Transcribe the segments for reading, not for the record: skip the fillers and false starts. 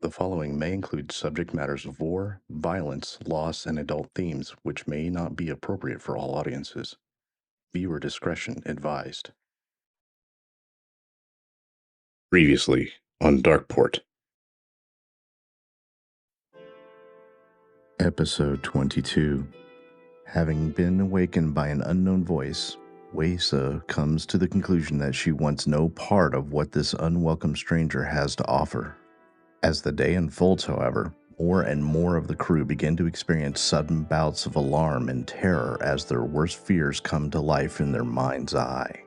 The following may include subject matters of war, violence, loss, and adult themes which may not be appropriate for all audiences. Viewer discretion advised. Previously on Darkeport. Episode 22. Having been awakened by an unknown voice, Wesa comes to the conclusion that she wants no part of what this unwelcome stranger has to offer. As the day unfolds, however, more and more of the crew begin to experience sudden bouts of alarm and terror as their worst fears come to life in their mind's eye.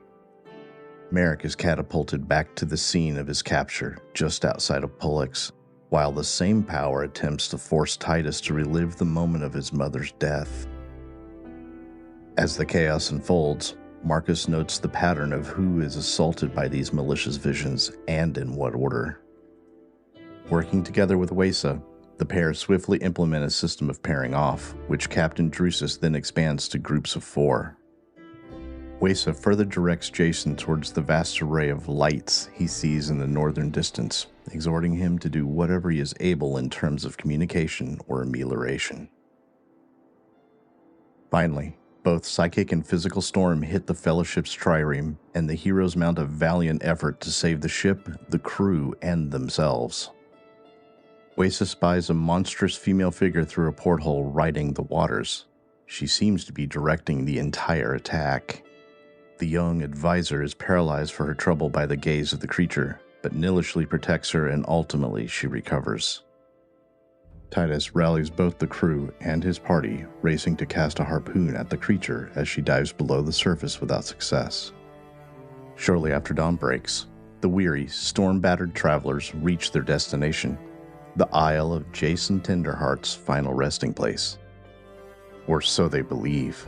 Merrick is catapulted back to the scene of his capture, just outside of Pollux, while the same power attempts to force Titus to relive the moment of his mother's death. As the chaos unfolds, Marcus notes the pattern of who is assaulted by these malicious visions and in what order. Working together with Wesa, the pair swiftly implement a system of pairing off, which Captain Drusus then expands to groups of 4. Wesa further directs Jason towards the vast array of lights he sees in the northern distance, exhorting him to do whatever he is able in terms of communication or amelioration. Finally, both psychic and physical storm hit the Fellowship's trireme, and the heroes mount a valiant effort to save the ship, the crew, and themselves. Wesa spies a monstrous female figure through a porthole riding the waters. She seems to be directing the entire attack. The young advisor is paralyzed for her trouble by the gaze of the creature, but nillishly protects her and ultimately she recovers. Titus rallies both the crew and his party, racing to cast a harpoon at the creature as she dives below the surface without success. Shortly after dawn breaks, the weary, storm-battered travelers reach their destination, the Isle of Jason Tenderheart's final resting place. Or so they believe.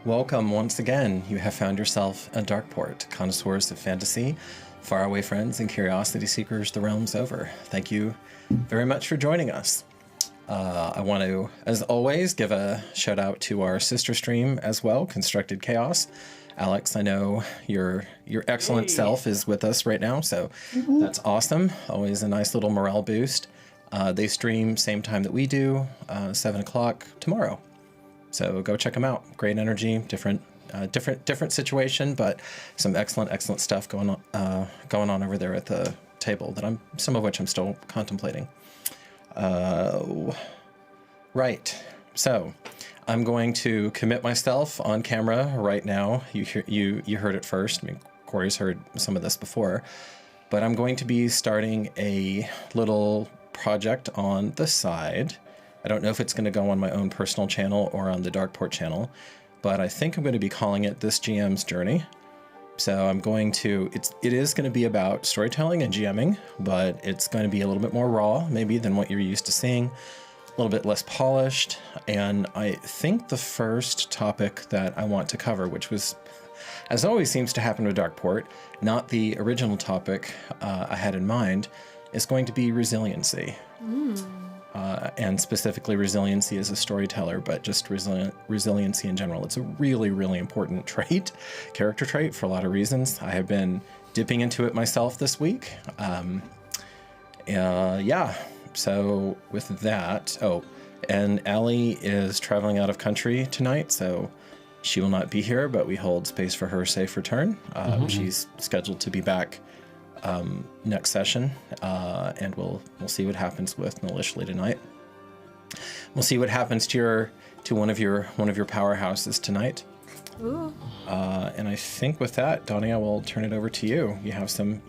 Welcome once again. You have found yourself a Darkeport, connoisseurs of fantasy, faraway friends, and curiosity seekers the realms over. Thank you very much for joining us. I want to, as always, give a shout out to our sister stream as well, Constructed Chaos. Alex, I know your excellent self is with us right now, so that's awesome. Always a nice little morale boost. They stream same time that we do, 7 o'clock tomorrow. So go check them out. Great energy, different situation, but some excellent stuff going on over there at the table that some of which I'm still contemplating. Right. So I'm going to commit myself on camera right now. You heard it first. I mean, Corey's heard some of this before, but I'm going to be starting a little project on the side. I don't know if it's going to go on my own personal channel or on the Darkeport channel, but I think I'm going to be calling it This GM's Journey. So I'm going to, it is going to be about storytelling and GMing, but it's going to be a little bit more raw maybe than what you're used to seeing, a little bit less polished. And I think the first topic that I want to cover, which was, as always seems to happen with Darkeport, not the original topic I had in mind, is going to be resiliency. And specifically resiliency as a storyteller, but just resiliency in general. It's a really, really important trait, character trait, for a lot of reasons. I have been dipping into it myself this week. So with that, and Allie is traveling out of country tonight, so she will not be here, but we hold space for her safe return. She's scheduled to be back next session, and we'll see what happens with Maliciously tonight. We'll see what happens to one of your powerhouses tonight. Ooh. And I think with that, Donnie, I will turn it over to you. You have some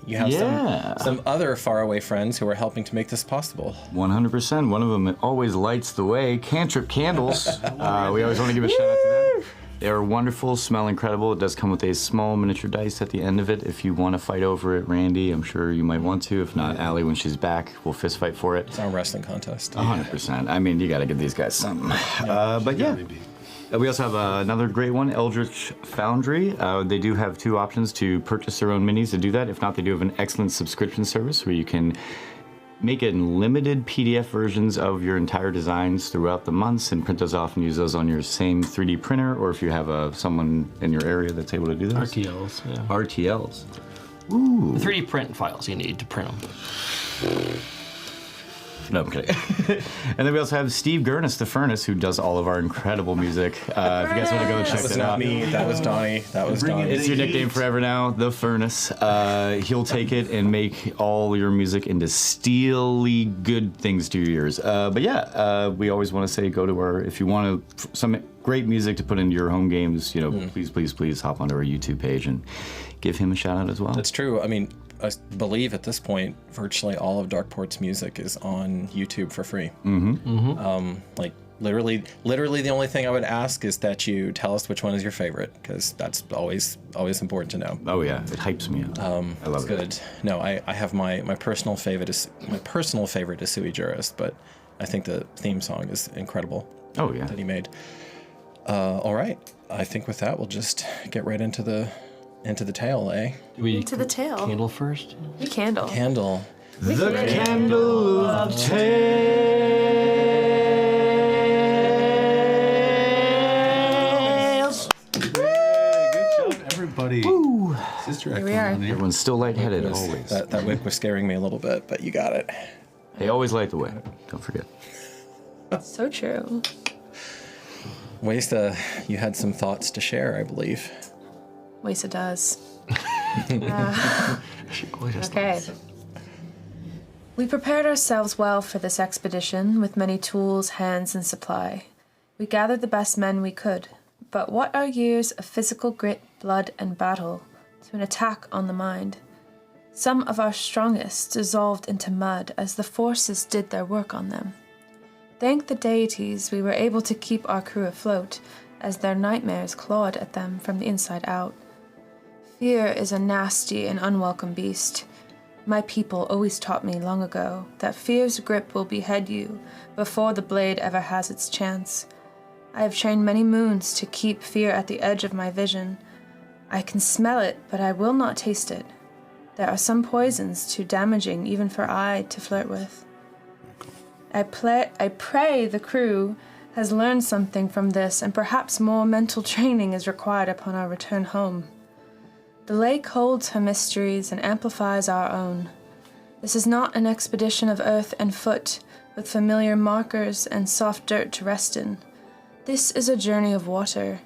other faraway friends who are helping to make this possible. 100%. One of them always lights the way. Cantrip Candles. We always want to give a shout out to them. They are wonderful, smell incredible. It does come with a small miniature dice at the end of it. If you want to fight over it, Randy, I'm sure you might want to. If not, Allie, when she's back, we'll fist fight for it. It's our wrestling contest. 100%. I mean, you got to give these guys something. But yeah. We also have another great one, Eldritch Foundry. They do have two options to purchase their own minis to do that. If not, they do have an excellent subscription service where you can make it in limited PDF versions of your entire designs throughout the months and print those off and use those on your same 3D printer, or if you have someone in your area that's able to do those. RTLs, yeah. RTLs. Ooh. The 3D print files you need to print them. No, I'm kidding. And then we also have Steve Gurnis, the Furnace, who does all of our incredible music. If you guys want to go and check that out. That was not me. That was Donnie. That was Donnie. It's your nickname forever now, the Furnace. He'll take it and make all your music into steely good things to your ears. But yeah, we always want to say go to our, if you want some great music to put into your home games, please hop onto our YouTube page and give him a shout out as well. That's true. I mean, I believe at this point, virtually all of Darkeport's music is on YouTube for free. Like literally the only thing I would ask is that you tell us which one is your favorite, because that's always important to know. Oh yeah, it hypes me up. I love it. Good. No, I have my personal favorite is Sui Juris, but I think the theme song is incredible. Oh yeah, that he made. All right, I think with that we'll just get right into the tale, eh? Into the tale. Candle first? The candle. Candle. The candle of tales. Good job, everybody. Woo. Sister Here we are. Everyone's still lightheaded always. That wick was scaring me a little bit, but you got it. They always light the way. Don't forget. So true. Wasta, you had some thoughts to share, I believe. Wasa does. She always has Okay. We prepared ourselves well for this expedition with many tools, hands, and supply. We gathered the best men we could, but what are years of physical grit, blood, and battle to an attack on the mind? Some of our strongest dissolved into mud as the forces did their work on them. Thank the deities we were able to keep our crew afloat as their nightmares clawed at them from the inside out. Fear is a nasty and unwelcome beast. My people always taught me long ago that fear's grip will behead you before the blade ever has its chance. I have trained many moons to keep fear at the edge of my vision. I can smell it, but I will not taste it. There are some poisons too damaging even for I to flirt with. I pray the crew has learned something from this, and perhaps more mental training is required upon our return home. The lake holds her mysteries and amplifies our own. This is not an expedition of earth and foot, with familiar markers and soft dirt to rest in. This is a journey of water,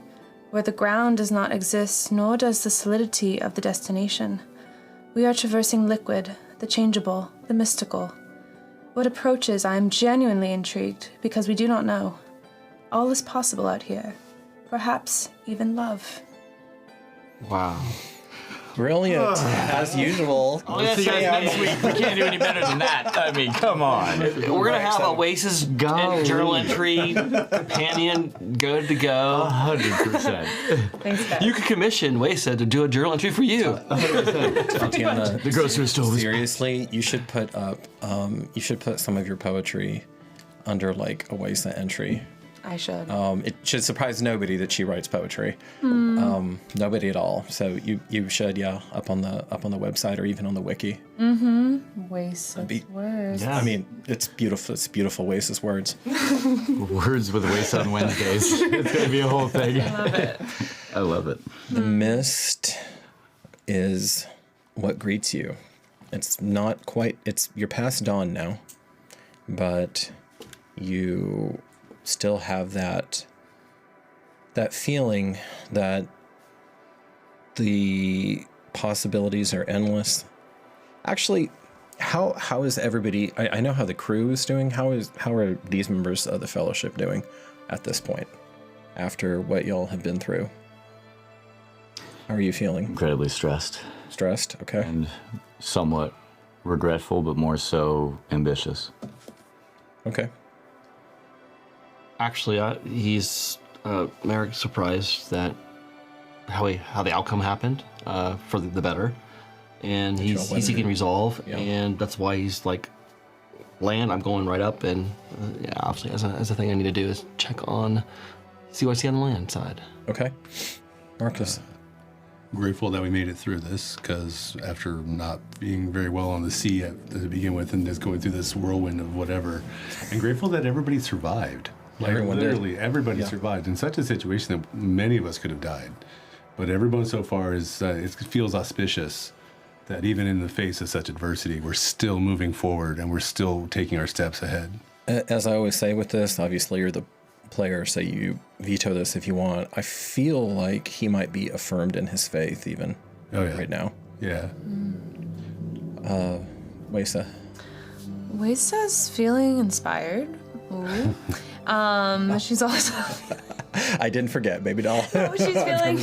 where the ground does not exist, nor does the solidity of the destination. We are traversing liquid, the changeable, the mystical. What approaches I am genuinely intrigued, because we do not know. All is possible out here. Perhaps even love. Wow. Brilliant, as usual. Oh, that's See you guys right. next week. We can't do any better than that. I mean, come on. We're gonna have Oasis journal entry companion good to go. 100%. Thanks, guys. You could commission Waysa to do a journal entry for you. Tatiana, The grocery store was seriously, you should put up. You should put some of your poetry under like a Waysa entry. I should. It should surprise nobody that she writes poetry. Nobody at all. So you should, up on the website or even on the wiki. Waste of words. Yeah. I mean, it's beautiful. It's beautiful Oasis words. Words with Waste on Wednesdays. It's going to be a whole thing. I love it. I love it. The mist is what greets you. It's not quite. You're past dawn now, but you still have that feeling that the possibilities are endless. Actually, how is everybody? I know how the crew is doing. How are these members of the fellowship doing at this point after what y'all have been through? How are you feeling? Incredibly stressed Stressed? Okay. and somewhat regretful, but more so ambitious. Okay. Actually, he's Merrick's surprised that how the outcome happened for the better, and he's seeking resolve, and that's why he's like, land. I'm going right up, and obviously, as a thing I need to do is check on, see what I see on the land side. Okay. Marcus. Grateful that we made it through this, because after not being very well on the sea to begin with and just going through this whirlwind of whatever, and grateful that everybody survived. Like Everyone did. literally, everybody survived in such a situation that many of us could have died. But everyone so far is it feels auspicious that even in the face of such adversity, we're still moving forward and we're still taking our steps ahead. As I always say with this, obviously you're the player, so you veto this if you want. I feel like he might be affirmed in his faith even right now. Yeah. Waysa. Waysa's feeling inspired. Ooh. She's also I didn't forget, baby doll. No, she's feeling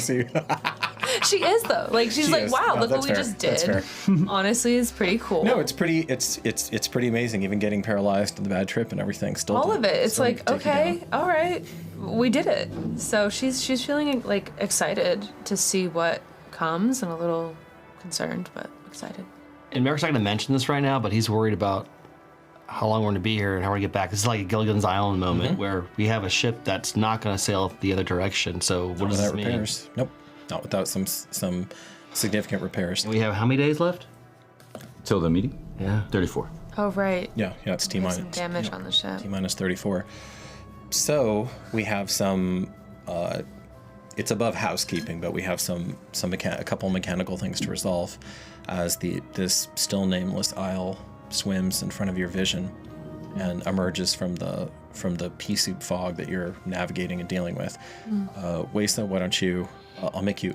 she is though. Like she's She like, is. wow, No, look what that's we fair. just That's did. fair. Honestly, it's pretty cool. No, it's pretty. It's pretty amazing. Even getting paralyzed and the bad trip and everything. Still, all of it. It's still like, take you okay, down. all right, we did it. So she's feeling like excited to see what comes and a little concerned, but excited. And Merrick's not going to mention this right now, but he's worried about how long we're going to be here and how we're going to get back. This is like a Gilligan's Island moment where we have a ship that's not going to sail the other direction. So what does this Without mean? repairs. Nope. Not without some significant repairs. And we have how many days left? Till the meeting? Yeah. 34. Oh right. Yeah, it's T minus. Some damage on the ship. T minus 34. So we have some. It's above housekeeping, but we have a couple mechanical things to resolve, as this still nameless isle swims in front of your vision, and emerges from the pea soup fog that you're navigating and dealing with. Waysa, why don't you? I'll make you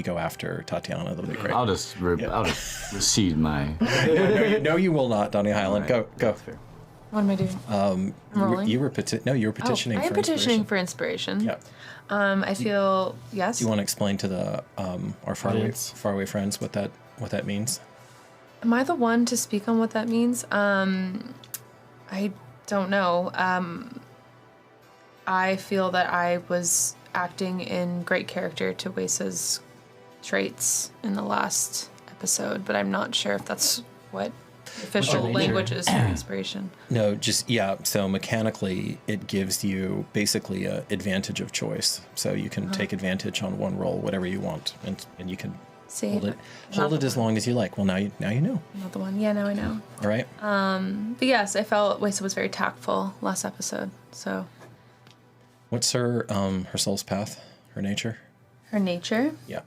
go after Tatiana. That'll be great. I'll just recede my. No, you will not, Donny Highland. All right. Go. Fair. What am I doing? I'm rolling. You were petitioning. I am for petitioning inspiration. for inspiration. Yeah. I feel yes. Do you want to explain to the our Audience. faraway friends what that means? Am I the one to speak on what that means? I don't know. I feel that I was acting in great character to Waysa's traits in the last episode, but I'm not sure if that's what official nature? language is for inspiration. No, just So mechanically, it gives you basically a advantage of choice. So you can take advantage on one roll, whatever you want, and you can See, hold it not the as long as you like. Well, now you know. Not the one. Yeah, now I know. All right. But yes, I felt Waysa was very tactful last episode. So What's her soul's path, her nature? her nature, Yeah.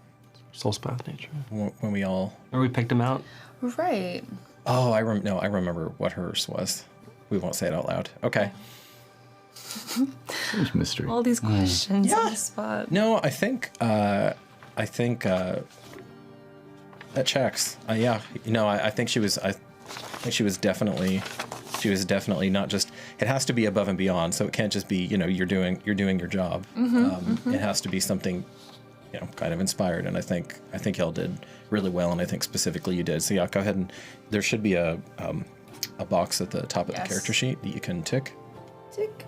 Soul's path nature. When we all. Remember we picked him out? right? Oh, I remember what hers was. We won't say it out loud. Okay. There's mystery. All these questions on the spot. No, I think that checks. Yeah, I think she was. I think she was definitely not just. It has to be above and beyond. So it can't just be you're doing your job. It has to be something kind of inspired. And I think y'all did really well, and I think specifically you did. So yeah, go ahead, and there should be a box at the top of the character sheet that you can tick. Tick.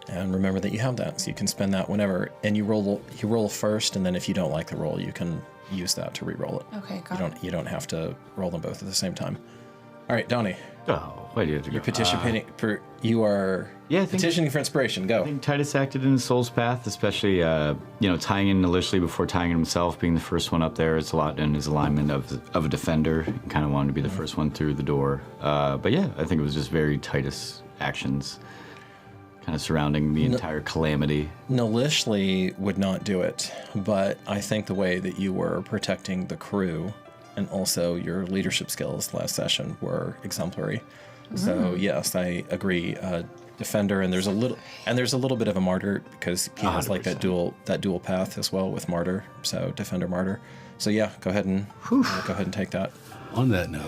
And remember that you have that, so you can spend that whenever. And you roll first, and then if you don't like the roll, you can use that to re-roll it. Okay, got it. You don't have to roll them both at the same time. All right, Donnie. Oh, why do you have to go? You're petitioning for inspiration. Go. I think Titus acted in his soul's path, especially tying in initially before tying in himself, being the first one up there. It's a lot in his alignment of a defender. He kind of wanted to be the first one through the door. But yeah, I think it was just very Titus actions, kind of surrounding the entire calamity. Nalishli would not do it, but I think the way that you were protecting the crew and also your leadership skills last session were exemplary. So yes, I agree. Defender, and there's a little bit of a martyr because he has like that dual path as well with martyr. So defender, martyr. So yeah, go ahead and take that. On that note,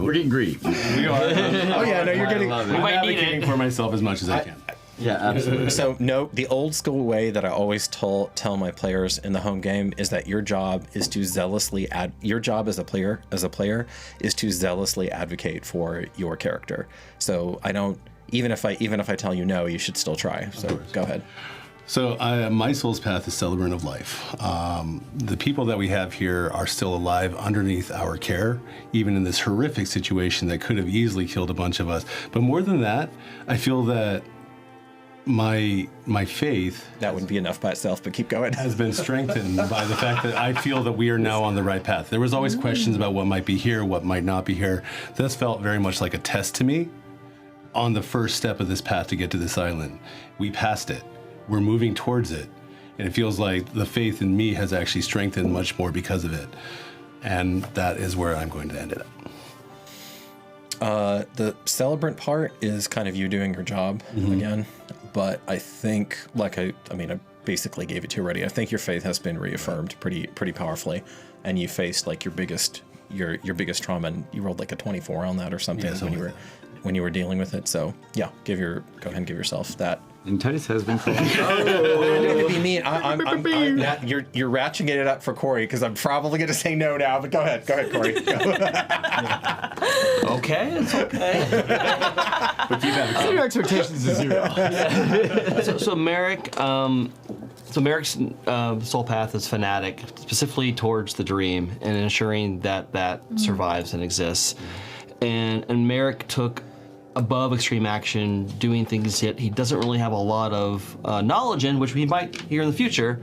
We're getting greedy. we are. Oh yeah, no, you're getting. I'm advocating for myself as much as I can. Yeah, absolutely. So no, the old school way that I always tell my players in the home game is that your job is to zealously your job as a player is to zealously advocate for your character. So I don't even if I tell you no, you should still try. So go ahead. So my soul's path is celebrant of life. The people that we have here are still alive underneath our care, even in this horrific situation that could have easily killed a bunch of us. But more than that, I feel that my faith that wouldn't be enough by itself, but keep going. Has been strengthened by the fact that I feel that we are now on the right path. There was always questions about what might be here, what might not be here. This felt very much like a test to me on the first step of this path to get to this island. We passed it. We're moving towards it. And it feels like the faith in me has actually strengthened much more because of it. And that is where I'm going to end it up. The celebrant part is kind of you doing your job again. But I think, I basically gave it to you already. I think your faith has been reaffirmed pretty powerfully, and you faced like your biggest trauma, and you rolled like a 24 on that or something when you were dealing with it. So yeah, go ahead and give yourself that. And Titus has been called. To be mean, you're ratcheting it up for Corey because I'm probably going to say no now. But go ahead, Corey. Go. Okay, it's okay. But keep set your expectations to 0. So Merrick's soul path is fanatic, specifically towards the dream and ensuring that survives and exists. And Merrick took above extreme action, doing things that he doesn't really have a lot of knowledge in, which we might hear in the future,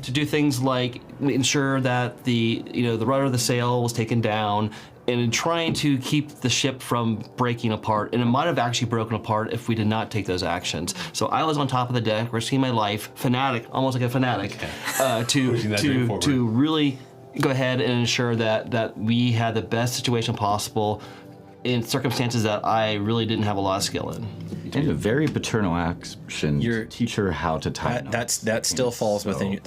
to do things like ensure that the rudder of the sail was taken down, and in trying to keep the ship from breaking apart. And it might have actually broken apart if we did not take those actions. So I was on top of the deck, risking my life, almost like a fanatic, to really go ahead and ensure that we had the best situation possible in circumstances that I really didn't have a lot of skill in. And a very paternal action to teach her how to tie. That still falls within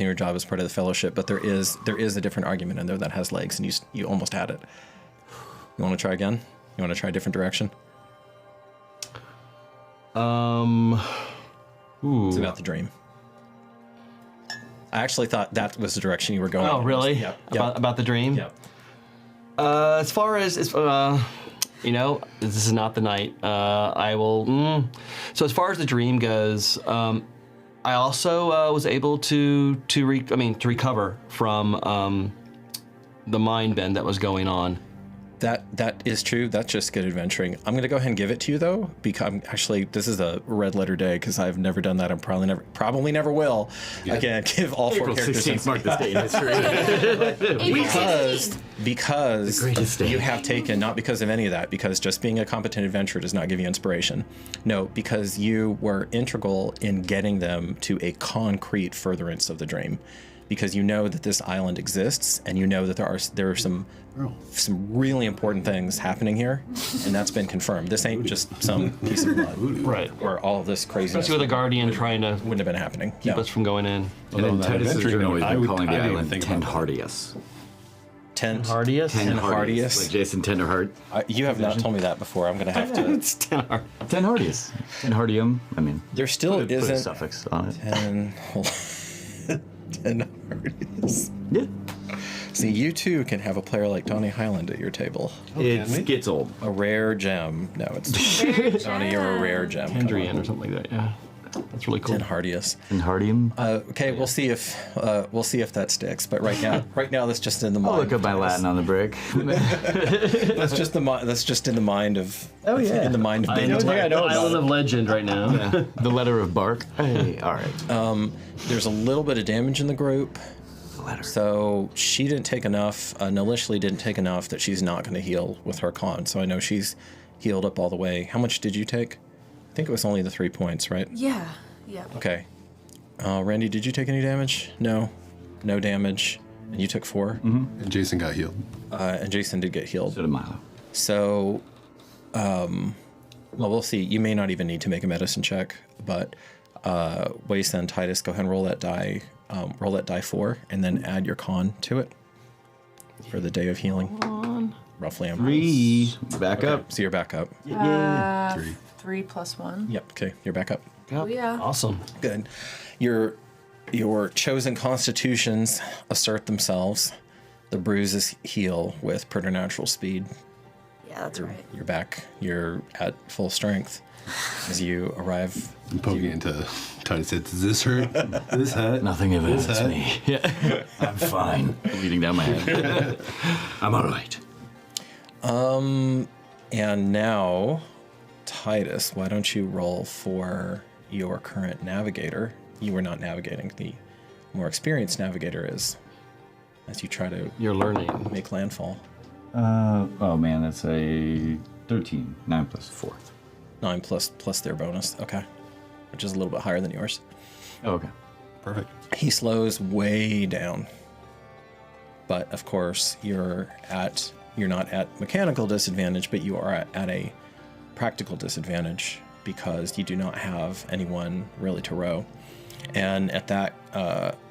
your job as part of the fellowship, but there is a different argument in there that has legs, and you almost had it. You want to try again? You want to try a different direction? It's about the dream. I actually thought that was the direction you were going. Oh, really? Yep. About the dream? Yep. As far as this is not the night. I will. So as far as the dream goes, I also was able to recover from the mind bend that was going on. That is true. That's just good adventuring. I'm going to go ahead and give it to you, though, because this is a red letter day because I've never done that. I probably never will. Yeah. Again, give all April 4 characters. 16th mark this day in history. because you have taken, not because of any of that, because just being a competent adventurer does not give you inspiration. No, because you were integral in getting them to a concrete furtherance of the dream. Because you know that this island exists, and you know that there are some really important things happening here, and that's been confirmed. This ain't just some piece of blood, right? Where all of this craziness. Especially with a guardian trying to wouldn't have been happening. Keep us from going in. And then Titus has always been calling the island Tenhardius. Hardiest? Hardiest. Like Jason Tenderheart. You have not told me that before. I'm going to have to... It's Tenhardiest. Tenhardium. I mean, There still put a isn't... suffix on it. Tenhardiest. Yeah. See, you too can have a player like Donnie Highland at your table. It gets old. A rare gem. No, it's Donnie, you're a rare gem. Hendrian or something like that, yeah. That's really cool. Tenhardiest. Tenhardium. Okay, we'll see if that sticks. But right now that's just in the mind. I'll look up my Latin on the brick. That's just in the mind of. Oh, yeah. In the mind of. I know Island of Legend right now. Yeah. The letter of bark. Hey, all right. There's a little bit of damage in the group. Letter. So she didn't take enough. Nalishli didn't take enough that she's not going to heal with her con. So I know she's healed up all the way. How much did you take? I think it was only the 3 points, right? Yeah. Okay. Randy, did you take any damage? No damage. And you took 4. Mm-hmm. And Jason got healed. And Jason did get healed. So did Milo. So, well, we'll see. You may not even need to make a medicine check, but Waste and Titus, go ahead and roll that die. Roll that die 4, and then add your con to it for the day of healing. Roughly. 3. Back up. So you're back up. Yeah. 3. 3 plus 1. Yep. Okay, you're back up. Oh, yeah. Awesome. Good. Your chosen constitutions assert themselves. The bruises heal with preternatural speed. Yeah, that's right. You're back. You're at full strength as you arrive. I'm poking into Titus. Does this hurt? This hurt? Nothing ever hurts me. Yeah. I'm fine. Bleeding down my head. I'm all right. And now, Titus, why don't you roll for your current navigator? You were not navigating. The more experienced navigator is, as you try to You're learning. make landfall. Oh man, that's a 13. 9 plus 4. 9 plus their bonus. Okay. Which is a little bit higher than yours. Oh, okay. Perfect. He slows way down. But of course, you're not at mechanical disadvantage, but you are at a practical disadvantage because you do not have anyone really to row. And at that,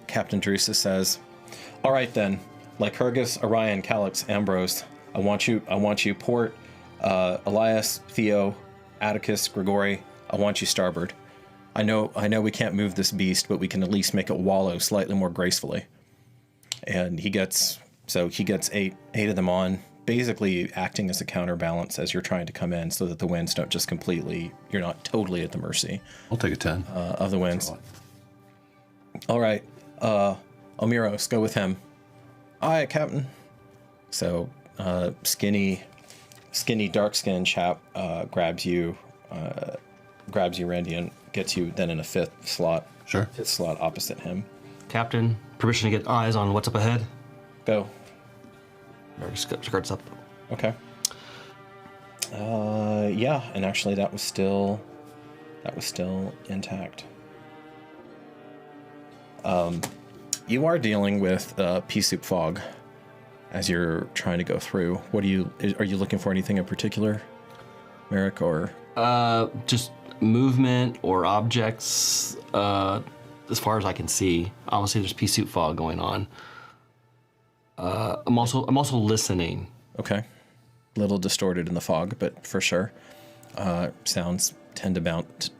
Captain Drusus says, "All right then, Lycurgus, Orion, Calix, Ambrose, I want you port, Elias, Theo, Atticus, Grigori, I want you starboard. I know we can't move this beast, but we can at least make it wallow slightly more gracefully." And he gets 8 of them on, basically acting as a counterbalance as you're trying to come in so that the winds don't just you're not totally at the mercy I'll take a 10. of the winds. All right, Omiros, go with him. Aye, Captain. So, skinny, dark-skinned chap grabs you, Randy, and gets you then in a fifth slot opposite him. Captain, permission to get eyes on what's up ahead? Go. Skirts up. Okay. Yeah, and actually that was still intact. You are dealing with pea soup fog as you're trying to go through. Are you looking for anything in particular, Merrick, or? Just movement or objects, as far as I can see. Honestly, there's pea soup fog going on. I'm also listening. Okay. A little distorted in the fog, but for sure. Sounds tend to bounce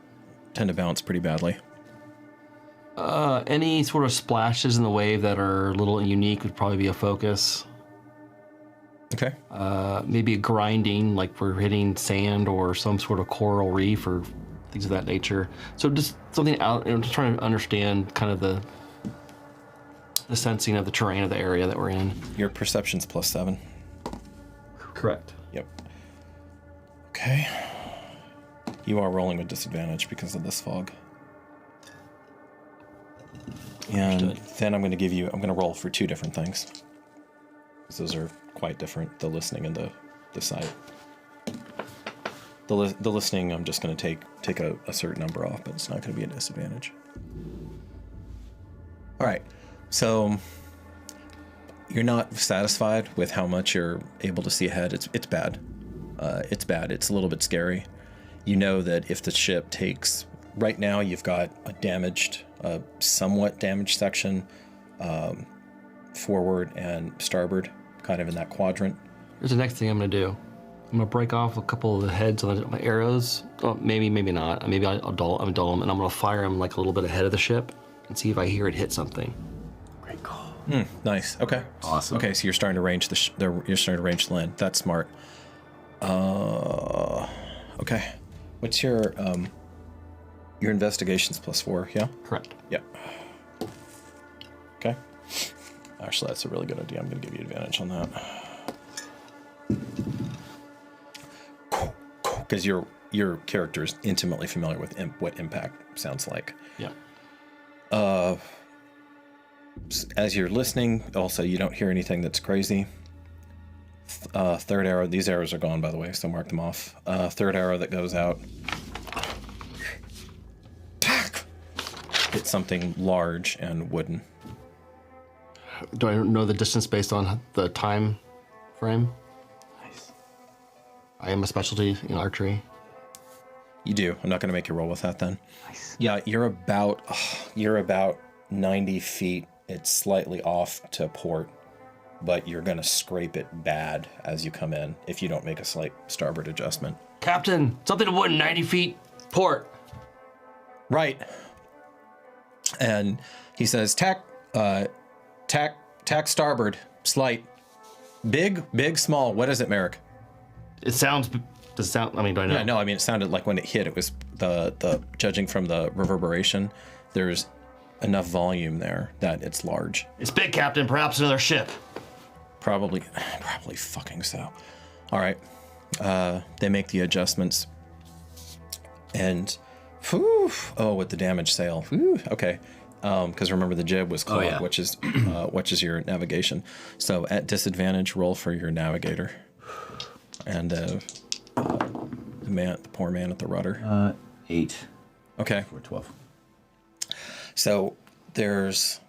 pretty badly. Any sort of splashes in the wave that are a little unique would probably be a focus. Okay. Maybe a grinding, like we're hitting sand or some sort of coral reef or things of that nature. So just something out, I'm just trying to understand kind of the sensing of the terrain of the area that we're in. Your perception's +7. Correct. Yep. Okay. You are rolling with disadvantage because of this fog. And then I'm going to roll for 2 different things. Those are quite different, the listening and the sight. The listening, I'm just going to take a certain number off, but it's not going to be a disadvantage. All right. So you're not satisfied with how much you're able to see ahead. It's bad. It's bad. It's a little bit scary. You know that if the ship takes... Right now, you've got a somewhat damaged section forward and starboard. kind of in that quadrant. Here's the next thing I'm gonna do. I'm gonna break off a couple of the heads on my arrows. Oh, maybe not. Maybe I'll dull them, and I'm gonna fire them like a little bit ahead of the ship and see if I hear it hit something. Great call. Nice. Okay. Awesome. Okay, so you're starting to range you're starting to range the land. That's smart. Okay. What's your investigations +4? Yeah. Correct. Yeah. Okay. Actually, that's a really good idea. I'm going to give you advantage on that. Because your character is intimately familiar with what impact sounds like. Yeah. As you're listening, also, you don't hear anything that's crazy. Third arrow. These arrows are gone, by the way, so mark them off. Third arrow that goes out. It's something large and wooden. Do I know the distance based on the time frame? Nice. I am a specialty in archery. You do. I'm not going to make you roll with that then. Nice. Yeah, you're about 90 feet. It's slightly off to port, but you're going to scrape it bad as you come in if you don't make a slight starboard adjustment. Captain, something to wood 90 feet port. Right. And he says, tack starboard, slight. Big, small. What is it, Merrick? Does it sound, I mean, do I know? Yeah, no, I mean, it sounded like when it hit, it was the judging from the reverberation, there's enough volume there that it's large. It's big, Captain. Perhaps another ship. Probably fucking so. All right. They make the adjustments. And, with the damage sail. Okay. Because remember the jib was clogged, which is your navigation. So at disadvantage, roll for your navigator. And the poor man at the rudder. 8. Okay. Or 12. So there's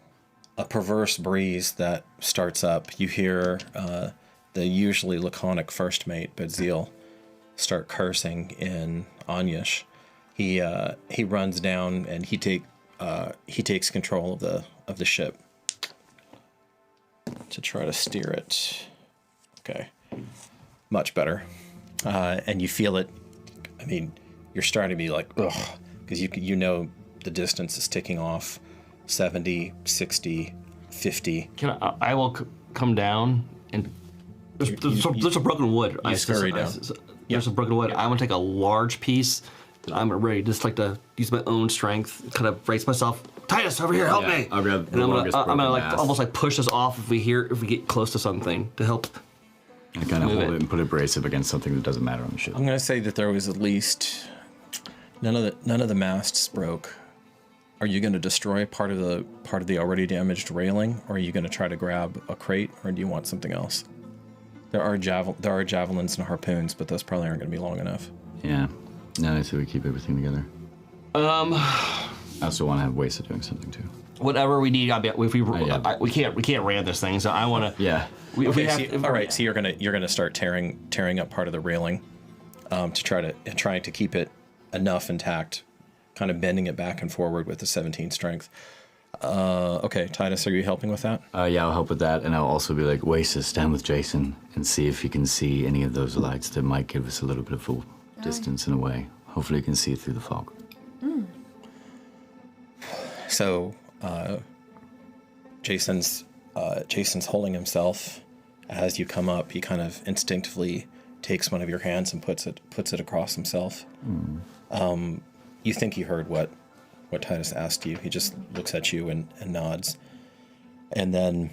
a perverse breeze that starts up. You hear the usually laconic first mate, Bedziel, start cursing in Anyish. He runs down and he takes control of the ship to try to steer it. Okay, much better. And you feel it. I mean, you're starting to be like, ugh, because you know the distance is ticking off. 70, 60, 50. I will come down and there's a broken wood. You scurry down. There's a broken wood. I'm gonna take a large piece. And I'm ready, just like to use my own strength, kind of brace myself. Titus, over here, help me! I'll grab and I'm gonna like mast. almost like push us off if we get close to something to help. And kind of hold it and put abrasive against something that doesn't matter on the ship. I'm gonna say that there was at least none of the masts broke. Are you going to destroy part of the already damaged railing, or are you going to try to grab a crate, or do you want something else? There are javelins and harpoons, but those probably aren't going to be long enough. Yeah. No, I say we keep everything together. I also want to have ways of doing something too. Whatever we need, we can't ram this thing. So I want to. Yeah. All right. So you're gonna start tearing up part of the railing, trying to keep it enough intact. Kind of bending it back and forward with the 17 strength. Okay, Titus, are you helping with that? Yeah, I'll help with that, and I'll also be like, Wasis, stand with Jason and see if you can see any of those lights that might give us a little bit of full distance in a way. Hopefully you can see it through the fog. So, Jason's holding himself. As you come up, he kind of instinctively takes one of your hands and puts it across himself. You think he heard what Titus asked you. He just looks at you and nods. And then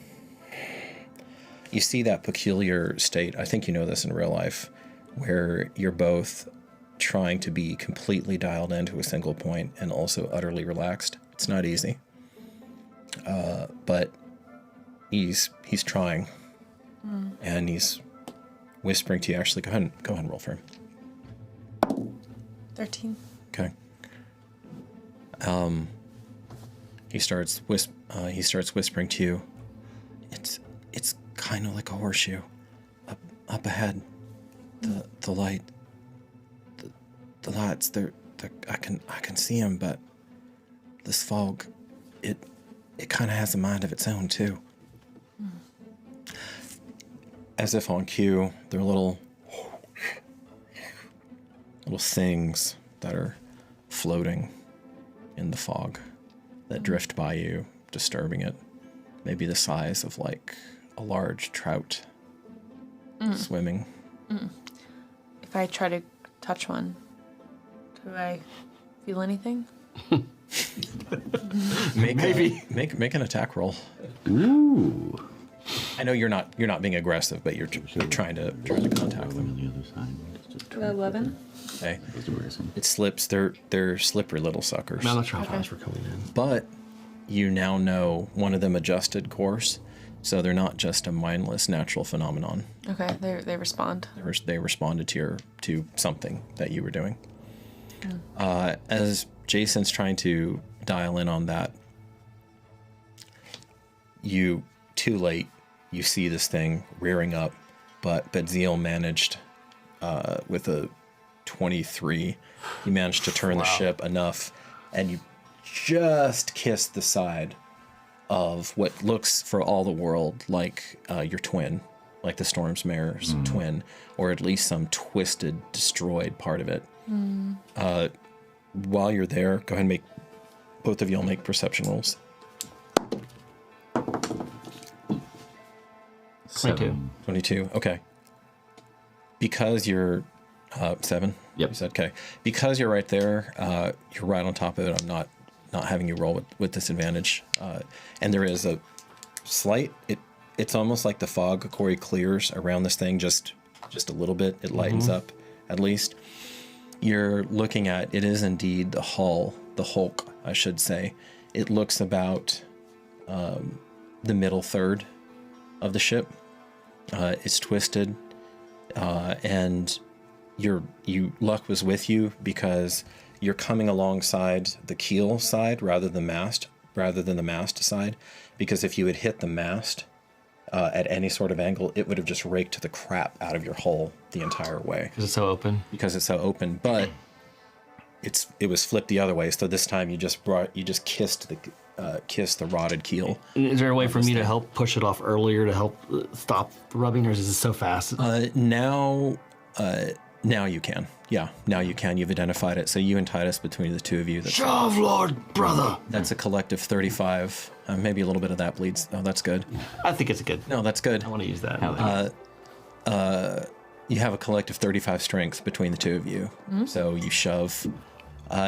you see that peculiar state, I think you know this in real life, where you're both trying to be completely dialed into a single point and also utterly relaxed. It's not easy. But he's trying. And he's whispering to you. Actually, go ahead and roll for him. 13. Okay. He starts whispering to you. It's kind of like a horseshoe. Up ahead. The light. The lights. I can see them, but this fog, it kind of has a mind of its own too. as if on cue, they're little things that are floating in the fog that drift by you, disturbing it. Maybe the size of like a large trout swimming. If I try to touch one, do I feel anything? Make an attack roll. Ooh. I know you're not being aggressive, but you're trying to contact them. On the other side. 11. Okay. It slips. They're slippery little suckers. I'm not sure how fast we're coming in. But you now know one of them adjusted course, so they're not just a mindless natural phenomenon. Okay, they respond. They responded to something that you were doing. As Jason's trying to dial in on that, too late, you see this thing rearing up, but Zeal managed with a 23. You managed to turn the ship enough, and you just kissed the side of what looks for all the world like your twin, like the Storm's Mare's twin, or at least some twisted, destroyed part of it. While you're there, go ahead and both of y'all make perception rolls. 22. Okay. Because you're 7. Yep. You said okay. Because you're right there, you're right on top of it. I'm not having you roll with disadvantage. And there is a slight. It's almost like the fog, Corey, clears around this thing just a little bit. It lightens up, at least. You're looking at it is indeed the hulk, I should say. It looks about the middle third of the ship. It's twisted, and luck was with you because you're coming alongside the keel side rather than the mast side. Because if you had hit the mast at any sort of angle, it would have just raked the crap out of your hull the entire way. Because it's so open. But it was flipped the other way. So this time you just kissed the rotted keel. Is there a way for me to help push it off earlier to help stop the rubbing, or is this so fast? Now you can. Yeah, now you can. You've identified it. So you and Titus, between the two of you. Shove, Lord, brother! That's a collective 35. Maybe a little bit of that bleeds. Oh, that's good. I think it's good. No, that's good. I want to use that. You have a collective 35 strength between the two of you. So you shove.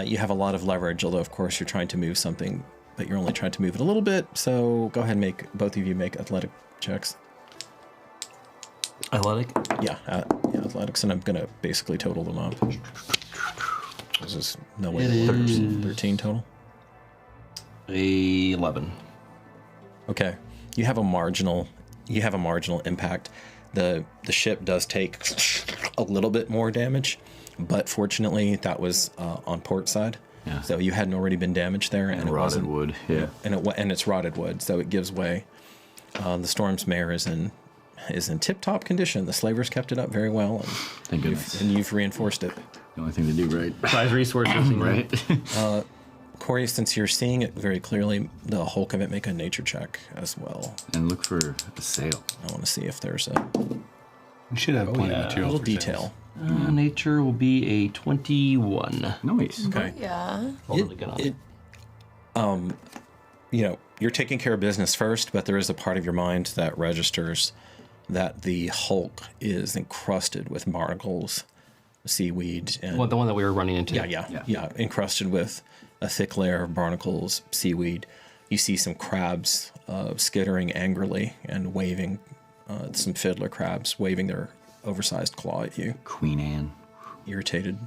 You have a lot of leverage, although, of course, you're trying to move something, but you're only trying to move it a little bit. So go ahead and both of you make athletic checks. Athletic? Yeah, athletics, and I'm going to basically total them up. This is no way. 13 total? 11. Okay. You have a marginal impact. The ship does take a little bit more damage, but fortunately that was on port side. Yeah. So you hadn't already been damaged there, and it rotted wasn't wood. Yeah. And it's rotted wood, so it gives way. The Storm's Mare is in tip-top condition. The slavers kept it up very well, and Thank goodness. you've reinforced it. The only thing to do, right? Prize resources, Right. Corey, since you're seeing it very clearly, the Hulk of it, make a nature check as well. And look for a sail. I want to see if there's We should have plenty of material. a little for detail. Nature will be a 21. Nice. Okay. Yeah. Roll really good on it. You're taking care of business first, but there is a part of your mind that registers that the Hulk is encrusted with barnacles, seaweed, and Well, the one that we were running into. yeah, encrusted with a thick layer of barnacles, seaweed. You see some crabs skittering angrily and waving, some fiddler crabs waving their oversized claw at you. Queen Anne. Irritated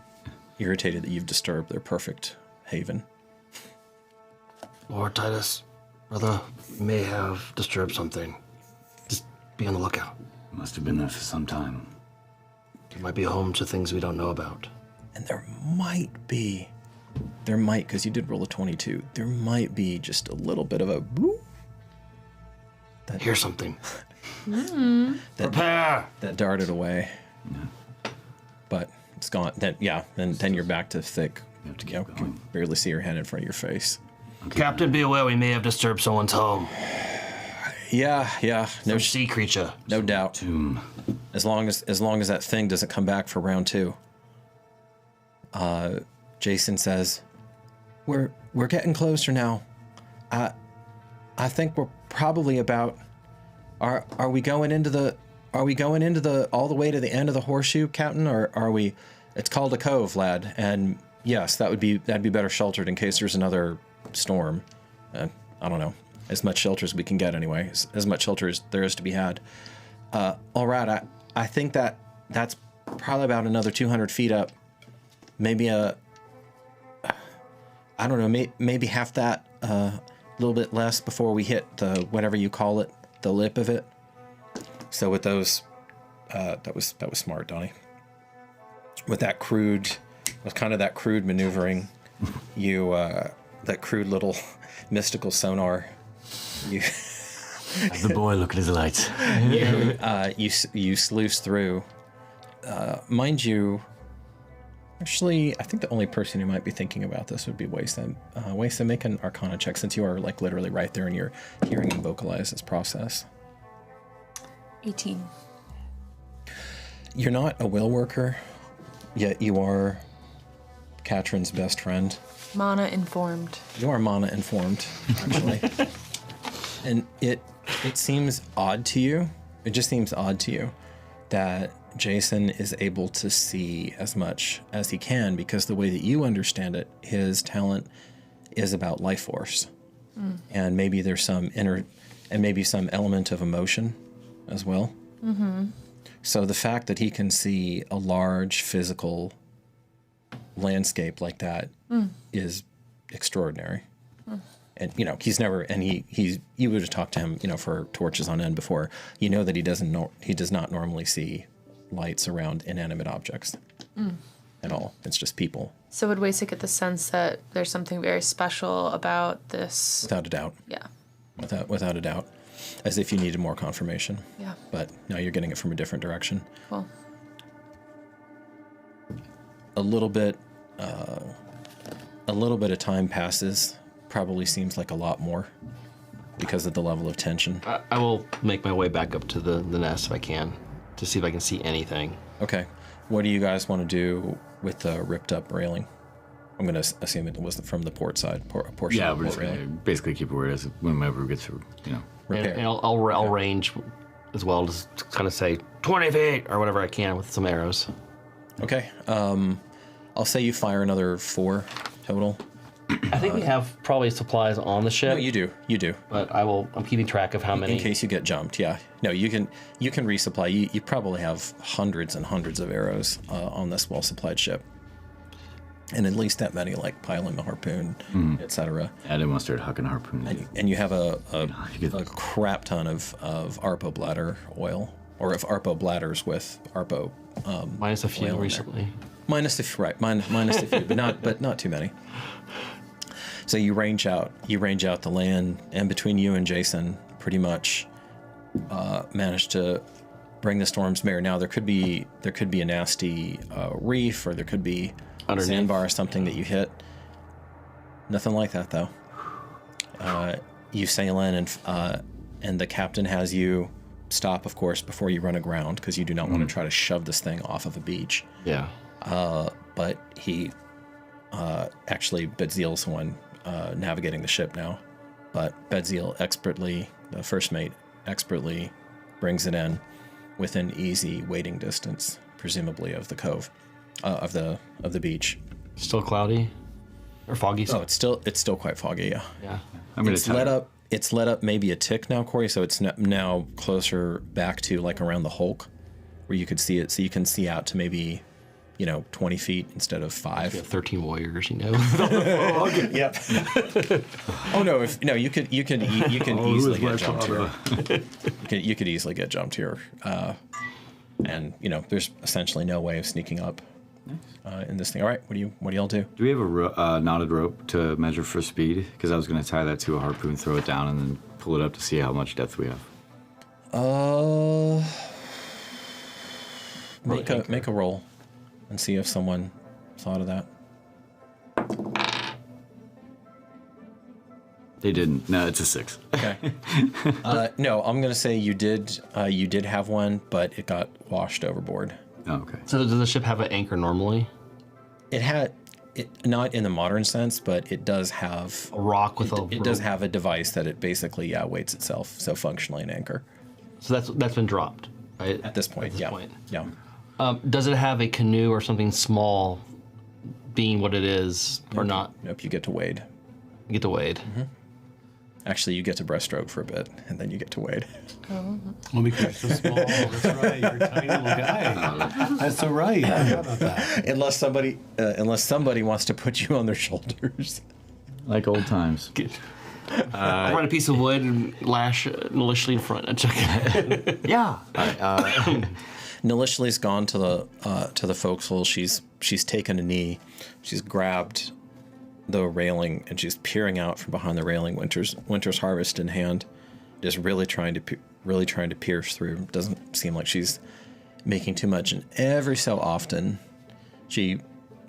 that you've disturbed their perfect haven. Lord Titus, brother, you may have disturbed something. Just be on the lookout. Must have been there for some time. It might be home to things we don't know about. And there might, because you did roll a 22, there might be just a little bit of a bloop. Hear something. Prepare! That darted away. Yeah. But it's gone. Then you're back to thick. You have to keep going. Barely see your hand in front of your face. Okay. Captain, be aware we may have disturbed someone's home. Yeah. No sea creature. No doubt. Tomb. As long as that thing doesn't come back for round 2. Jason says, "We're getting closer now. I think we're probably about. Are we going into the all the way to the end of the horseshoe, Captain, or are we? It's called a cove, lad, and yes, that'd be better sheltered in case there's another storm. I don't know, as much shelter as we can get anyway, as much shelter as there is to be had. All right, I think that's probably about another 200 feet up, maybe I don't know, maybe half that, a little bit less before we hit the whatever you call it, the lip of it. So with those, that was smart, Donnie. With that crude maneuvering, you that crude little mystical sonar, you The boy, look at his lights. you sluice through. Mind you, actually, I think the only person who might be thinking about this would be Waisa. Waisa, make an Arcana check since you are like literally right there and you're hearing him vocalize this process. 18. You're not a will worker, yet you are Katrin's best friend. Mana informed. You are mana informed, actually. And it seems odd to you. It just seems odd to you that Jason is able to see as much as he can, because the way that you understand it, his talent is about life force. And maybe there's some some element of emotion as well. Mm-hmm. So the fact that he can see a large physical landscape like that is extraordinary. And he's never, and you would have talked to him, for torches on end before. You know that he does not normally see lights around inanimate objects at all. It's just people. So would Waisa get the sense that there's something very special about this? Without a doubt. Yeah. Without a doubt. As if you needed more confirmation. Yeah. But now you're getting it from a different direction. Cool. A little bit of time passes. Probably seems like a lot more because of the level of tension. I will make my way back up to the nest if I can, to see if I can see anything. Okay. What do you guys want to do with the ripped up railing? I'm going to assume it was from the port side, portion Yeah, of we're the just port gonna railing. basically keep it where it is whenever we get through, Repair. And I'll range as well, just to kind of say 20 feet or whatever I can with some arrows. Okay. I'll say you fire another 4 total. I think we have probably supplies on the ship. No, you do. But I'm keeping track of how many. In case you get jumped, yeah. No, you can resupply. You probably have hundreds and hundreds of arrows on this well-supplied ship. And at least that many, like piling the harpoon, etc. I didn't want to start hucking harpoons. And you have a crap ton of Arpo bladder oil, or of Arpo bladders with Arpo minus a few oil in recently. there. Minus a few, but not too many. So you range out the land, and between you and Jason, pretty much managed to bring the storm's mare. Now there could be a nasty reef, or there could be a sandbar or something that you hit. Nothing like that though. You sail in, and the captain has you stop, of course, before you run aground, because you do not want to try to shove this thing off of a beach. Yeah. But he actually Bedziel's the one navigating the ship now. But Bedziel the first mate, expertly brings it in within easy wading distance, presumably of the cove, of the beach. Still cloudy or foggy? Oh, it's still quite foggy. Yeah. Yeah. It's let up maybe a tick now, Corey. So it's now closer back to like around the hulk, where you could see it. So you can see out to maybe 20 feet instead of 5. 13 warriors, Yep. Oh no! You can easily get jumped here. You could easily get jumped here, and there's essentially no way of sneaking up in this thing. All right, what do y'all do? Do we have a knotted rope to measure for speed? Because I was going to tie that to a harpoon, throw it down, and then pull it up to see how much depth we have. Make a roll. And see if someone thought of that. They didn't. No, it's a 6. Okay. No, I'm gonna say you did have one, but it got washed overboard. Oh, okay. So does the ship have an anchor normally? It had it not in the modern sense, but it does have A rock with a it does have a device that it basically weights itself, so functionally an anchor. So that's been dropped, right? At this point, yeah. Yeah. Does it have a canoe or something small, being what it is, or not? Nope, you get to wade. You get to wade. Mm-hmm. Actually, you get to breaststroke for a bit, and then you get to wade. Well, because you're so small. That's right. You're a tiny little guy. That's so right. I forgot about that. Unless somebody wants to put you on their shoulders. Like old times. I'll find a piece of wood and lash Nalishli in front and chuck it. Yeah. Nalishli's gone to the forecastle. She's taken a knee. She's grabbed the railing and she's peering out from behind the railing. Winter's harvest in hand, just really trying to pierce through. Doesn't seem like she's making too much. And every so often, she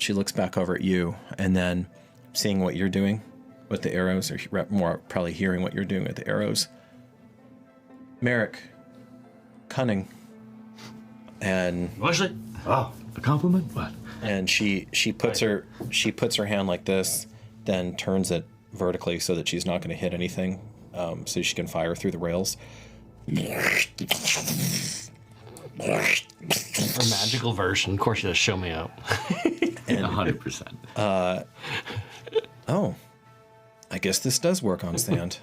looks back over at you, and then seeing what you're doing with the arrows, or more probably hearing what you're doing with the arrows. Merrick, cunning, and Nalishli? Oh, a compliment? What? and she puts her hand like this, then turns it vertically so that she's not going to hit anything, so she can fire through the rails. Her magical version. Of course, you just show me out. And 100%. Oh, I guess this does work on sand.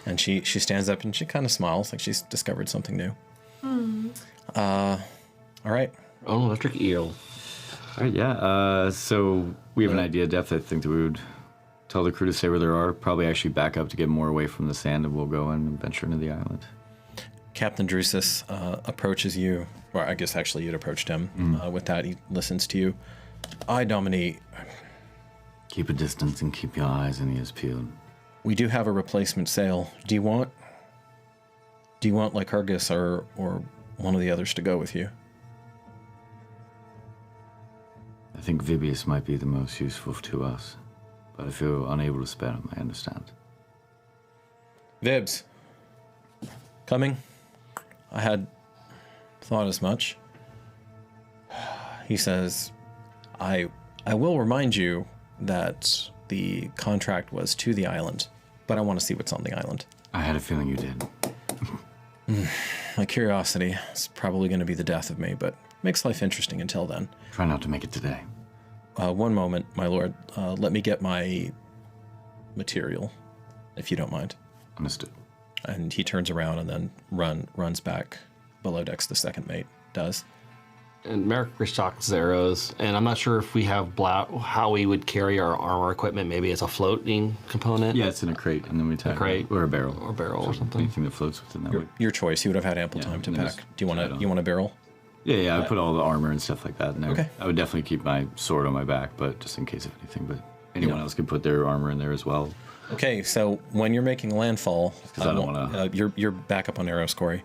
And she stands up and she kind of smiles like she's discovered something new. All right. Oh, electric eel. All right, yeah. So we have an idea of depth. I think that we would tell the crew to stay where they are, probably actually back up to get more away from the sand, and we'll go and venture into the island. Captain Drusus approaches you, or I guess actually you'd approached him. With that, he listens to you. I, Dominique, Keep a distance and keep your eyes and ears peeled. we do have a replacement sail. Do you want Lycurgus or one of the others to go with you? I think Vibius might be the most useful to us, but if you're unable to spare him, I understand. Vibs, coming? I had thought as much. He says, I will remind you that the contract was to the island, but I want to see what's on the island. I had a feeling you did. My curiosity is probably going to be the death of me, but makes life interesting until then. Try not to make it today. One moment, my lord. Let me get my material, if you don't mind. Understood. And he turns around and then runs back below decks. The second mate does. And Merrick restocks his arrows, and I'm not sure if we have how we would carry our armor equipment. Maybe it's a floating component. Yeah, it's in a crate, and then we tie crate. it, or a barrel, or something. Anything that floats within that. Your choice. You would have had ample time to pack. Do you want a barrel? Yeah, I would put all the armor and stuff like that. And Okay. I would definitely keep my sword on my back, but just in case of anything. But anyone else could put their armor in there as well. Okay, so when you're making landfall, I don't wanna- you're back up on arrows, Corey.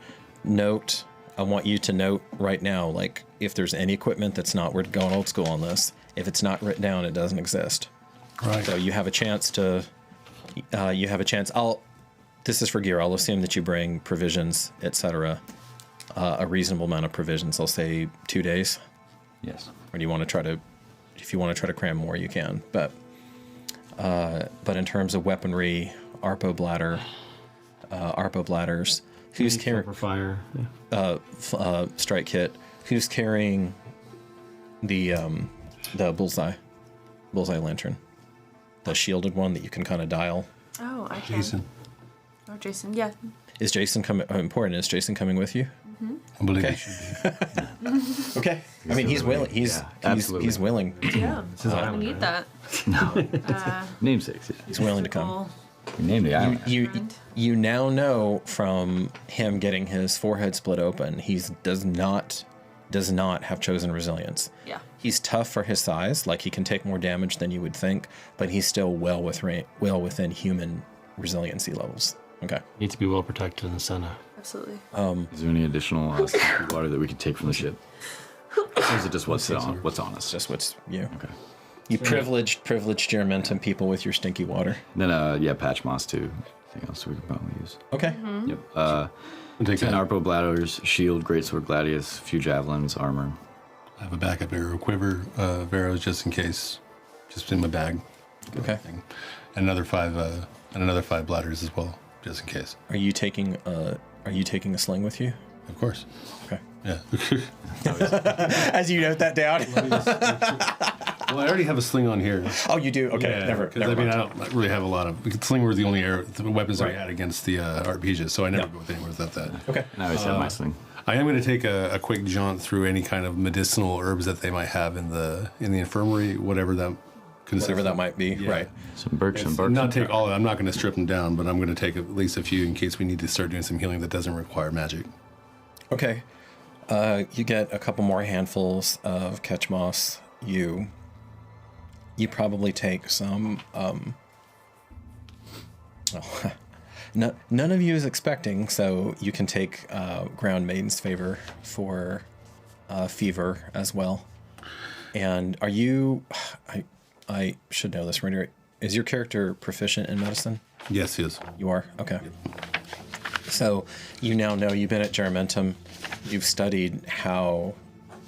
I want you to note right now, like, if there's any equipment that's not, we're going old school on this. If it's not written down, it doesn't exist. Right. So you have a chance to. This is for gear. I'll assume that you bring provisions, etc. A reasonable amount of provisions. I'll say 2 days. Yes. Or do you want to try to? If you want to try to cram more, you can. But in terms of weaponry, arpo bladders. Who's carrying fire? strike kit? Who's carrying the bullseye lantern? The shielded one that you can kind of dial. Oh, I can. Jason. Oh, Jason, yeah. Is Jason coming? Important. Is Jason coming with you? I believe Okay. it should be. Okay. I mean, he's willing. He's willing. Yeah, I need that. Namesakes, yeah. He's willing to come. Cool. We named the island. You now know from him getting his forehead split open, he does not have chosen resilience. Yeah. He's tough for his size, like he can take more damage than you would think, but he's still well within human resiliency levels. Okay. Needs to be well protected in the center. Absolutely. Is there any additional water that we could take from the ship? Or is it just what's on us? Just what's you. Okay. You privileged Germentum people with your stinky water. Then, patch moss too. Anything else we could probably use? Okay. Yep. 10 arpo bladders, shield, greatsword, gladius, few javelins, armor. I have a backup arrow quiver of arrows just in case, just in my bag. Okay. And another 5 bladders as well, just in case. Are you taking a sling with you? Of course. Okay. Yeah. As you note that down. Well, I already have a sling on here. Oh, you do? Okay. Yeah, Never. I mean, I don't really have a lot of. Sling were the only weapons that I had against the RPGs, so I never go with anywhere without that. Okay. I always have my sling. I am going to take a quick jaunt through any kind of medicinal herbs that they might have in the infirmary, whatever that consists. Whatever that might be. Yeah. Right. Some birch. Not take all of it. I'm not going to strip them down, but I'm going to take at least a few in case we need to start doing some healing that doesn't require magic. Okay. You get a couple more handfuls of catch moss. You probably take some. None of you is expecting, so you can take Ground Maiden's Favor for fever as well. And are you? I should know this. Right? Is your character proficient in medicine? Yes, he is. You are? Okay. So you now know, you've been at Germentum, you've studied how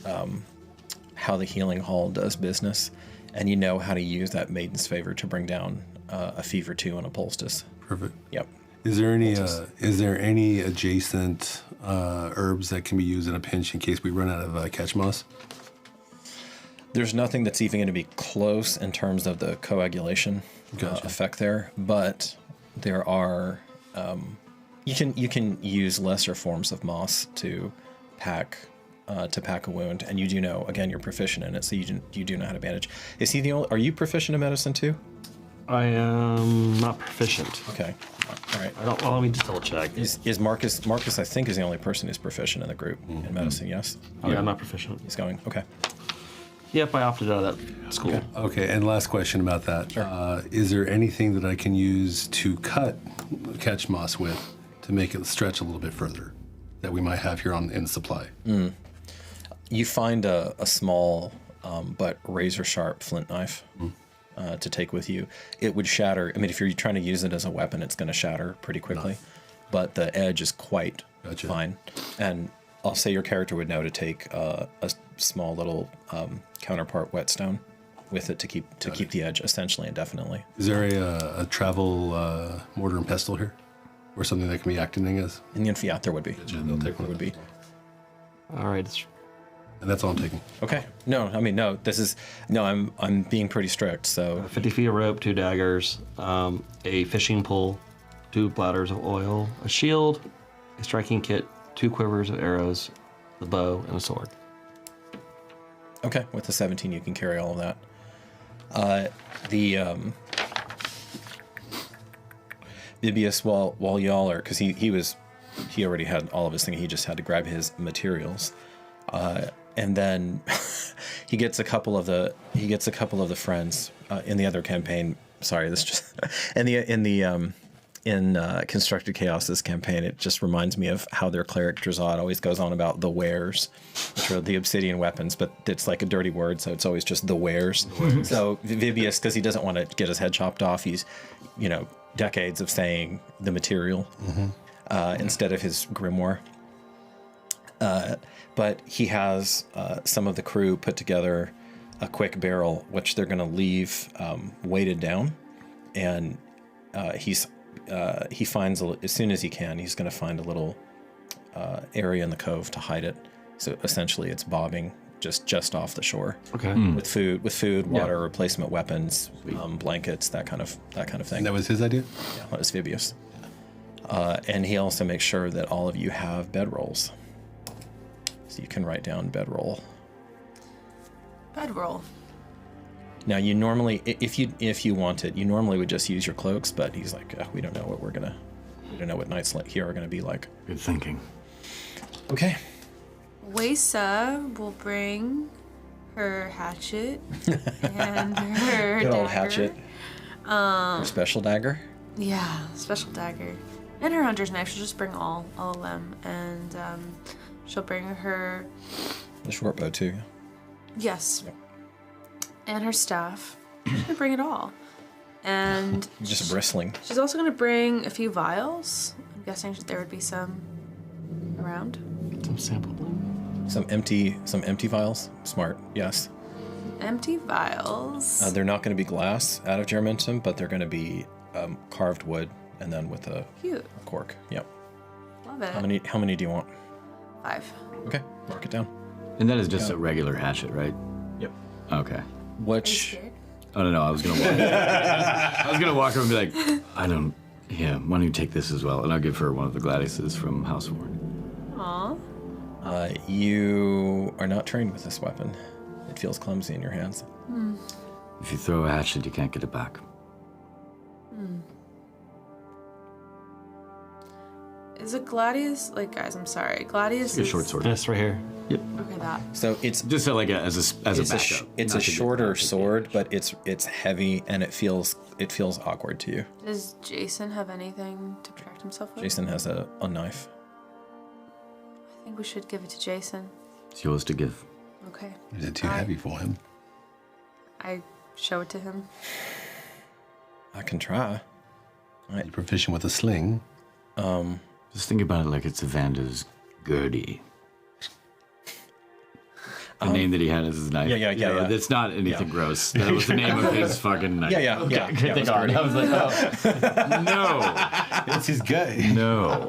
the Healing Hall does business, and you know how to use that Maiden's Favor to bring down a fever 2 and a poultice. Perfect. Yep. Is there any adjacent herbs that can be used in a pinch in case we run out of catch moss? There's nothing that's even going to be close in terms of the coagulation effect there, but there are you can use lesser forms of moss to pack a wound, and you do know, again, you're proficient in it, so you do know how to bandage. Is he the only? Are you proficient in medicine too? I am not proficient. Okay. All right. Let me just double check. Is Marcus? Marcus, I think, is the only person who's proficient in the group in medicine. Yes. Yeah, I'm not proficient. He's going. Okay. Yep, I opted out of that school. Okay, and last question about that. Sure. Is there anything that I can use to cut catch moss with to make it stretch a little bit further that we might have here in supply? You find a small but razor sharp flint knife to take with you. It would shatter. I mean, if you're trying to use it as a weapon, it's going to shatter pretty quickly. But the edge is quite fine. And I'll say your character would know to take a small little counterpart whetstone with it to keep the edge essentially indefinitely. Is there a travel mortar and pestle here, or something that can be acting as? In the yeah, there would be. They'll take one. Would be. All right. And that's all I'm taking. Okay. No, I mean, no. This is no. I'm being pretty strict. So 50 feet of rope, 2 daggers, a fishing pole, 2 bladders of oil, a shield, a striking kit, 2 quivers of arrows, the bow, and a sword. Okay, with the 17, you can carry all of that. Bibius, while y'all are, because he already had all of his thing. He just had to grab his materials, and then he gets a couple of the friends in the other campaign. Sorry, this just in Constructed Chaos, this campaign, it just reminds me of how their cleric Drazad always goes on about the wares, which are the obsidian weapons, but it's like a dirty word, so it's always just the wares. So Vibius, because he doesn't want to get his head chopped off, he's, decades of saying the material instead of his grimoire. But he has some of the crew put together a quick barrel, which they're going to leave weighted down, and he finds, as soon as he can, he's going to find a little area in the cove to hide it. So essentially, it's bobbing just off the shore. Okay. With food, water, replacement weapons, blankets, that kind of thing. And that was his idea? Yeah, that was Vibius. And he also makes sure that all of you have bedrolls, so you can write down bedroll. Bedroll. Now, you normally, if you wanted, you normally would just use your cloaks, but he's like, we don't know what we don't know what nights like here are gonna be like. Good thinking. Okay. Waisa will bring her hatchet and her Good dagger. old hatchet. Her special dagger. Yeah, special dagger. And her hunter's knife. She'll just bring all of them. And she'll bring her... The short bow, too. Yes. and her staff. She's gonna bring it all. And Just bristling. she's also gonna bring a few vials. I'm guessing there would be some around. Some sample. Some empty vials. Smart. Yes. Empty vials. They're not going to be glass out of Germentum, but they're going to be carved wood, and then with a Cute. cork. Yep. Love it. How many do you want? 5. Okay, mark it down. And that is just a regular hatchet, right? Yep. Okay. Are you Which scared? Oh no, I was gonna walk. I was gonna walk over and be like, I don't. Yeah, why don't you take this as well? And I'll give her one of the Gladiuses from House Warren. Aw. you are not trained with this weapon. It feels clumsy in your hands. If you throw a hatchet, you can't get it back. Is a gladius guys? I'm sorry. Gladius It's a is short sword. This right here. Yep. Okay, that. So it's Just like as a backup. it's not a to get shorter out. sword, but it's heavy and it feels awkward to you. Does Jason have anything to protect himself with? Jason has a knife. I think we should give it to Jason. It's yours to give. Okay. Is it too heavy for him? I show it to him. I can try. You're proficient with a sling. Just think about it like it's Evander's Gertie. The name that he had as his knife. Yeah. That's not anything gross. That was the name of his fucking knife. Yeah. Thank God. I was like, oh. No. It's his gut. No.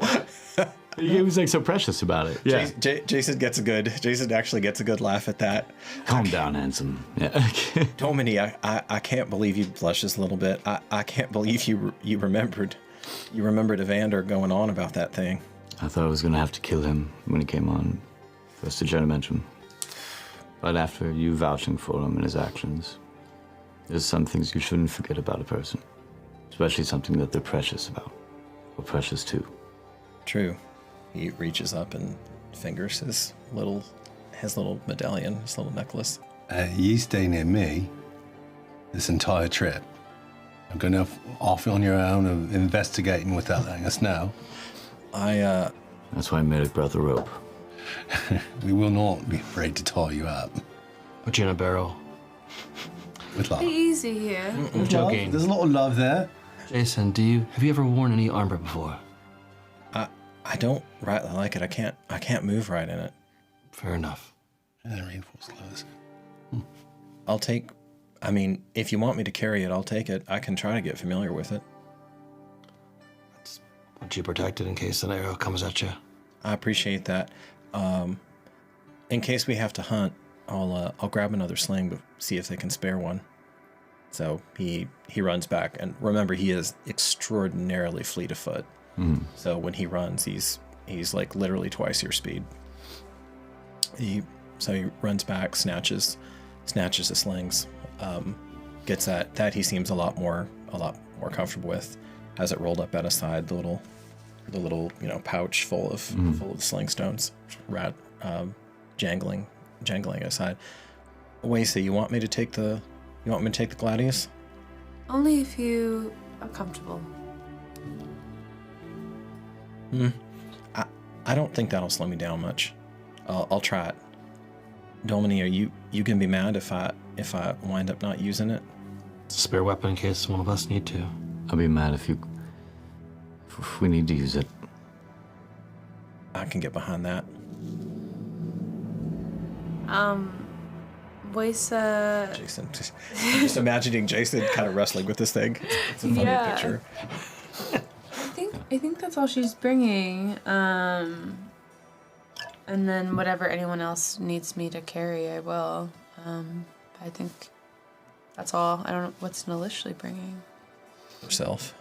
He was like so precious about it. Yeah. Jason actually gets a good laugh at that. Calm down, handsome. Yeah. Domini, I can't believe you blushes a little bit. I can't believe you remembered Evander going on about that thing. I thought I was gonna have to kill him when he came on First to Gentlementum. But after you vouching for him and his actions, there's some things you shouldn't forget about a person. Especially something that they're precious about. Or precious to. True. He reaches up and fingers his little medallion, his little necklace. You stay near me this entire trip. I'm going off on your own and investigating without letting us know. That's why Mare brought the rope. We will not be afraid to tie you up. Put you in a barrel. With love. Be easy here. I'm joking. There's a lot of love there. Jason, have you ever worn any armor before? I don't rightly like it. I can't move right in it. Fair enough. Yeah, reinforced clothes. I'll take. I mean, if you want me to carry it, I'll take it. I can try to get familiar with it. Want you protected in case an arrow comes at you. I appreciate that. In case we have to hunt, I'll grab another sling, but see if they can spare one. So he runs back, and remember, he is extraordinarily fleet of foot. So when he runs, he's like literally twice your speed. He runs back, snatches the slings, gets that he seems a lot more comfortable with. Has it rolled up at his side, the little pouch full of sling stones, jangling aside. Waisa, you want me to take the gladius? Only if you are comfortable. I don't think that'll slow me down much. I'll try it. Domini, are you gonna be mad if I wind up not using it? It's a spare weapon in case one of us need to. I'll be mad if we need to use it. I can get behind that. Waisa. Jason, just imagining Jason kind of wrestling with this thing. It's a funny picture. I think that's all she's bringing. And then whatever anyone else needs me to carry, I will. I think that's all. I don't know what's Nalishli bringing. Herself.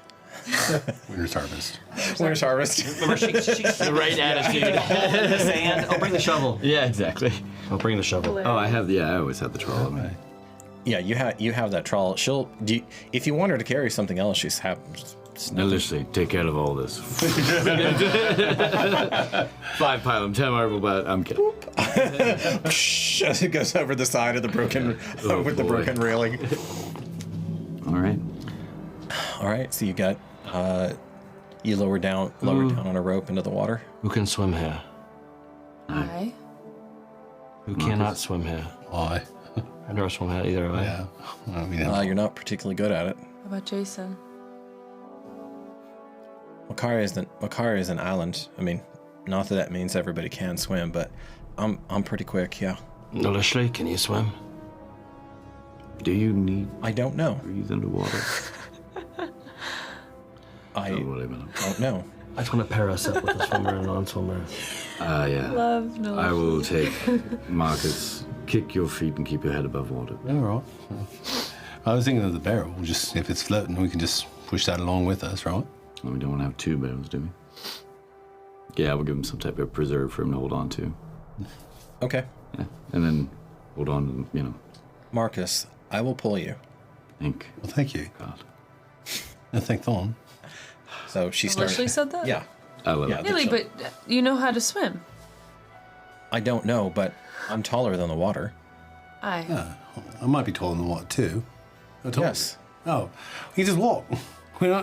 Winter's harvest. Winter's harvest. Remember, she's the right attitude. In the sand. Oh, bring the shovel. Yeah, exactly. I'll bring the shovel. Oh, I always have the troll on me. Yeah, you have that trawl. If you want her to carry something else, she's happy. Now, literally, take care of all this. 5 pylum, 10 marble, but I'm kidding. It goes over the side of the broken the broken railing. All right. So you got you lower down on a rope into the water. Who can swim here? I. Who cannot swim here? Why? I've never swum at either way. Yeah. I mean, You're not particularly good at it. How about Jason? Makari is an island. I mean, not that means everybody can swim, but I'm pretty quick, yeah. Nolishly, can you swim? Do you need I don't know. to breathe underwater? I Wait a minute. don't know. I just want to pair us up with a swimmer and a non-swimmer. Yeah. Love, no. I will take Marcus, kick your feet and keep your head above water. all right. I was thinking of the barrel. We'll just, if it's floating, we can just push that along with us, right? Well, we don't want to have two barrels, do we? Yeah, we'll give him some type of preserve for him to hold on to. Okay. Yeah. And then hold on, Marcus, I will pull you. think. Well, thank you. God. I thank Thorn. So she started. Leslie said that? Yeah. I love Yeah. it. Really, but you know how to swim. I don't know, but I'm taller than the water. Aye. I might be taller than what, too? Yes. Oh, you just walk. You're I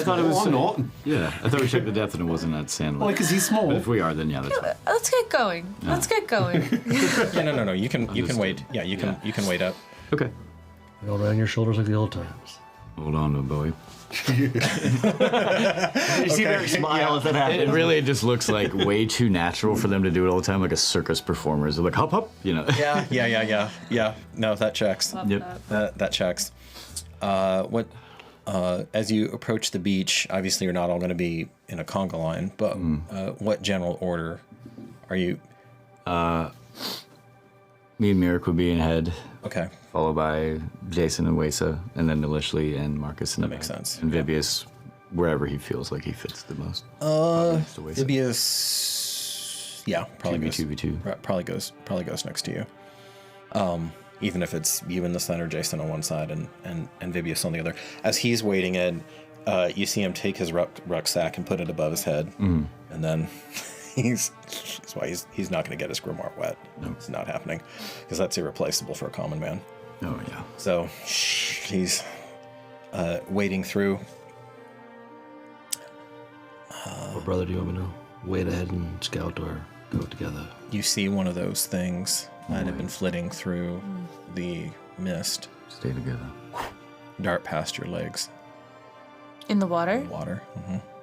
thought it was. I'm not. Yeah, I thought we checked the depth and it wasn't that sand. Well, because he's small. But if we are, then yeah, that's fine. Let's get going. Let's get going. Yeah, no. You can wait. Yeah, you can wait up. Okay. Go around your shoulders like the old times. Hold on to him, Bowie. You see Eric smile as that happens. It really just looks like way too natural for them to do it all the time, like a circus performer. They're like, hop, hop, Yeah. No, that checks. Love Yep. that. That checks. As you approach the beach, obviously you're not all going to be in a conga line, but what general order are you? Me and Merrick would be in head, Okay. followed by Jason and Wesa, and then Nilishli and Marcus in the That makes back. sense. And Vibius, wherever he feels like he fits the most. Vibius, yeah, probably goes 2v2. Probably goes next to you. Even if it's you in the center, Jason on one side, and Vibius on the other. As he's wading in, you see him take his rucksack and put it above his head, and then that's why he's not going to get his grimoire wet. No. It's not happening because that's irreplaceable for a common man. Oh, yeah. So he's wading through. What brother do you want me to wait ahead and scout or go together? You see one of those things that had been flitting through the mist, Stay together. dart past your legs. In the water? Water.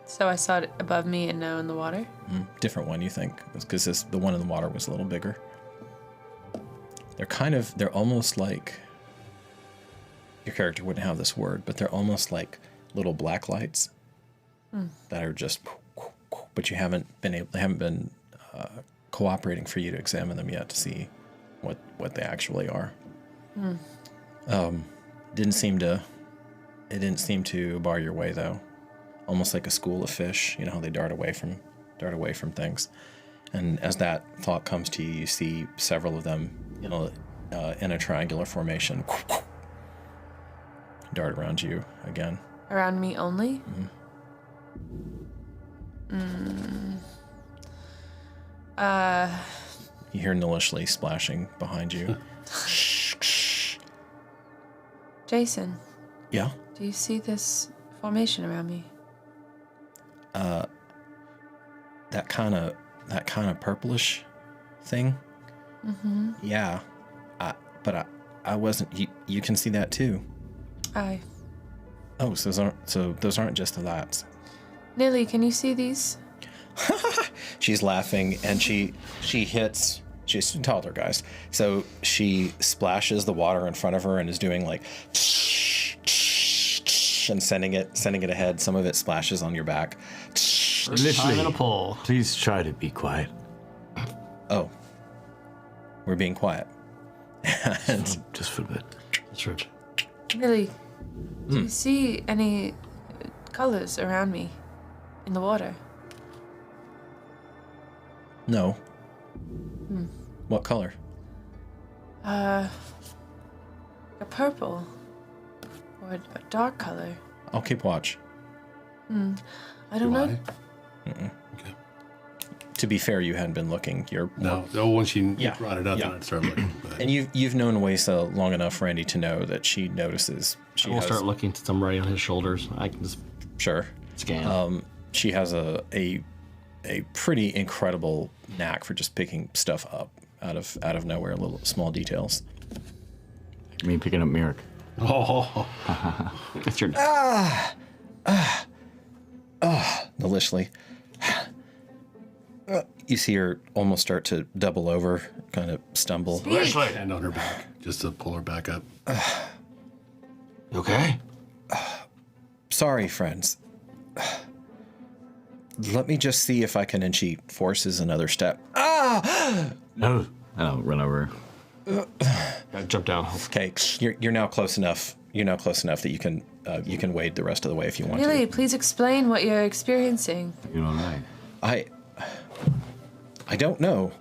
So I saw it above me and now in the water? Different one, you think? Because the one in the water was a little bigger. They're almost like, your character wouldn't have this word, but they're almost like little black lights that are just, but they haven't been cooperating for you to examine them yet to see what they actually are. It didn't seem to bar your way though. Almost like a school of fish, you know how they dart away from things. And as that thought comes to you, you see several of them, in a triangular formation, dart around you again. Around me only? You hear Nilishli splashing behind you. Jason, Yeah. do you see this formation around me? That kind of purplish thing. Yeah. But I wasn't. You can see that too. Aye. Oh, so those aren't just the lats. Nilly, can you see these? She's laughing and she's taller, guys. So she splashes the water in front of her and is doing like and sending it ahead. Some of it splashes on your back. I'm in a pull. Please try to be quiet. Oh, we're being quiet. And Just for a bit. That's right. Nilly, do you see any colors around me in the water? no. What color? A purple or a dark color. I'll keep watch. I don't know. Okay. To be fair, you hadn't been looking. No, once you Yeah, brought it up, yeah. then I'd start looking. But And you've known Wesa long enough, Randy, to know that she notices. She We'll has, start looking to some right on his shoulders. I can just Sure. scan. She has a pretty incredible knack for just picking stuff up out of nowhere, little small details. Me picking up Merrick. Oh. It's your Maliciously. You see her almost start to double over, kind of stumble. Hand on her back, just to pull her back up. You okay? Sorry, friends. Let me just see if I can, and she forces another step. No. I don't run over. I jump down. Okay, you're now close enough. You're now close enough that you can wade the rest of the way if you want Really, to. please explain what you're experiencing. You're all right. I don't know.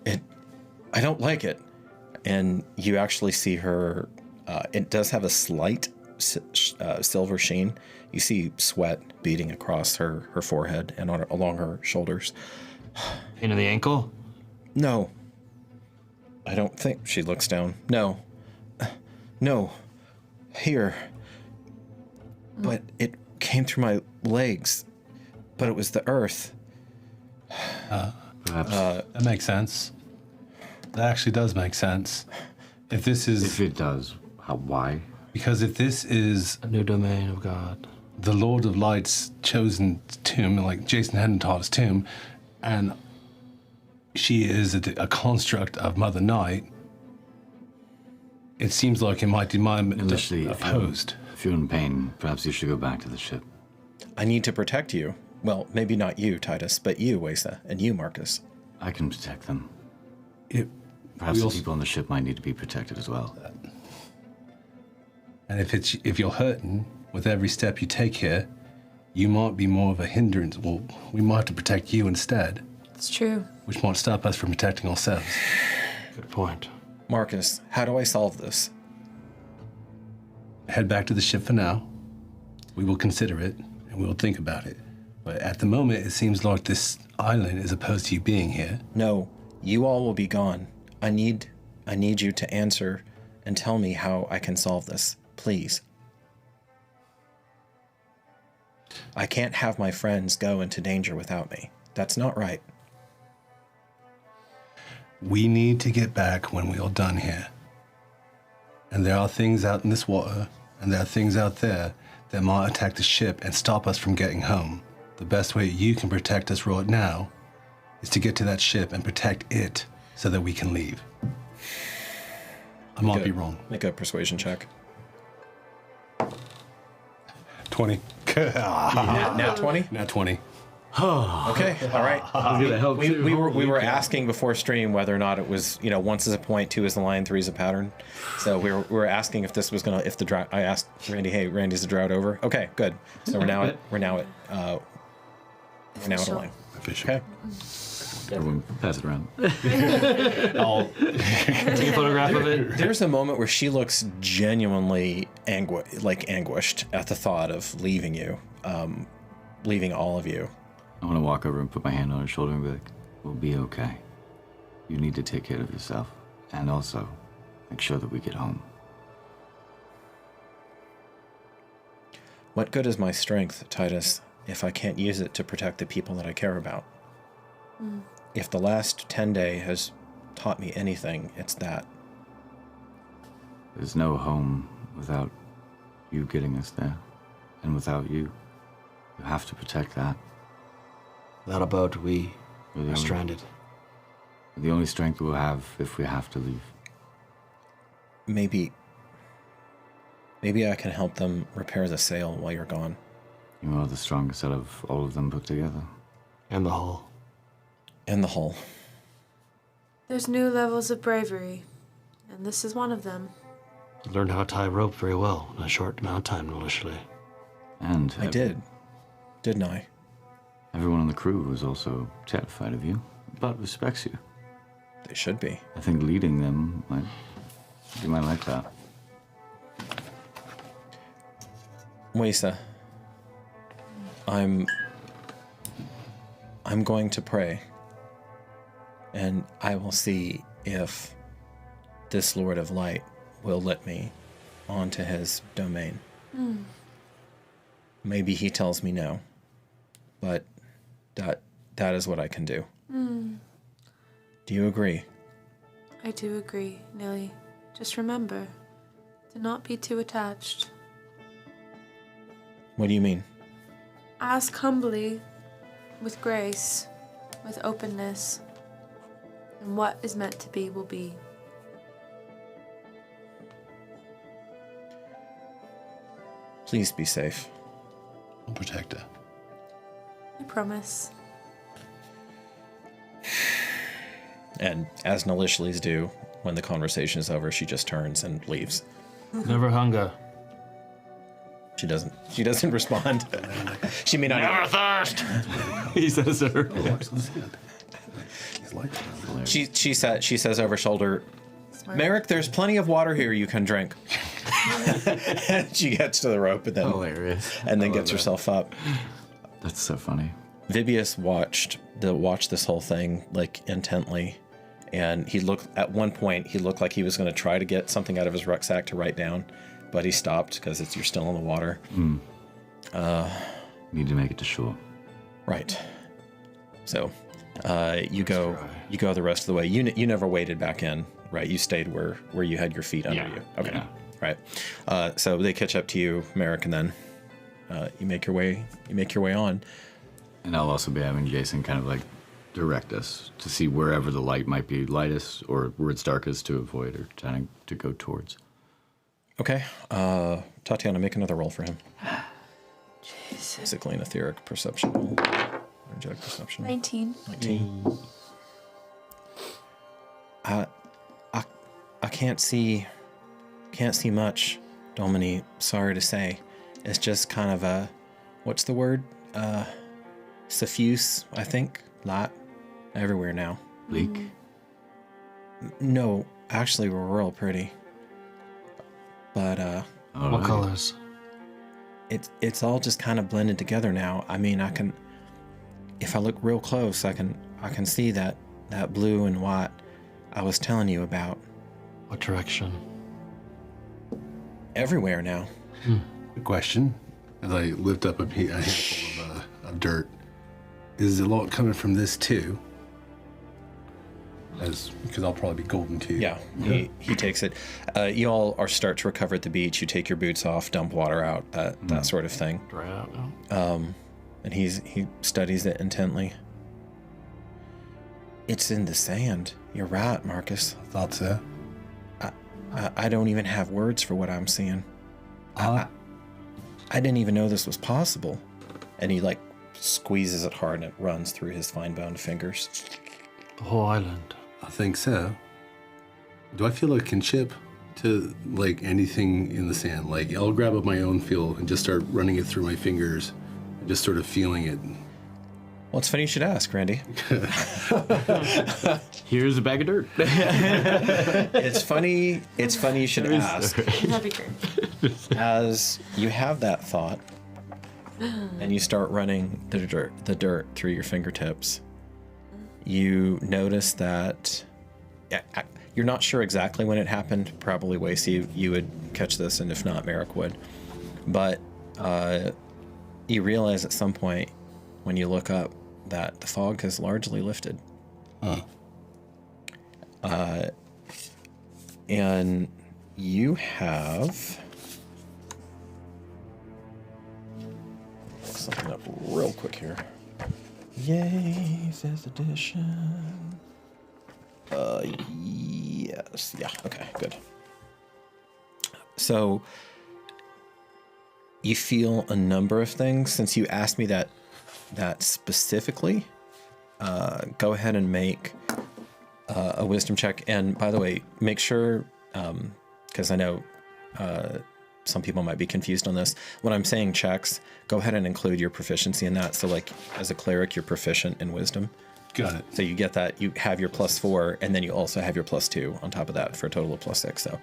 I don't like it. And you actually see her. It does have a slight silver sheen. You see sweat beading across her forehead and along her shoulders. Pain in the ankle? No. I don't think. She looks down. No. No. Here. But it came through my legs. But it was the earth. Perhaps. That makes sense. That actually does make sense. If this is... If it does, why? Because if this is A new domain of God. the Lord of Light's chosen tomb, like Jason hadn't taught us tomb, and she is a construct of Mother Night, it seems like it might demand Initially, opposed. If you're in pain, perhaps you should go back to the ship. I need to protect you. Well, maybe not you, Titus, but you, Wesa, and you, Marcus. I can protect them. We Perhaps the also- people on the ship might need to be protected as well. And if you're hurting with every step you take here, you might be more of a hindrance. Well, we might have to protect you instead, It's true. which might stop us from protecting ourselves. Good point. Marcus, how do I solve this? Head back to the ship for now. We will consider it, and we will think about it. But at the moment, it seems like this island is opposed to you being here. No, you all will be gone. I need you to answer and tell me how I can solve this, please. I can't have my friends go into danger without me. That's not right. We need to get back when we are done here. And there are things out in this water, and there are things out there that might attack the ship and stop us from getting home. The best way you can protect us right now is to get to that ship and protect it so that we can leave. I might be wrong. Make a persuasion check. 20. Now 20? Now 20. Okay, all right. gonna help too. We were asking before stream whether or not it was, 1 is a point, 2 is the line, 3 is a pattern. So we were asking if this was gonna, if the drought. I asked Randy, hey, Randy's the drought over? Okay, good. So we're now at a line. Official. Okay. Everyone pass it around. I'll Take a photograph of it. There's a moment where she looks genuinely anguished at the thought of leaving you, leaving all of you. I want to walk over and put my hand on her shoulder and be like, we'll be okay. You need to take care of yourself. And also, make sure that we get home. What good is my strength, Titus, if I can't use it to protect the people that I care about? If the last 10 day has taught me anything, it's that. There's no home without you getting us there. And without you, you have to protect that. Without a boat, we You're the are only- stranded. The only strength we'll have if we have to leave. Maybe I can help them repair the sail while you're gone. You are the strongest out of all of them put together. And the hull. And the hull. There's new levels of bravery, and this is one of them. You learned how to tie rope very well in a short amount of time, maliciously. And I did. Didn't I? everyone on the crew was also terrified of you, but respects you. They should be. I think leading them, you might like that. Wesa, I'm going to pray, and I will see if this Lord of Light will let me onto his domain. Maybe he tells me no, but that is what I can do. Do you agree? I do agree, Nilly. Just remember, To not be too attached. What do you mean? Ask humbly, with grace, with openness, and what is meant to be will be. Please be safe. I'll protect her. I promise. And as Nalishli's do, when the conversation is over, she just turns and leaves. Never hunger. She doesn't respond. She may not. Never thirst. He says to her. He's like She says over her shoulder, Smart. Merrick, there's plenty of water here you can drink. And she gets to the rope and then Hilarious. and then gets herself up. That's so funny. Vibius watched this whole thing like intently, and at one point he looked like he was going to try to get something out of his rucksack to write down, but he stopped because you're still in the water. Need to make it to shore. Right. So you go the rest of the way. You never waded back in, right? You stayed where you had your feet under you. Okay. Yeah. Right. So they catch up to you, Merrick, and then you make your way on. And I'll also be having Jason kind of like direct us to see wherever the light might be lightest or where it's darkest to avoid or trying to go towards. Okay. Tatiana, make another roll for him. Basically an etheric perception roll. Energetic perception. 19. 19. I can't see much, Domini. Sorry to say. It's just kind of a, what's the word? Suffuse, I think. Light everywhere now. Bleak? No, actually we're real pretty. But What colors? it's all just kind of blended together now. I mean, if I look real close, I can see that blue and white I was telling you about. What direction? Everywhere now. Good question. As I lift up a handful of dirt, is the lot coming from this too? Because I'll probably be golden too. Yeah, he takes it. You all start to recover at the beach. You take your boots off, dump water out, that sort of thing. Dry out now. And he studies it intently. It's in the sand. You're right, Marcus. I thought so. I don't even have words for what I'm seeing. I didn't even know this was possible. And he like squeezes it hard and it runs through his fine-boned fingers. The whole island. I think so. Do I feel a kinship to like anything in the sand? Like I'll grab up my own feel and just start running it through my fingers, and just sort of feeling it. Well, it's funny you should ask, Randy. Here's a bag of dirt. It's funny you should ask. That'd be great. As you have that thought, and you start running the dirt through your fingertips, you notice that you're not sure exactly when it happened. Probably Wasey, you would catch this, and if not, Merrick would. But you realize at some point when you look up that the fog has largely lifted. And you have... Look something up real quick here. Yay, 5th edition. Yes. Yeah, okay, good. So, you feel a number of things. Since you asked me that specifically, go ahead and make a wisdom check. And by the way, make sure, because I know some people might be confused on this. When I'm saying checks, go ahead and include your proficiency in that. So like as a cleric, you're proficient in wisdom. Got it. So you get that, you have your +4, and then you also have your +2 on top of that for a total of +6. So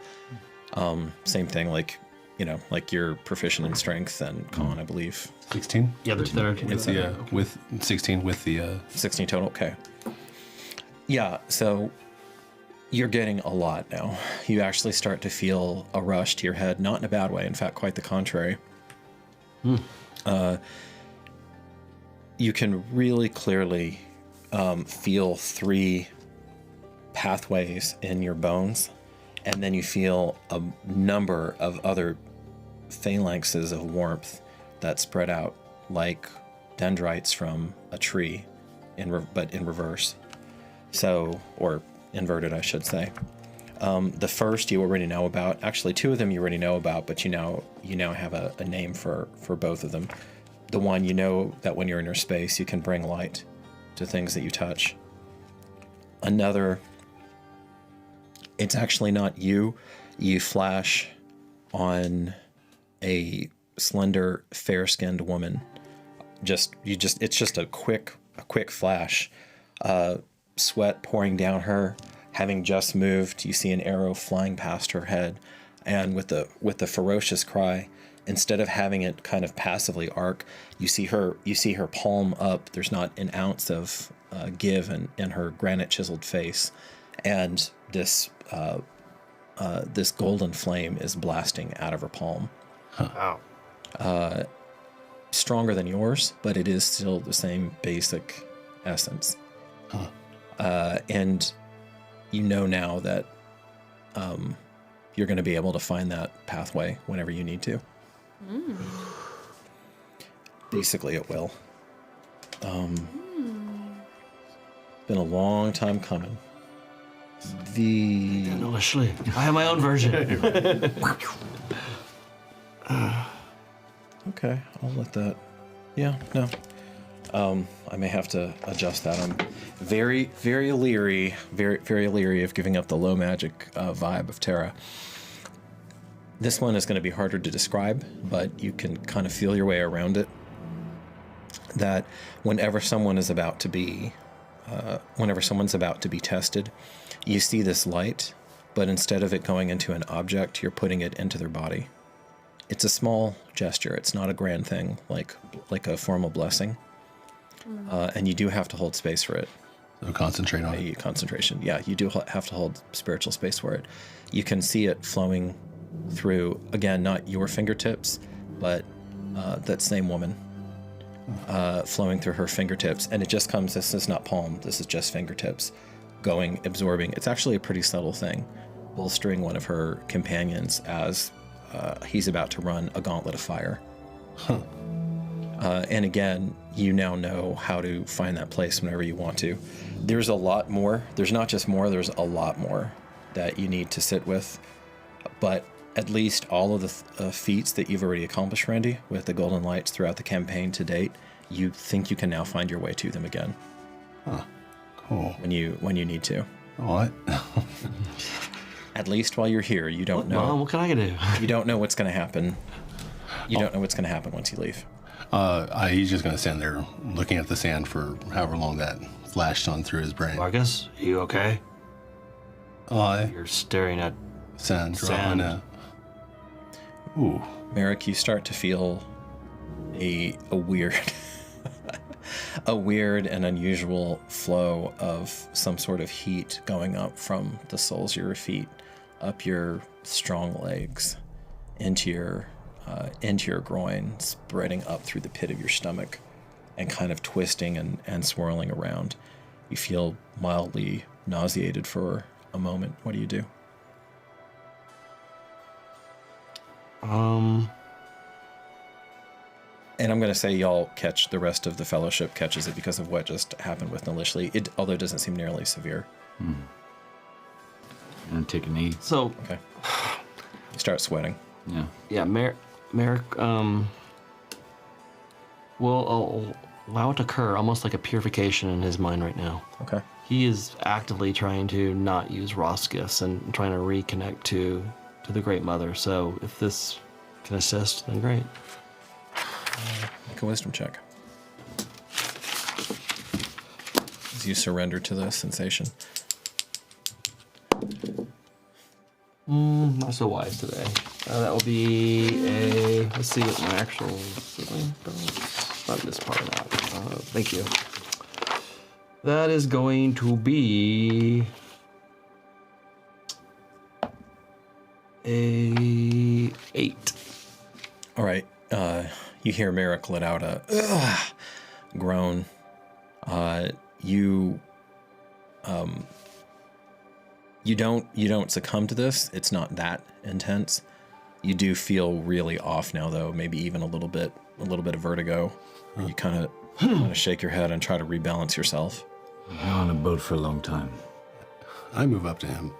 same thing, like, you know, like you're proficient in strength and con, I believe. 16? Yeah, they're With the with 16 with the 16 total, okay. Yeah, so you're getting a lot now. You actually start to feel a rush to your head, not in a bad way, in fact, quite the contrary. You can really clearly feel 3 pathways in your bones, and then you feel a number of other phalanxes of warmth that spread out like dendrites from a tree, but in reverse. So, or inverted, I should say. The first you already know about. Actually, two of them you already know about, but you now have a name for both of them. The one, you know that when you're in your space, you can bring light to things that you touch. Another, it's actually not you. You flash on a slender, fair-skinned woman. It's just a quick flash. Sweat pouring down her. Having just moved, you see an arrow flying past her head, and with the ferocious cry, instead of having it kind of passively arc, you see her palm up. There's not an ounce of give in her granite chiseled face, and this golden flame is blasting out of her palm. Wow. Stronger than yours, but it is still the same basic essence. And you know now that you're going to be able to find that pathway whenever you need to. Basically, it will. Been a long time coming. No, actually, I have my own version. Okay, I'll let that. Yeah, no. I may have to adjust that. I'm very, very leery of giving up the low magic vibe of Terra. This one is going to be harder to describe, but you can kind of feel your way around it. That whenever someone's about to be tested, you see this light, but instead of it going into an object, you're putting it into their body. It's a small gesture. It's not a grand thing like a formal blessing. And you do have to hold space for it. So concentrate on it. Concentration. Yeah, you do have to hold spiritual space for it. You can see it flowing through, again, not your fingertips, but that same woman flowing through her fingertips. And it just comes, this is not palm, this is just fingertips going, absorbing. It's actually a pretty subtle thing, bolstering one of her companions as he's about to run a gauntlet of fire. And again, you now know how to find that place whenever you want to. There's a lot more. There's not just more, there's a lot more that you need to sit with. But at least all of the feats that you've already accomplished, Randy, with the Golden Lights throughout the campaign to date, you think you can now find your way to them again. Huh. Cool. When you need to. What? At least while you're here, you don't know. Mom, what can I do? You don't know what's going to happen. You don't know what's going to happen once you leave. He's just going to stand there looking at the sand for however long that flashed on through his brain. Marcus, are you okay? You're staring at sand. Sand. Ooh. Merrick, you start to feel a weird a weird and unusual flow of some sort of heat going up from the soles of your feet, up your strong legs, into your groin, spreading up through the pit of your stomach, and kind of twisting and swirling around. You feel mildly nauseated for a moment. What do you do? And I'm going to say y'all catch, the rest of the fellowship catches it because of what just happened with Nalishli, although it doesn't seem nearly severe. I'm going to take a knee. So, Okay. You start sweating. Yeah, Merrick, will allow it to occur almost like a purification in his mind right now. Okay. He is actively trying to not use Roskis and trying to reconnect to the Great Mother. So if this can assist, then great. Make a wisdom check. As you surrender to the sensation. Not so wise today. That will be a. Let's see what my actual. Not this part of that. Thank you. That is going to be a 8. All right. You hear Merrick let out a groan. You don't succumb to this. It's not that intense. You do feel really off now, though. Maybe even a little bit of vertigo. You kind of shake your head and try to rebalance yourself. I've been on a boat for a long time. I move up to him,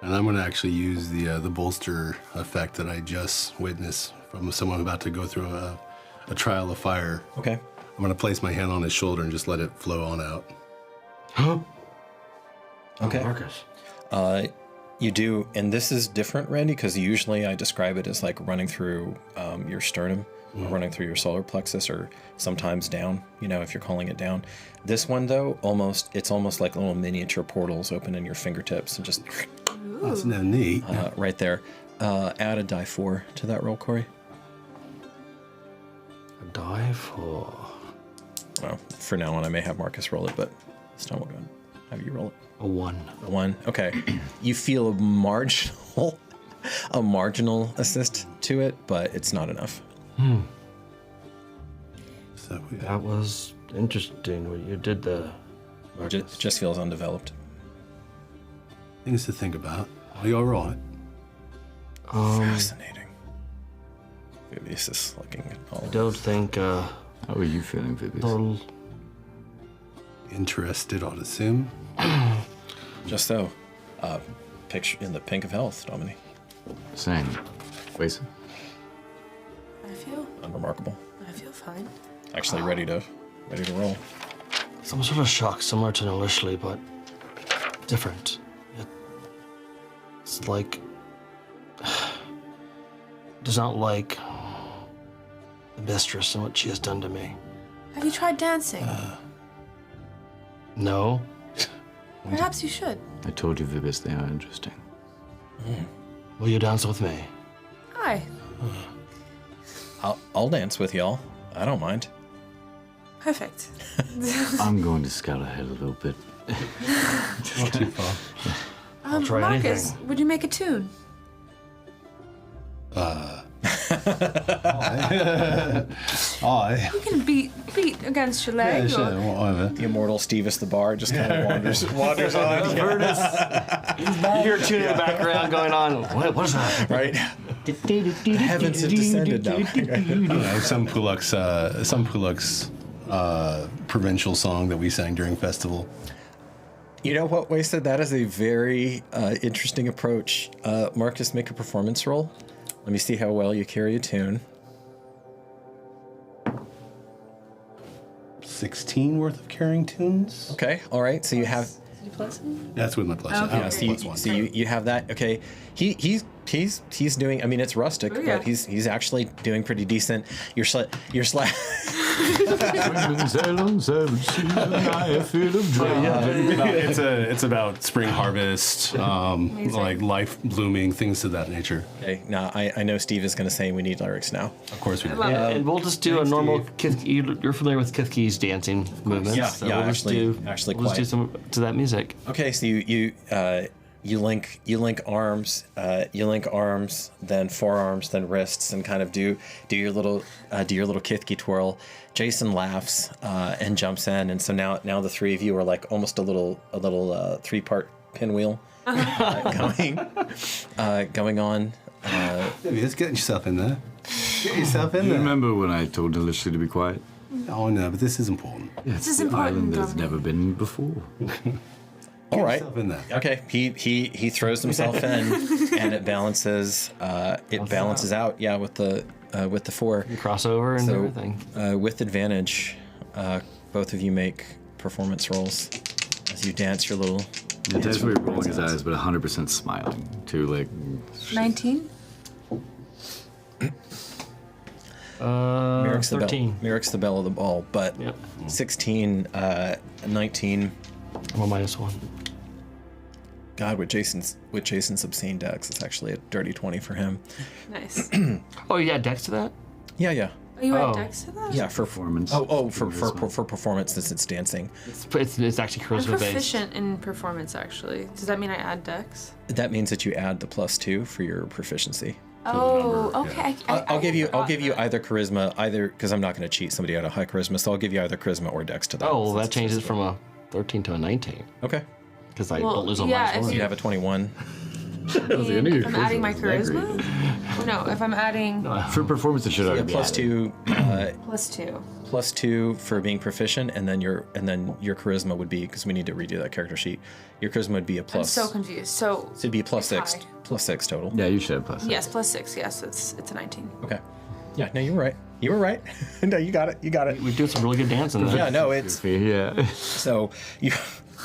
and I'm going to actually use the bolster effect that I just witnessed from someone about to go through a trial of fire. Okay. I'm going to place my hand on his shoulder and just let it flow on out. Okay. Marcus. You do, and this is different, Randy, because usually I describe it as like running through your sternum, or running through your solar plexus, or sometimes down, if you're calling it down. This one, though, it's almost like little miniature portals open in your fingertips and just That's no neat. right there. Add a die 4 to that roll, Corey. A die for... Well, for now on, I may have Marcus roll it, but this time we'll go ahead and have you roll it. A 1. A 1. Okay. You feel a marginal assist to it, but it's not enough. So That was interesting what you did there. It just feels undeveloped. things to think about. Are you all right? Fascinating. Vivius is looking at all I don't think, How are you feeling, Vivius? little... Interested, I'd assume. Just so. Picture in the pink of health, Dominique. Same. Wait. I feel Unremarkable. fine. Actually ready to roll. Some sort of shock similar to Nolishli, but different. It's like... does not like the mistress and what she has done to me. Have you tried dancing? No. Perhaps you should. I told you, Vivius, they are interesting. Will you dance with me? Aye. I'll dance with y'all. I don't mind. Perfect. I'm going to scout ahead a little bit. Not too far. try Marcus, anything. would you make a tune? Aye. You can beat against your leg. Yeah, sure, or- whatever. The immortal Stevis the Bard just kind of wanders on. You hear a tune in the background going on. What is that? Right? The heavens have descended now. Some Pulux provincial song that we sang during festival. You know what, Wasted? That is a very interesting approach. Marcus, make a performance roll. Let me see how well you carry a tune. 16 worth of carrying tunes. Okay, all right. So you have, You plus him? That's with my plus. Okay. yeah. So you have that. Okay, he's doing. I mean, it's rustic, Oh, yeah. but he's actually doing pretty decent. You're Sail on seven seas, I feel of dread. It's about spring harvest, like life blooming, things of that nature. Okay, now I know Steve is going to say we need lyrics now. Of course we do. love Yeah, and we'll just do a normal you're familiar with Kithki's dancing movements. Yeah, so yeah, we'll actually just do quite. some to that music. Okay, so you link arms, then forearms, then wrists, and kind of do your little Kithki twirl. Jason laughs and jumps in, and so now the three of you are like almost a little 3-part pinwheel going on. Let's get yourself in there. Get yourself in You there. remember when I told Alicia to be quiet? Oh no, but this is important. It's is the important, island that's Dominic. never been before. All right. Yourself in there. Okay, he throws himself in, and it balances out. Yeah, with the 4. Crossover and So, everything. with advantage, both of you make performance rolls as you dance your little. And Desiree rolling his eyes, but 100% smiling, too, like... 19? Merrick's the 13. bell. Merrick's the bell of the ball, but Yep. 16, 19. I'm a -1. God, with Jason's obscene dex, it's actually a dirty 20 for him. Nice. Oh, you add dex to that? Yeah. Are you Oh. at Dex to that? Yeah, for Performance. for performance, since it's dancing. It's actually I'm charisma based. proficient in performance, actually. Does that mean I add Dex? That means that you add the +2 for your proficiency. Oh, okay. I'll give you that. either charisma, because I'm not going to cheat somebody out of high charisma, so I'll give you either charisma or dex to that. Oh, well, since that it's changes physical. from a 13 to a 19. Okay. Because I don't lose on my if score. You have a 21. if I'm adding my charisma? Or no, if I'm adding For performance, it should already be Plus added. 2, +2. +2 for being proficient, and then your charisma would be, because we need to redo that character sheet. Your charisma would be a I'm plus. so confused. So it'd be plus it's 6. high. Plus 6 total. Yeah, you should have plus. Yes, +6. Yes, it's a 19. Okay. Yeah. No, you were right. You were right. No, you got it. You got it. We're doing some really good dancing there. Yeah. No, it's Yeah. so you.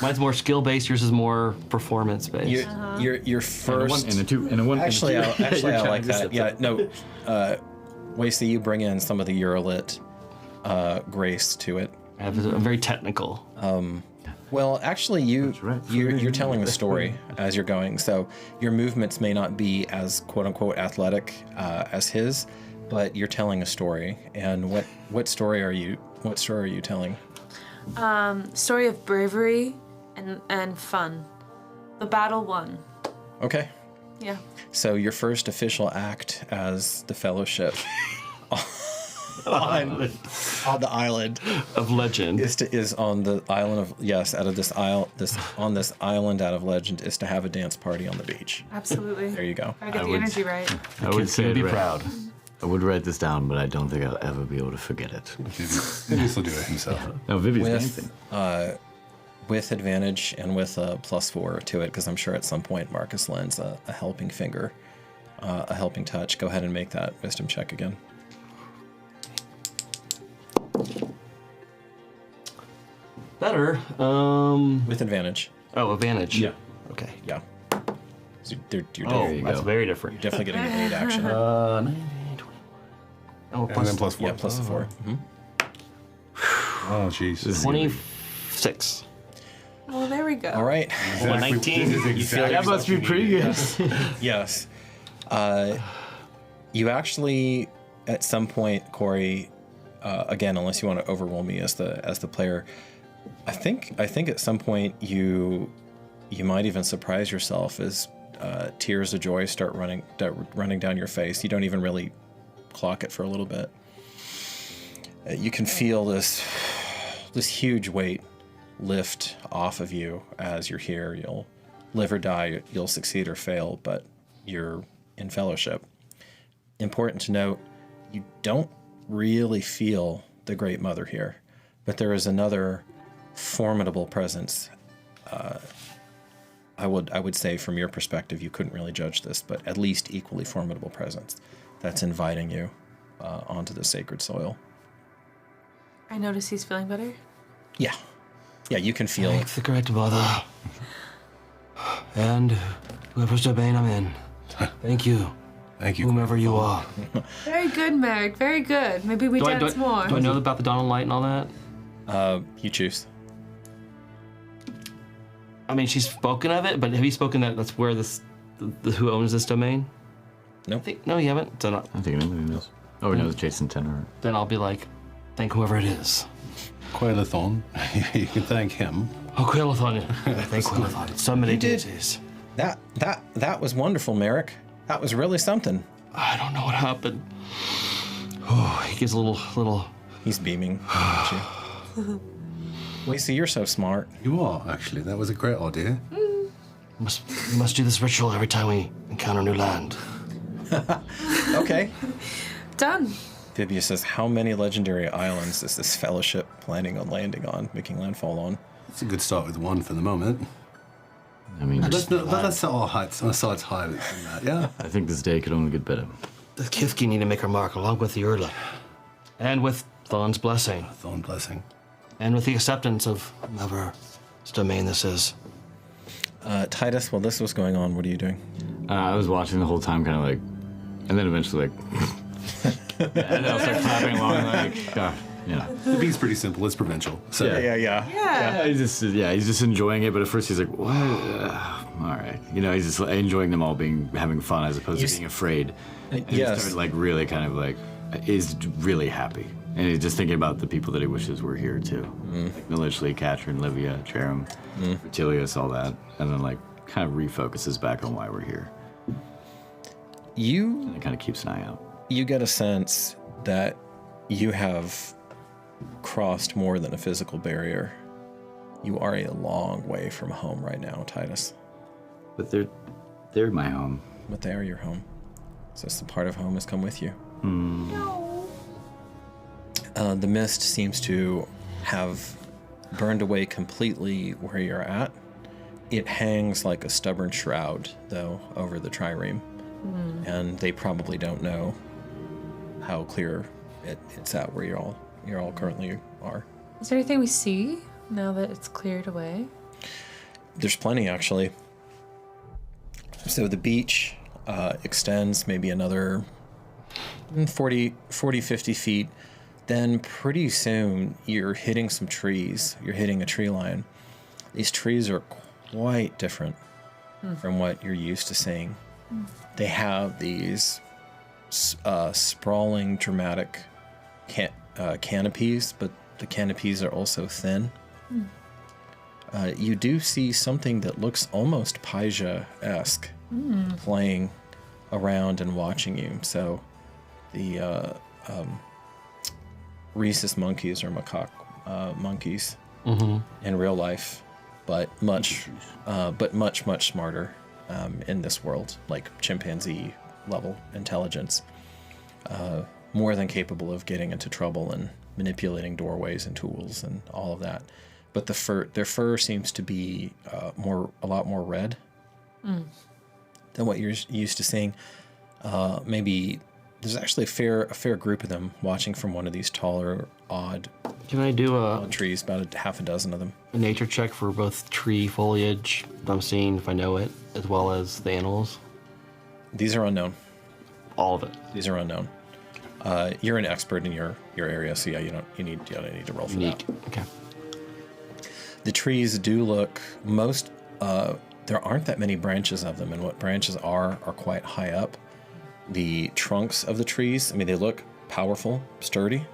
Mine's more skill-based, yours is more performance-based. Your first. And a 1 and a 2. Actually, I You're like counting that. this Yeah. up. No. Wasey, you bring in some of the Eurolit grace to it. I'm very technical. Well, actually, right. you're telling the story as you're going. So your movements may not be as quote unquote athletic as his, but you're telling a story. And what story are you telling? Story of bravery and fun. The battle won. Okay. Yeah. So your first official act as the Fellowship on the island Of legend. is on the island of on this island out of legend is to have a dance party on the beach. Absolutely. There you go. Gotta get the energy right. I would Kids gonna say be it right. proud. I would write this down, but I don't think I'll ever be able to forget it. Maybe he'll do it himself. No, Vivi's dancing. With advantage and with a +4 to it, because I'm sure at some point Marcus lends a helping finger, a helping touch. Go ahead and make that wisdom check again. Better. With advantage. Oh, advantage. Yeah. Okay. Yeah. So you're Oh, definitely, that's very different. definitely getting an 8 action. 19, 21. Oh, And then plus 4. Yeah, +4. Mhm. Oh, jeez. 26. Well, there we go. All right. Well, 19. You feel That must be pretty good. Yes. You actually, at some point, Corey, again, unless you want to overrule me as the player, I think at some point you might even surprise yourself as tears of joy start running down your face. You don't even really clock it for a little bit. You can feel this huge weight lift off of you as you're here. You'll live or die, you'll succeed or fail, but you're in Fellowship. Important to note, you don't really feel the Great Mother here, but there is another formidable presence. I would say from your perspective, you couldn't really judge this, but at least equally formidable presence that's inviting you onto the sacred soil. I notice he's feeling better. Yeah, you can feel Thank the Great Mother. And whoever's domain I'm in. Thank you. Thank you. Whomever you are. Very good, Merrick. Very good. Maybe we dance more. Do I know about the Dawn of Light and all that? You choose. I mean, she's spoken of it, but have you spoken that that's where who owns this domain? Nope. No, you haven't. So I think anybody knows. Oh, we know it's Jason Tenor. then I'll be like, thank whoever it is. Quailethon. You can thank him. Oh, Quailethon. Thank Quailethon. So many You did. deities. That was wonderful, Merrick. That was really something. I don't know what happened. Oh, he gives a little. He's beaming at you. Lacey, you're so smart. You are, actually. That was a great idea. We must do this ritual every time we encounter new land. Okay. Done. Vibia says, how many legendary islands is this Fellowship planning on making landfall on? It's a good start with 1 for the moment. I mean, Let's set our sights higher than that, yeah? I think this day could only get better. The Kithki need to make our mark along with the Urla. And with Thorn's blessing. Thorn blessing. And with the acceptance of whoever's domain this is. Titus, while this was going on, what are you doing? I was watching the whole time, kind of like, and then eventually like, and then I'll start clapping along, like, you know. The beat's pretty simple. It's provincial. So Yeah. Yeah. He's just enjoying it. But at first he's like, what? All right, you know, he's just enjoying them all having fun as opposed to being afraid. And he Yes. started like really kind of like is really happy, and he's just thinking about the people that he wishes were here too, like Military, Katrin, Livia, Cherim, Vertilius, all that, and then like kind of refocuses back on why we're here. And it kind of keeps an eye out. You get a sense that you have crossed more than a physical barrier You are a long way from home right now, Titus. But they're my home. But they are your home. So some part of home has come with you. The mist seems to have burned away completely where you're at. It hangs like a stubborn shroud, though, over the trireme. And they probably don't know how clear it's at where you all currently are. Is there anything we see now that it's cleared away? There's plenty, actually. So the beach extends maybe another 40, 50 feet. Then pretty soon you're hitting some trees. You're hitting a tree line. These trees are quite different from what you're used to seeing. They have these sprawling, dramatic canopies, but the canopies are also thin. You do see something that looks almost Paija-esque playing around and watching you. So the rhesus monkeys or macaque monkeys in real life, but much smarter in this world, like chimpanzee level intelligence, more than capable of getting into trouble and manipulating doorways and tools and all of that. But their fur seems to be a lot more red than what you're used to seeing. Maybe there's actually a fair group of them watching from one of these taller, odd. Can I do odd trees? About half a dozen of them. A nature check for both tree foliage I'm seeing, if I know it, as well as the animals? These are unknown. All of it. These are unknown. You're an expert in your area, so yeah, you don't need to roll for that. Okay. The trees do look there aren't that many branches of them, and what branches are quite high up. The trunks of the trees, I mean, they look powerful, sturdy,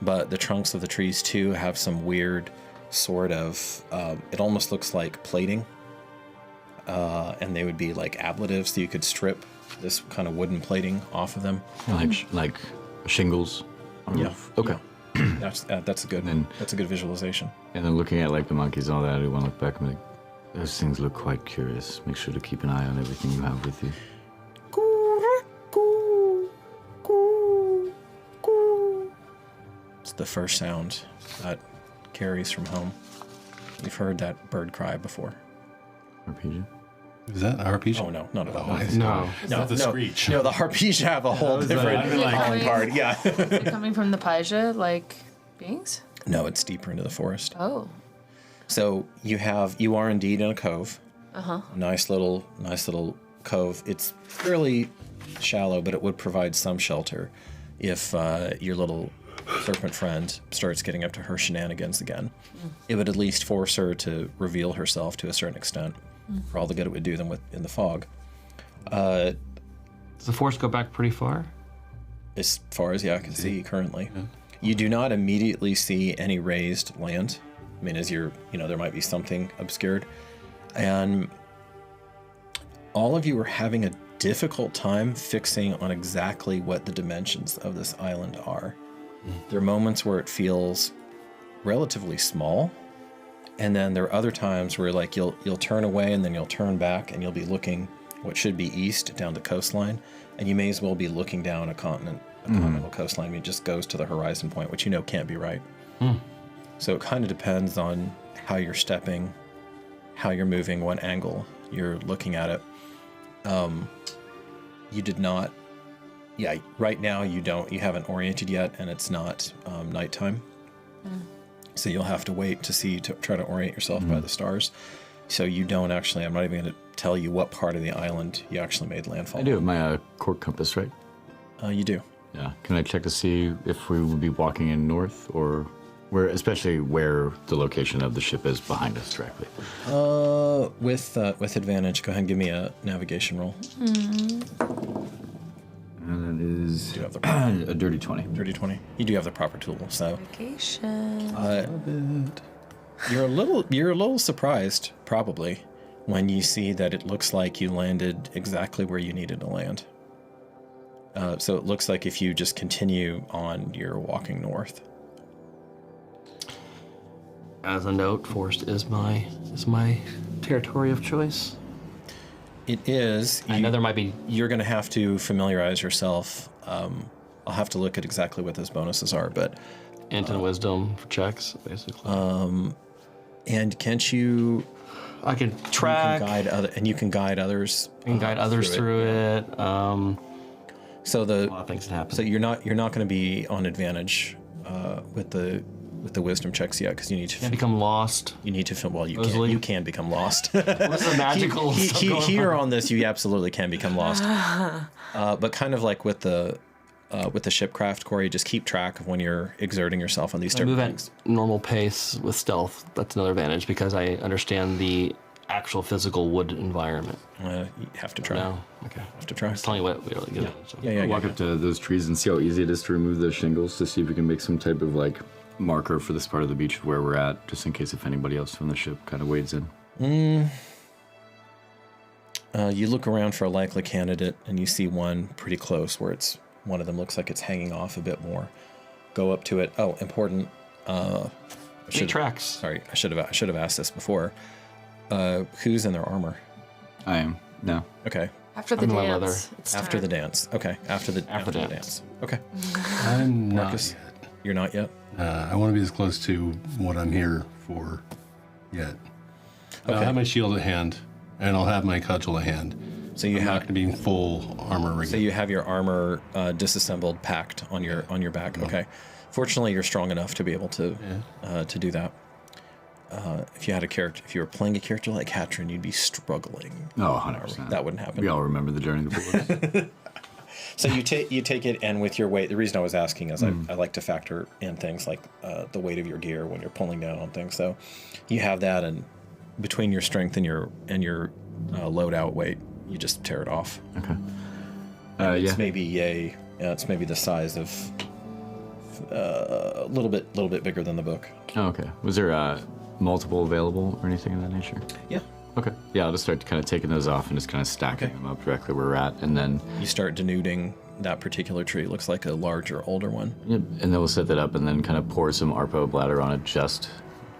but the trunks of the trees too have some weird sort of, it almost looks like plating, and they would be like ablatives, so you could strip this kind of wooden plating off of them. Like shingles? Yeah. Okay. Yeah. That's a good visualization. And then looking at like the monkeys and all that, I want to look back and be like, those things look quite curious. Make sure to keep an eye on everything you have with you. It's the first sound that carries from home. You've heard that bird cry before. Harpesia? Is that a harpesia? Oh, no, not at all. No. Not the screech. No, the harpesia have a whole different calling card. Yeah. Is it coming from the Paija, like, beings? No, it's deeper into the forest. Oh. So you are indeed in a cove. Nice little cove. It's fairly shallow, but it would provide some shelter if your little serpent friend starts getting up to her shenanigans again. It would at least force her to reveal herself to a certain extent, for all the good it would do them in the fog. Does the forest go back pretty far? As far as I can see currently. Yeah. You do not immediately see any raised land. I mean, as there might be something obscured. And all of you are having a difficult time fixing on exactly what the dimensions of this island are. There are moments where it feels relatively small, and then there are other times where like you'll turn away and then you'll turn back and you'll be looking what should be east down the coastline, and you may as well be looking down a continental coastline. I mean, it just goes to the horizon point, which can't be right. So it kind of depends on how you're stepping, how you're moving, what angle you're looking at it. You did not. Yeah, right now you haven't oriented yet, and it's not nighttime. So you'll have to wait to try to orient yourself by the stars. So you don't actually, I'm not even going to tell you what part of the island you actually made landfall. I do have my court compass, right? You do. Yeah. Can I check to see if we would be walking in north, or especially where the location of the ship is behind us directly? With advantage, go ahead and give me a navigation roll. And that is Do you have a dirty 20. Dirty 20. You do have the proper tool, so Navigation. you're a little surprised, probably, when you see that it looks like you landed exactly where you needed to land. So it looks like if you just continue on, you're walking north. as a note, forest is my territory of choice. It is. I know there might be. You're going to have to familiarize yourself. I'll have to look at exactly what those bonuses are, but Int and wisdom for checks, basically. And can't you? I can track. You can guide others. You can guide others through it. So a lot of things that happen. So you're not going to be on advantage with the wisdom checks yet because you need to. Can't become lost. You need to. Well, you can become lost. What's the magical stuff going here on? on this, you absolutely can become lost. But kind of like with the shipcraft, Corey, just keep track of when you're exerting yourself on these I different move things. at normal pace with stealth. That's another advantage because I understand the actual physical wood environment. You have to try. No, okay. Have to try. Just telling you what we really get. Yeah. Walk up to those trees and see how easy it is to remove those shingles to see if we can make some type of like marker for this part of the beach where we're at, just in case if anybody else from the ship kind of wades in. You look around for a likely candidate and you see one pretty close where one of them looks like it's hanging off a bit more. Go up to it. Oh, important. Tracks. Sorry, I should have asked this before. Who's in their armor? I am. No. Okay. After the I'm my mother. dance. It's After time. the dance. Okay. After the dance. Okay. I'm not Marcus? yet. You're not yet? I want to be as close to what I'm here for yet. I'll Okay. have my shield at hand, and I'll have my cudgel at hand. So you I'm not have going to be in full armor again. So you have your armor disassembled, packed on your back. Okay. Fortunately, you're strong enough to be able to do that. If you were playing a character like Patron, you'd be struggling. Oh, 100%. That wouldn't happen. We all remember the journey to the woods. So you take it, and with your weight, the reason I was asking is I like to factor in things like the weight of your gear when you're pulling down on things. So you have that, and between your strength and your loadout weight, you just tear it off. Okay. It's maybe the size of a little bit bigger than the book. Oh, okay. Was there multiple available or anything of that nature? Yeah. Okay. Yeah, I'll just start kind of taking those off and just kind of stacking them up directly where we're at, and then. You start denuding that particular tree. It looks like a larger, older one. Yep. And then we'll set that up and then kind of pour some Arpo bladder on it, just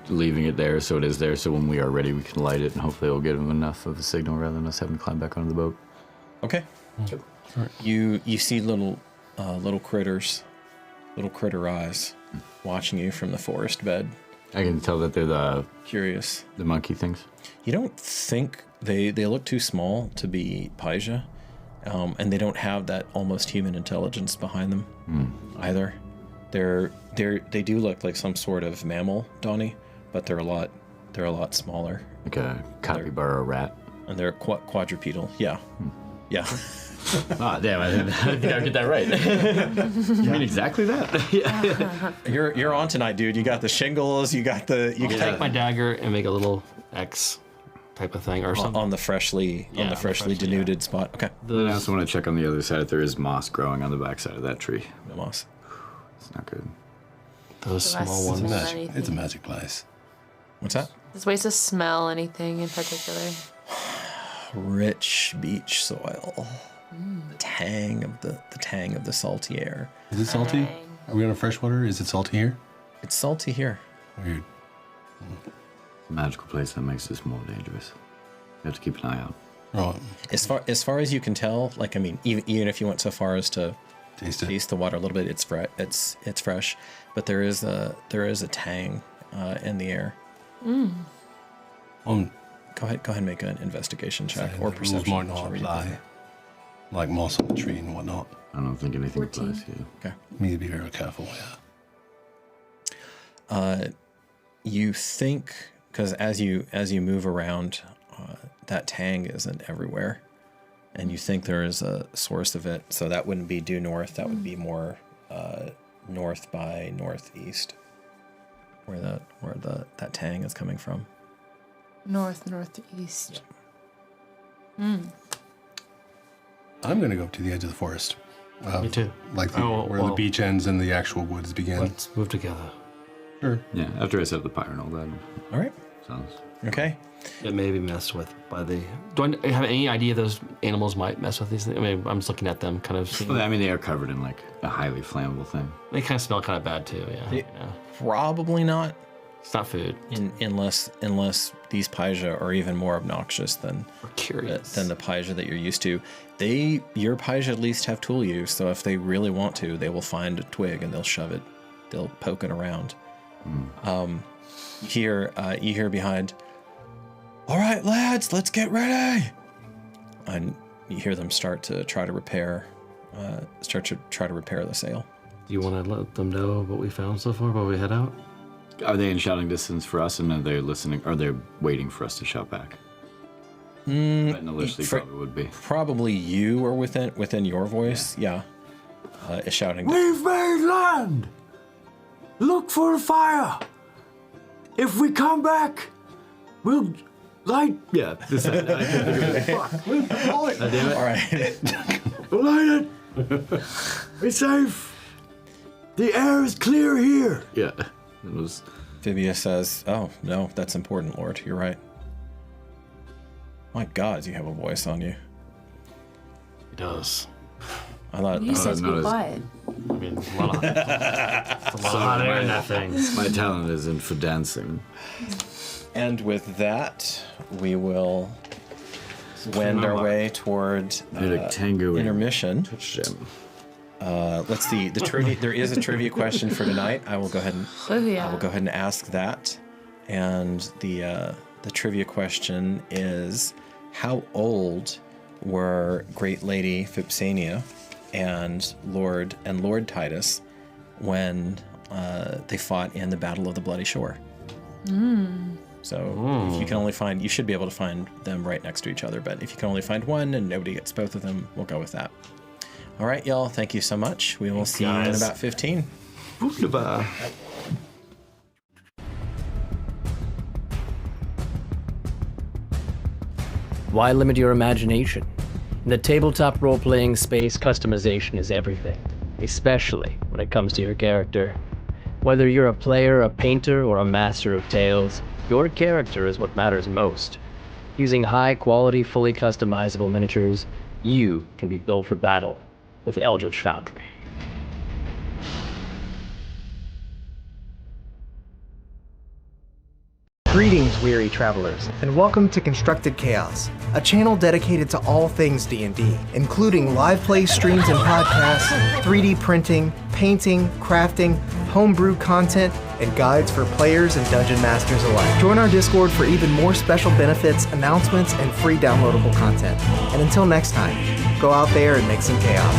leaving it there so it is there. So when we are ready, we can light it, and hopefully it'll give them enough of a signal rather than us having to climb back onto the boat. Okay. You see little critters, little critter eyes, watching you from the forest bed. I can tell that they're the Curious. monkey things. You don't think they look too small to be Paija, and they don't have that almost human intelligence behind them either. They do look like some sort of mammal, Donnie, but they're a lot smaller. Like a capybara rat. And they're quadrupedal. Yeah. Yeah. Ah, damn, I think I get that right. You mean exactly that? Yeah. You're on tonight, dude. You got the shingles, you got the You can take my dagger and make a little X type of thing or something. on the freshly denuded spot. Okay. Then I also want to check on the other side if there is moss growing on the backside of that tree. No moss. It's not good. Those The rest small is ones. not Magic. anything. It's a magic place. What's that? There's ways to smell anything in particular. Rich beach soil. The tang of the salty air. Is it salty? Dang. Are we on a freshwater? Is it salty here? It's salty here. Weird. A magical place that makes this more dangerous. You have to keep an eye out. Oh, As far as you can tell, like I mean, even if you went so far as to taste it. taste the water a little bit, it's fresh, but there is a tang in the air. Go ahead and make an investigation check or the rules perception. might not whichever you apply. Like moss on the tree and whatnot. I don't think anything 14. applies here. Okay. We need to be very careful, yeah. You think, because as you move around, that tang isn't everywhere, and you think there is a source of it. So that wouldn't be due north. That would be more north by northeast, where that tang is coming from. Northeast. I'm going to go to the edge of the forest. Me too. Like where the beach ends and the actual woods begin. Let's move together. Sure. Yeah, after I set up the pyre and all that. All right. Sounds. Okay. It may be messed with by the. Do I have any idea those animals might mess with these things? I mean, I'm just looking at them, kind of. Well, I mean, they are covered in like a highly flammable thing. They kind of smell kind of bad too. Yeah. Probably not. It's not food. Unless these Paija are even more obnoxious than the Paija that you're used to. Your Paija at least have tool use, so if they really want to, they will find a twig and they'll shove it. They'll poke it around. You hear behind, "All right, lads, let's get ready." And you hear them start to try to repair the sail. Do you want to let them know what we found so far while we head out? Are they in shouting distance for us, and are they listening? Are they waiting for us to shout back? Probably would be. Probably you are within your voice. Yeah. Shouting. We've made land. Look for a fire. If we come back, we'll light. Yeah. Fuck. We'll light it. All right. We'll light it. It's safe. The air is clear here. Yeah. It was. Fibia says, "Oh no, that's important, Lord. You're right." My God, you have a voice on you. He does. I thought you said to be quiet. I mean, a lot of air in that thing. My talent isn't for dancing. And with that, we will wend our way toward intermission. Let's see. The trivia. There is a trivia question for tonight. I will go ahead and ask that. And the trivia question is: how old were Great Lady Phipsania and Lord Titus when they fought in the Battle of the Bloody Shore? So if you can only find, you should be able to find them right next to each other. But if you can only find one and nobody gets both of them, we'll go with that. All right, y'all. Thank you so much. We will see you in about 15. Wunderbar. Why limit your imagination? In the tabletop role-playing space, customization is everything, especially when it comes to your character. Whether you're a player, a painter, or a master of tales, your character is what matters most. Using high-quality, fully customizable miniatures, you can be built for battle with Eldritch Foundry. Greetings, weary travelers, and welcome to Constructed Chaos, a channel dedicated to all things D&D, including live play streams and podcasts, 3D printing, painting, crafting, homebrew content, and guides for players and dungeon masters alike. Join our Discord for even more special benefits, announcements, and free downloadable content. And until next time, go out there and make some chaos.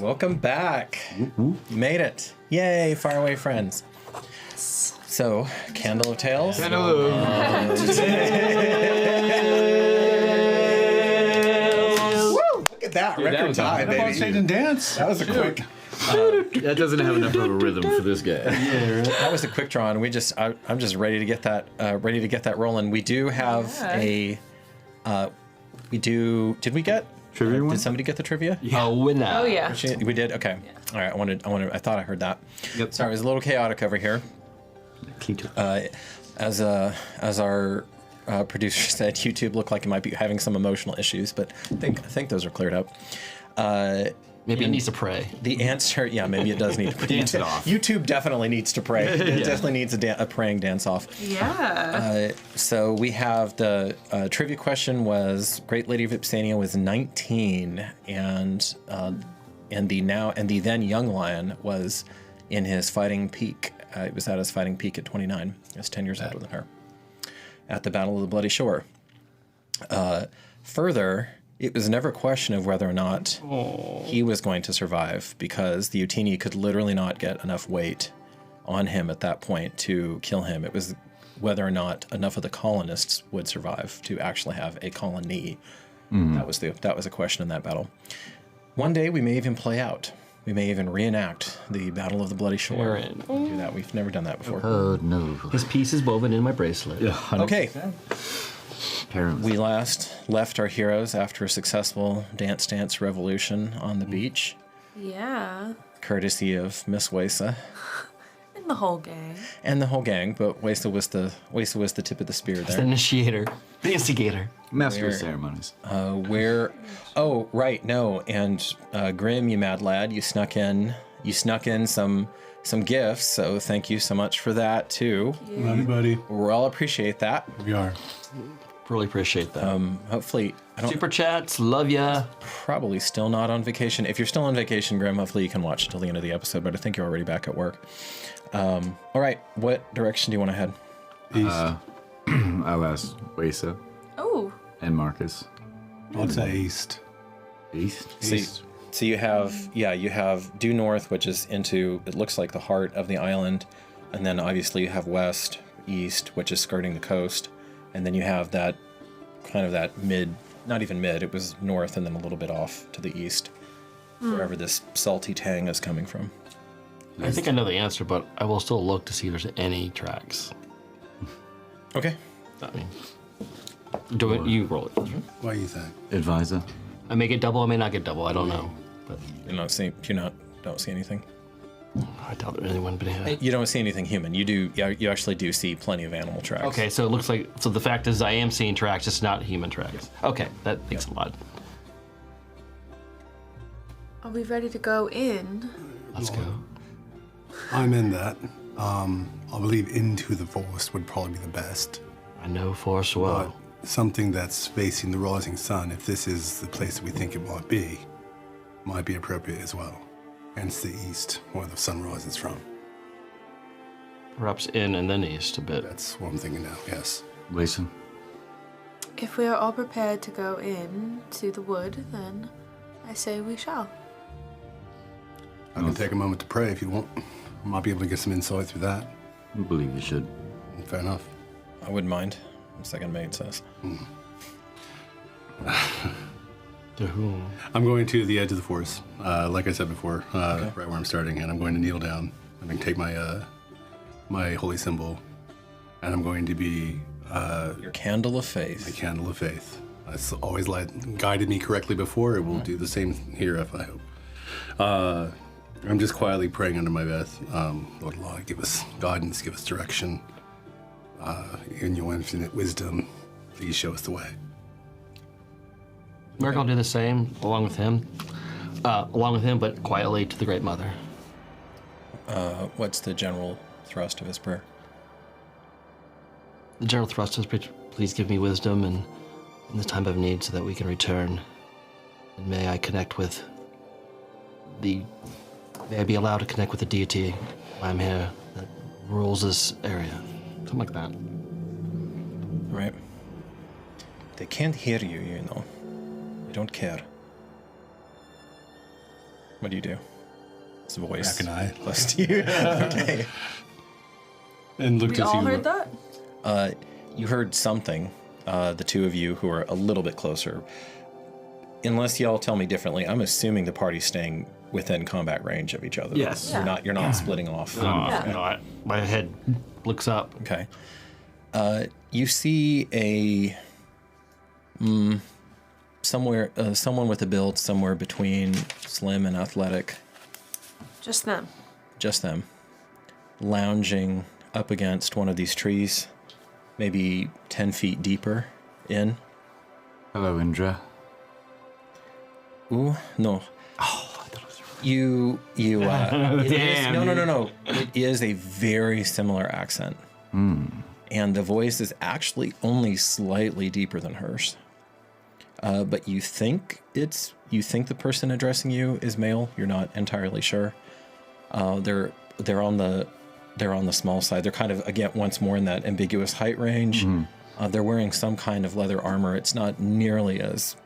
Welcome back. You made it. Yay, faraway friends. So, Candle of Tales. Candle of Woo! Look at that. Dude, record time, baby. Stage and dance. That was a quick. That doesn't have enough of a rhythm for this guy. That was a quick draw, and I'm just ready to get that rolling. We do have a. Did we get trivia one? Did somebody get the trivia? Yeah. Winner. Oh yeah. We did. Okay. Yeah. All right. I thought I heard that. Yep. Sorry, it was a little chaotic over here. As our producer said, YouTube looked like it might be having some emotional issues, but I think those are cleared up. Maybe it needs to pray. The answer, yeah, maybe it does need to dance it off. YouTube definitely needs to pray. It definitely needs a praying dance off. Yeah. So we have the trivia question was Great Lady of Ipsania was 19, and the then young lion was in his fighting peak. It was at his fighting peak at 29. He was 10 years older than her. At the Battle of the Bloody Shore. Further, it was never a question of whether or not he was going to survive, because the Utini could literally not get enough weight on him at that point to kill him. It was whether or not enough of the colonists would survive to actually have a colony. That was a question in that battle. One day we may even play out. We may even reenact the Battle of the Bloody Shore. We'll do that. We've never done that before. Oh no. His piece is woven in my bracelet. Yeah, 100%. Okay. Apparently. We last left our heroes after a successful dance revolution on the beach, Yeah. courtesy of Miss Wesa And the whole gang. and the whole gang. But Wesa was the tip of the spear The there. initiator. The instigator. Master of Where- ceremonies. Oh right, no, and Grim, you mad lad, you snuck in some gifts. So thank you so much for that too. Love you, buddy. We all appreciate that. We are. Really appreciate that. Hopefully, I don't. Super chats, love ya. Probably still not on vacation. If you're still on vacation, Grim, hopefully you can watch until the end of the episode, but I think you're already back at work. All right, what direction do you want to head? East. I'll ask Wesa Oh. and Marcus. I'll say east. East? So you have due north, which is into, it looks like the heart of the island, and then obviously you have west, east, which is skirting the coast, and then you have that kind of that mid, not even mid, it was north and then a little bit off to the east, wherever this salty tang is coming from. I think I know the answer, but I will still look to see if there's any tracks. Okay. I mean, Do it. You roll it. What do you think? Advisor. I may get double. I may not get double. I don't know. But Don't see anything. I doubt there's anyone but here. You don't see anything human. You do. You actually do see plenty of animal tracks. Okay, so it looks like. So the fact is, I am seeing tracks, just not human tracks. Okay, that makes a lot. Are we ready to go in? Let's go. I'm in that. I believe into the forest would probably be the best. I know forest well. But something that's facing the rising sun, if this is the place that we think it might be appropriate as well. Hence the east, where the sun rises from. Perhaps in and then east a bit. That's what I'm thinking now, yes. Wason. If we are all prepared to go in to the wood, then I say we shall. I can take a moment to pray if you want. I might be able to get some insight through that. I believe you should. Fair enough. I wouldn't mind. Second mate says. To whom? I'm going to the edge of the forest, like I said before, right where I'm starting, and I'm going to kneel down. I'm going to take my holy symbol, and I'm going to be Your candle of faith. my candle of faith. It's always guided me correctly before. It will do the same here, if I hope. I'm just quietly praying under my breath. Lord Allah, give us guidance, give us direction. In your infinite wisdom, please show us the way. Merrick will do the same, along with him, but quietly to the Great Mother. What's the general thrust of his prayer? The general thrust is, please give me wisdom and in the time of need so that we can return. And may I be allowed to connect with the deity while I'm here that rules this area. Something like that. Right. They can't hear you, you know. They don't care. What do you do? It's a voice. Back an eye. Close to you. Okay. And look We to see all who- heard that? You heard something, the two of you who are a little bit closer. Unless y'all tell me differently, I'm assuming the party's staying within combat range of each other. Yes. You're not splitting off. My head looks up. Okay. You see someone with a build somewhere between slim and athletic, Just them. just them, lounging up against one of these trees, maybe 10 feet deeper in. Hello, Indra. Ooh, no. You it is, no. It is a very similar accent. And the voice is actually only slightly deeper than hers. But you think the person addressing you is male. You're not entirely sure. They're on the small side. They're kind of, again, once more in that ambiguous height range. They're wearing some kind of leather armor. It's not nearly as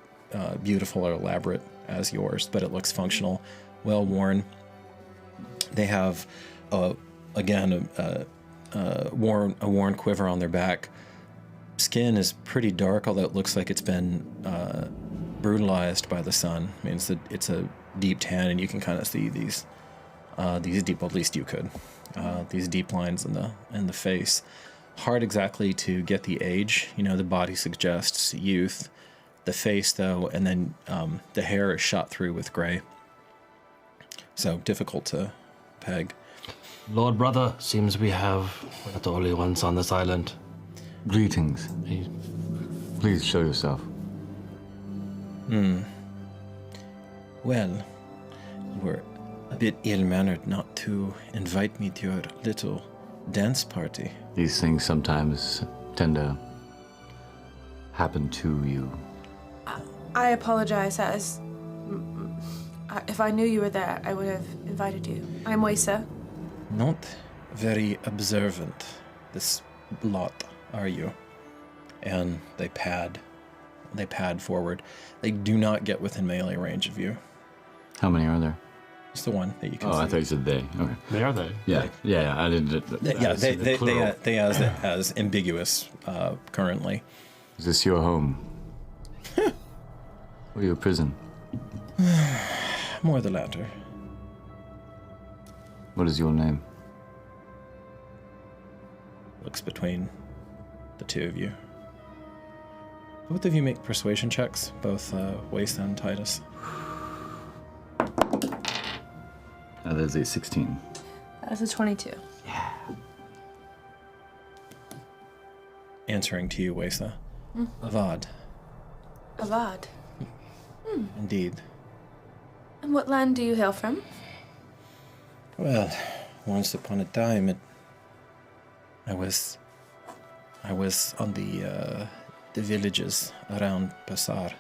beautiful or elaborate as yours, but it looks functional, well worn. They have, a worn quiver on their back. Skin is pretty dark, although it looks like it's been brutalized by the sun. I mean, it's a deep tan, and you can kind of see these deep. Well, at least you could. These deep lines in the face. Hard exactly to get the age. You know, the body suggests youth. The face, though, and then the hair is shot through with gray. So difficult to peg. Lord Brother, seems we're not the only ones on this island. Greetings. Please show yourself. Well, you were a bit ill-mannered not to invite me to your little dance party. These things sometimes tend to happen to you. I apologize, if I knew you were there, I would have invited you. I'm Waisa. Not very observant, this lot, are you? And they pad forward. They do not get within melee range of you. How many are there? It's the one that you can see. I thought you said they. Okay. They are they? Yeah. I didn't. They as ambiguous currently. Is this your home? Or your prison? More the latter. What is your name? Looks between the two of you. Both of you make persuasion checks, both Wace and Titus. That is a 16. That's a 22. Answering to you, Waisa. Avad. Avad. Indeed. And what land do you hail from? Well, once upon a time, I was on the villages around Passar.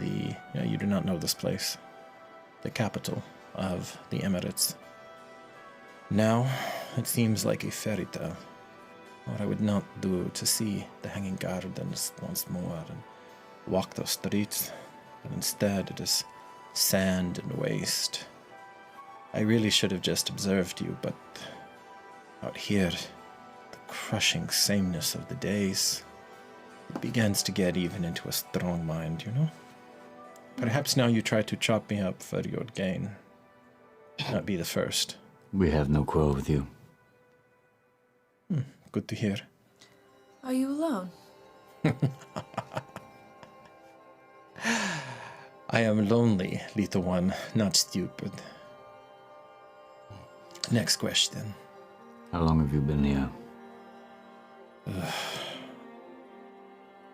You do not know this place. The capital of the Emirates. Now, it seems like a fairy tale. What I would not do to see the Hanging Gardens once more and walk those streets, but instead it is sand and waste. I really should have just observed you, but out here, the crushing sameness of the days, it begins to get even into a strong mind, you know? Perhaps now you try to chop me up for your gain. Not be the first. We have no quarrel with you. Good to hear. Are you alone? I am lonely, little one, not stupid. Next question. How long have you been here?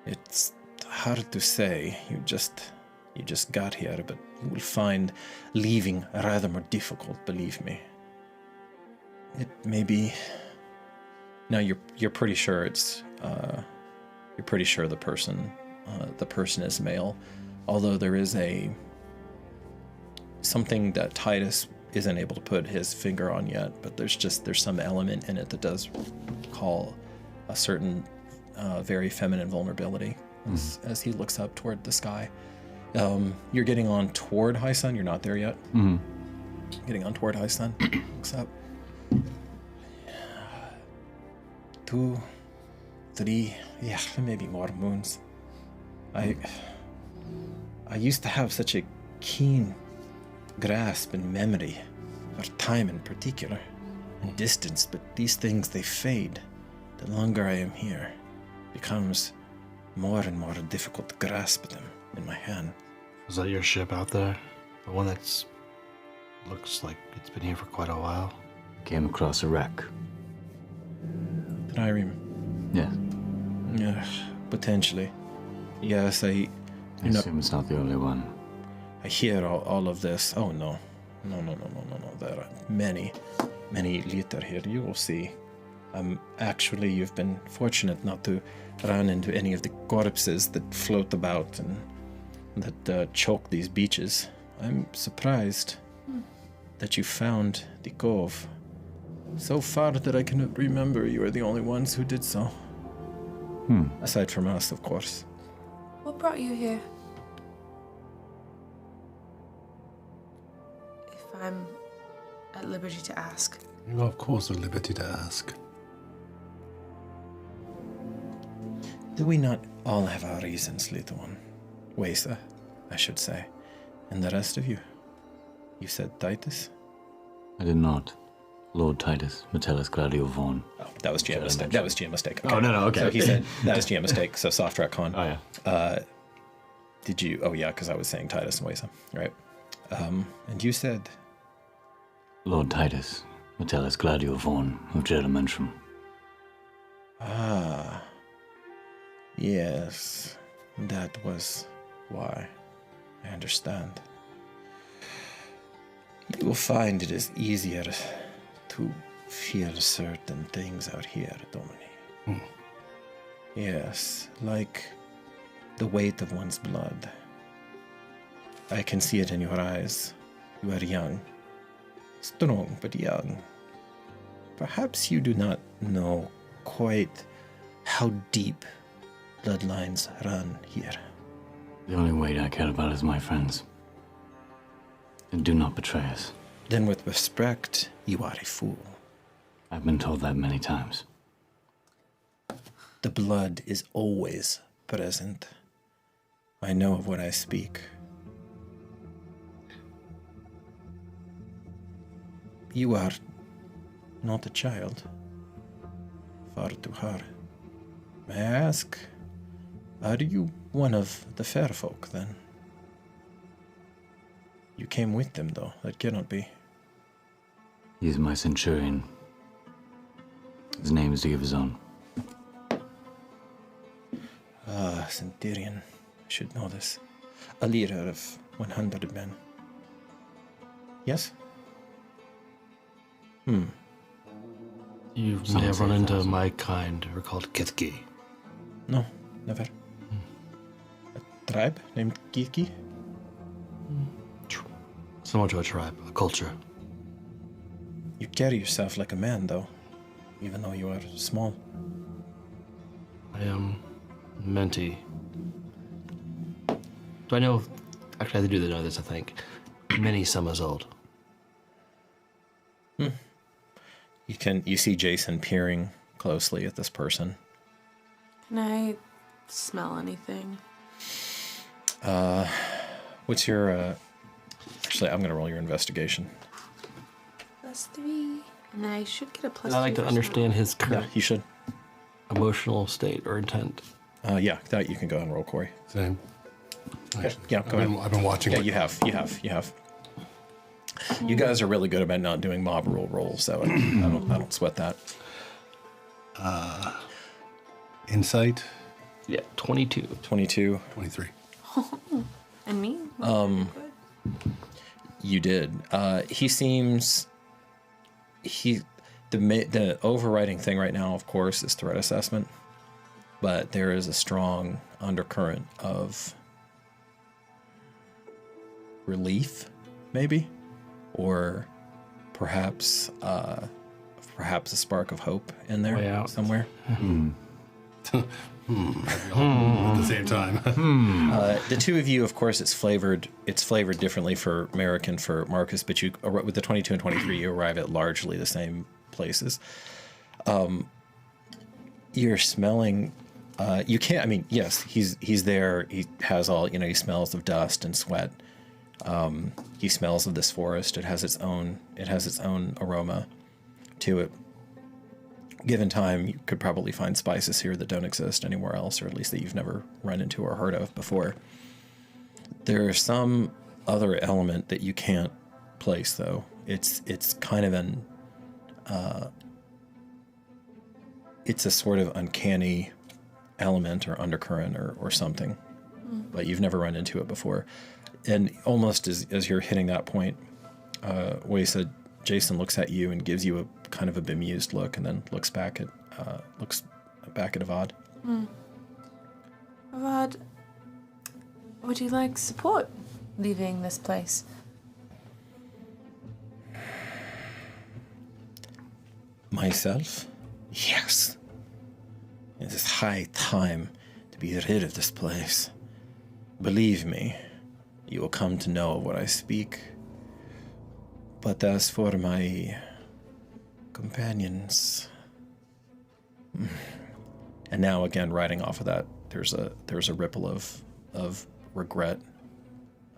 It's hard to say. You just got here, but you will find leaving rather more difficult, believe me. It may be. Now you're pretty sure you're pretty sure the person is male, although there is something that Titus isn't able to put his finger on yet, but there's some element in it that does call a certain very feminine vulnerability as he looks up toward the sky. You're getting on toward High Sun. You're not there yet. Getting on toward High Sun. Looks up. 2, 3, yeah, maybe more moons. I used to have such a keen grasp and memory for time in particular, and distance, but these things, they fade. The longer I am here, it becomes more and more difficult to grasp them in my hand. Was that your ship out there? The one that's looks like it's been here for quite a while? Came across a wreck. Trireme. Yeah. Yeah, potentially. Yes, I assume it's not the only one. I hear all of this. Oh, no. No. There are many litter here. You will see. Actually, you've been fortunate not to run into any of the corpses that float about and that choke these beaches. I'm surprised that you found the cove. So far that I cannot remember, you are the only ones who did so. Aside from us, of course. What brought you here? If I'm at liberty to ask. You are, of course, at liberty to ask. Do we not all have our reasons, little one? Waisa, I should say. And the rest of you? You said Titus? I did not. Lord Titus, Metellus Claudio Vaughn. Oh, that was GM mistake. That was GM mistake. Okay. Oh, no, okay. So he said that was GM mistake, so soft retcon. Oh, yeah. Did you... Oh, yeah, because I was saying Titus and Waisa. Right. And you said... Lord Titus, Metellus Claudio Vaughn of Germansham. Ah. Yes. That was why. I understand. You will find it is easier to feel certain things out here, Domini. Yes, like the weight of one's blood. I can see it in your eyes. You are young. Strong, but young. Perhaps you do not know quite how deep bloodlines run here. The only weight I care about is my friends. And do not betray us. Then with respect, you are a fool. I've been told that many times. The blood is always present. I know of what I speak. You are not a child. Far too hard. May I ask, Are you one of the fair folk, then? You came with them, though. That cannot be. He's my centurion. His name is Givazon. Centurion. I should know this. A leader of 100 men. Yes? You may have run into my kind. We're called Kitki. No, never. A tribe named Kiki? Similar to a tribe, a culture. You carry yourself like a man, though, even though you are small. I am Menti. Do I know? Actually, I do know this, I think. Many summers old. You see Jason peering closely at this person. Can I smell anything? What's your actually I'm gonna roll your investigation. +3. And I should get a +2. I like to understand his Yeah, current you should. emotional state or intent. Yeah, that you can go ahead and roll, Corey. Same. Yeah, go ahead. I've been watching. Yeah, it. you have. You guys are really good about not doing mob rule rolls, so I don't sweat that. Insight. Yeah, 22. 22. 23. And me? You did. He seems. The overriding thing right now, of course, is threat assessment, but there is a strong undercurrent of relief, maybe, or perhaps a spark of hope in there Way out. somewhere. At the same time. The two of you, of course, it's flavored differently for Merrick and for Marcus, but you, with the 22 and 23, you arrive at largely the same places. You're smelling. You can't. I mean, yes, he's there. He has all. He smells of dust and sweat. He smells of this forest. It has its own aroma to it. Given time, you could probably find spices here that don't exist anywhere else, or at least that you've never run into or heard of before. There's some other element that you can't place, though. It's kind of it's a sort of uncanny element or undercurrent or something, but you've never run into it before. And almost as you're hitting that point, Waysa, Jason looks at you and gives you a kind of a bemused look, and then looks back at Avad. Avad, would you like support leaving this place? Myself? Yes. It is high time to be rid of this place. Believe me, you will come to know of what I speak. But as for my companions, and now again, riding off of that, there's a ripple of regret.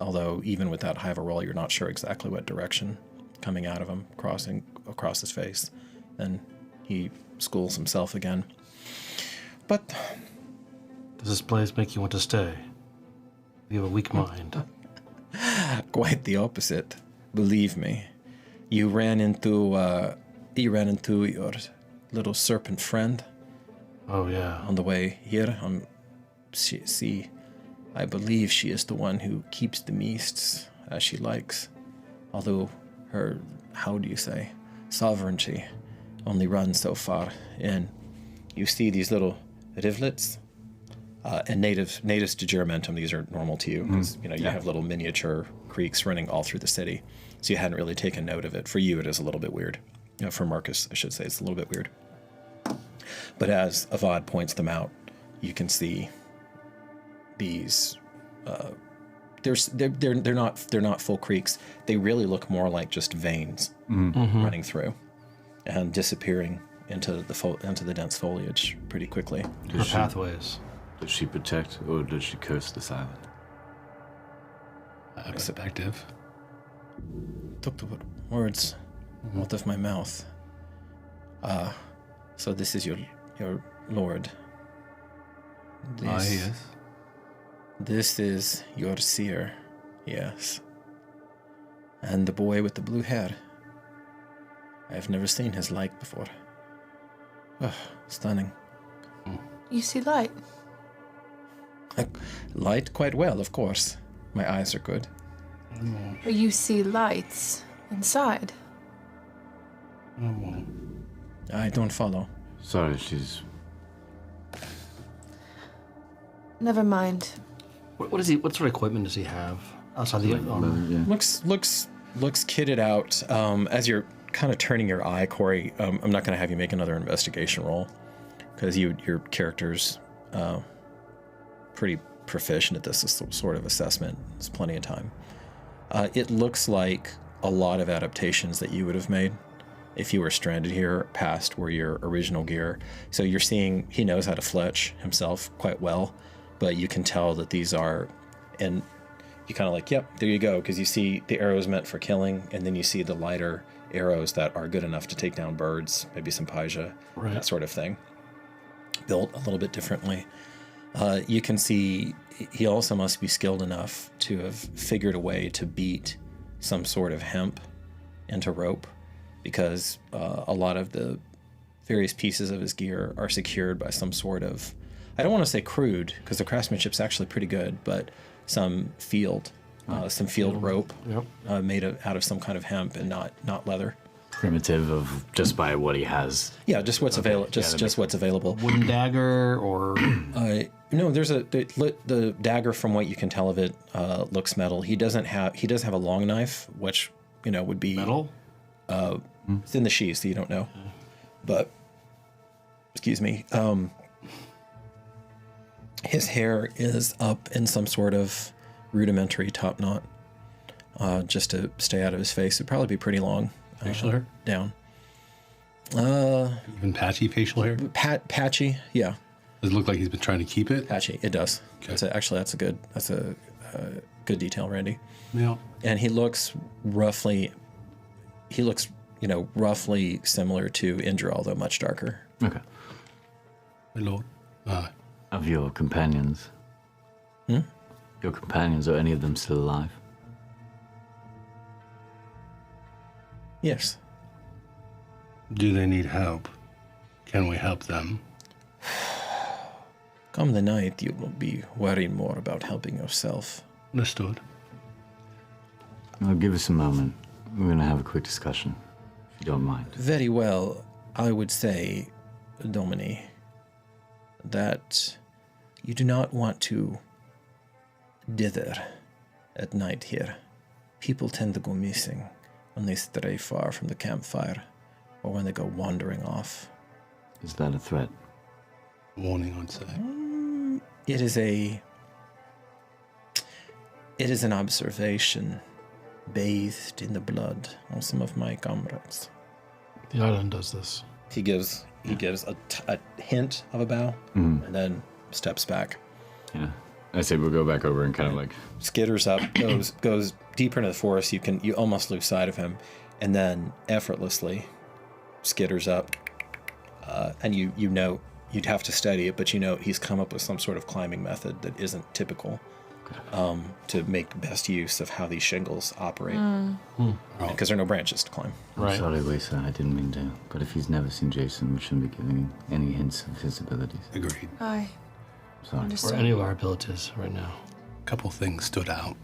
Although even with that high of a roll, you're not sure exactly what direction coming out of him, crossing across his face. Then he schools himself again. But Does this place make you want to stay? You have a weak mind. quite the opposite. Believe me. You ran into your little serpent friend. Oh, yeah. On the way here. I believe she is the one who keeps the mists as she likes. Although her, how do you say, sovereignty only runs so far. And you see these little rivulets. And natives to Juramentum, these are normal to you because you have little miniature creeks running all through the city, so you hadn't really taken note of it. For you, it is a little bit weird. For Marcus, I should say, it's a little bit weird. But as Avad points them out, you can see these. They're not full creeks. They really look more like just veins running through and disappearing into the dense foliage pretty quickly. Her pathways. Does she protect or does she curse this island? Perspective. Took the words out of my mouth. So this is your lord. Yes. This is your seer, yes. And the boy with the blue hair. I have never seen his like before. Oh, stunning. You see light. Light quite well, of course. My eyes are good. But you see lights inside. I don't follow. Sorry, she's... Never mind. What is he? What sort of equipment does he have outside the armor? Yeah. Looks kitted out. As you're kind of turning your eye, Corey, I'm not going to have you make another investigation roll because your character's pretty proficient at this sort of assessment. There's plenty of time. It looks like a lot of adaptations that you would have made if you were stranded here past were your original gear. So you're seeing he knows how to fletch himself quite well, but you can tell that these are, and you kind of like, yep, there you go, because you see the arrows meant for killing, and then you see the lighter arrows that are good enough to take down birds, maybe some paja, that sort of thing. Built a little bit differently. You can see he also must be skilled enough to have figured a way to beat some sort of hemp into rope, because a lot of the various pieces of his gear are secured by some sort of, I don't want to say crude, because the craftsmanship's actually pretty good, but some field rope made out of some kind of hemp and not leather. Primitive of just by what he has. Yeah, just what's available. Just what's available. Wooden dagger or no, there's the dagger, from what you can tell of it, looks metal. He does have a long knife, which would be metal. It's in the sheath, so you don't know. But excuse me. His hair is up in some sort of rudimentary top knot, just to stay out of his face. It'd probably be pretty long. Facial hair? Down. Even patchy facial hair? Patchy, yeah. Does it look like he's been trying to keep it? Patchy, it does. Okay. That's a good detail, Randy. Yeah. And he looks roughly similar to Indra, although much darker. Okay. My lord. Of your companions? Your companions, are any of them still alive? Yes. Do they need help? Can we help them? Come the night, you will be worrying more about helping yourself. Understood. Well, give us a moment. We're going to have a quick discussion, if you don't mind. Very well. I would say, Domini, that you do not want to dither at night here. People tend to go missing when they stray far from the campfire or when they go wandering off. Is that a threat? Warning, I'd say. It is an observation bathed in the blood of some of my comrades. The island does this. He gives a hint of a bow and then steps back. Yeah. I say we'll go back over and kind of like skitters up, goes deeper into the forest. You almost lose sight of him, and then effortlessly skitters up. And you know you'd have to study it, but he's come up with some sort of climbing method that isn't typical to make best use of how these shingles operate. Because there are no branches to climb. I'm sorry, Wesa, I didn't mean to. But if he's never seen Jason, we shouldn't be giving him any hints of his abilities. Agreed. Aye. Sorry. Or any of our abilities right now. A couple things stood out.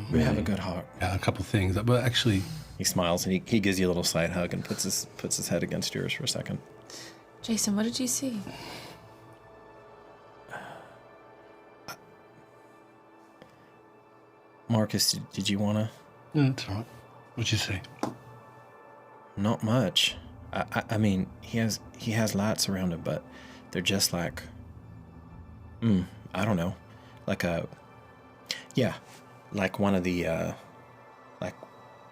We have a good heart. Yeah, a couple things. But actually, he smiles and he gives you a little side hug and puts his head against yours for a second. Jason, what did you see? Marcus, did you want to? That's all right. What'd you say? Not much. I mean, he has lights around him, but they're just like, I don't know, like like one of the, like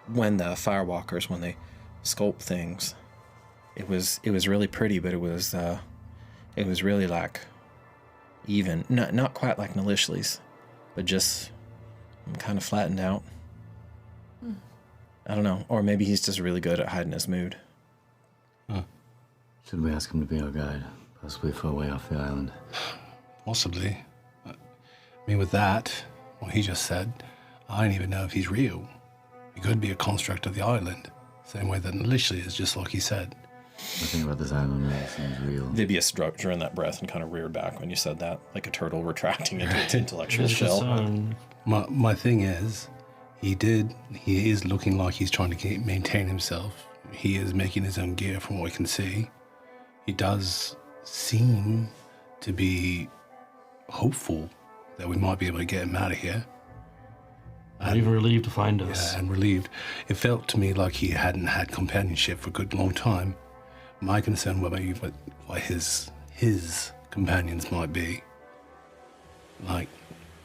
when the firewalkers, when they sculpt things, it was really pretty, but it was really like even, not quite like Nalishli's, but just kind of flattened out. I don't know, or maybe he's just really good at hiding his mood. Should we ask him to be our guide, possibly for a way off the island? Possibly. I mean, with that, what he just said, I don't even know if he's real. He could be a construct of the island, same way that Alicia is, just like he said. Nothing about this island really seems real. Vibius drew in that breath and kind of reared back when you said that, like a turtle retracting into its intellectual shell. My thing is, he is looking like he's trying to maintain himself. He is making his own gear from what I can see. He does seem to be hopeful that we might be able to get him out of here. I'm even relieved to find us. Yeah, and relieved. It felt to me like he hadn't had companionship for a good long time. My concern were maybe what his companions might be. Like,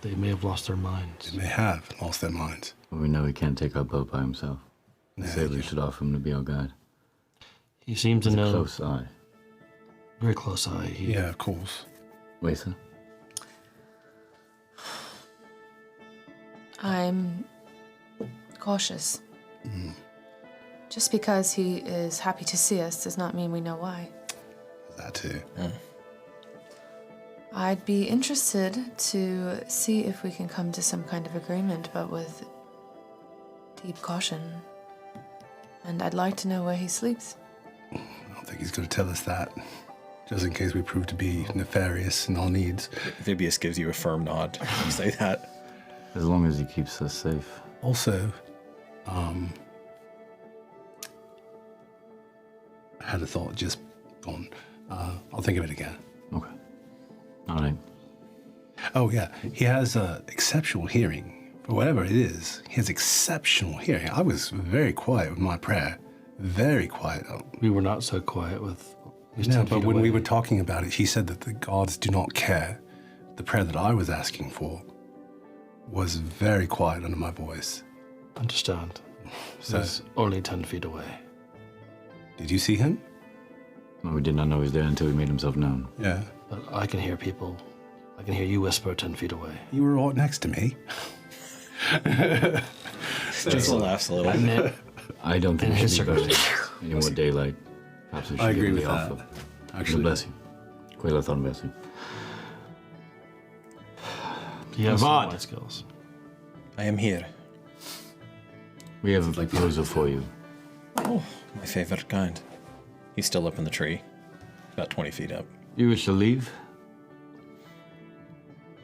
they may have lost their minds. They may have lost their minds. Well, we know he can't take our boat by himself. The sailors should offer him to be our guide. He seemed to know. A close eye. Very close eye. Yeah, of course. Waisa? I'm cautious. Just because he is happy to see us does not mean we know why. That too. I'd be interested to see if we can come to some kind of agreement, but with deep caution. And I'd like to know where he sleeps. I don't think he's going to tell us that, just in case we prove to be nefarious in our needs. Vibius gives you a firm nod when you say that. As long as he keeps us safe. Also, I had a thought just gone. I'll think of it again. Okay. All right. Oh, yeah. He has exceptional hearing. For whatever it is, he has exceptional hearing. I was very quiet with my prayer. Very quiet. We were not so quiet with... No, but when we were talking about it, he said that the gods do not care. The prayer that I was asking for was very quiet under my voice. Understand. So, he's only 10 feet away. Did you see him? Well, we did not know he was there until he made himself known. Yeah. But I can hear people. I can hear you whisper 10 feet away. You were right next to me. Jason laughs a little. I don't think we should be any more daylight. Perhaps we should I agree give with the that. offer. Actually, bless you. Quayla thought bless you. He has Avad. some light skills. I am here. We have a proposal for you. Oh, my favorite kind. He's still up in the tree, about 20 feet up. You wish to leave?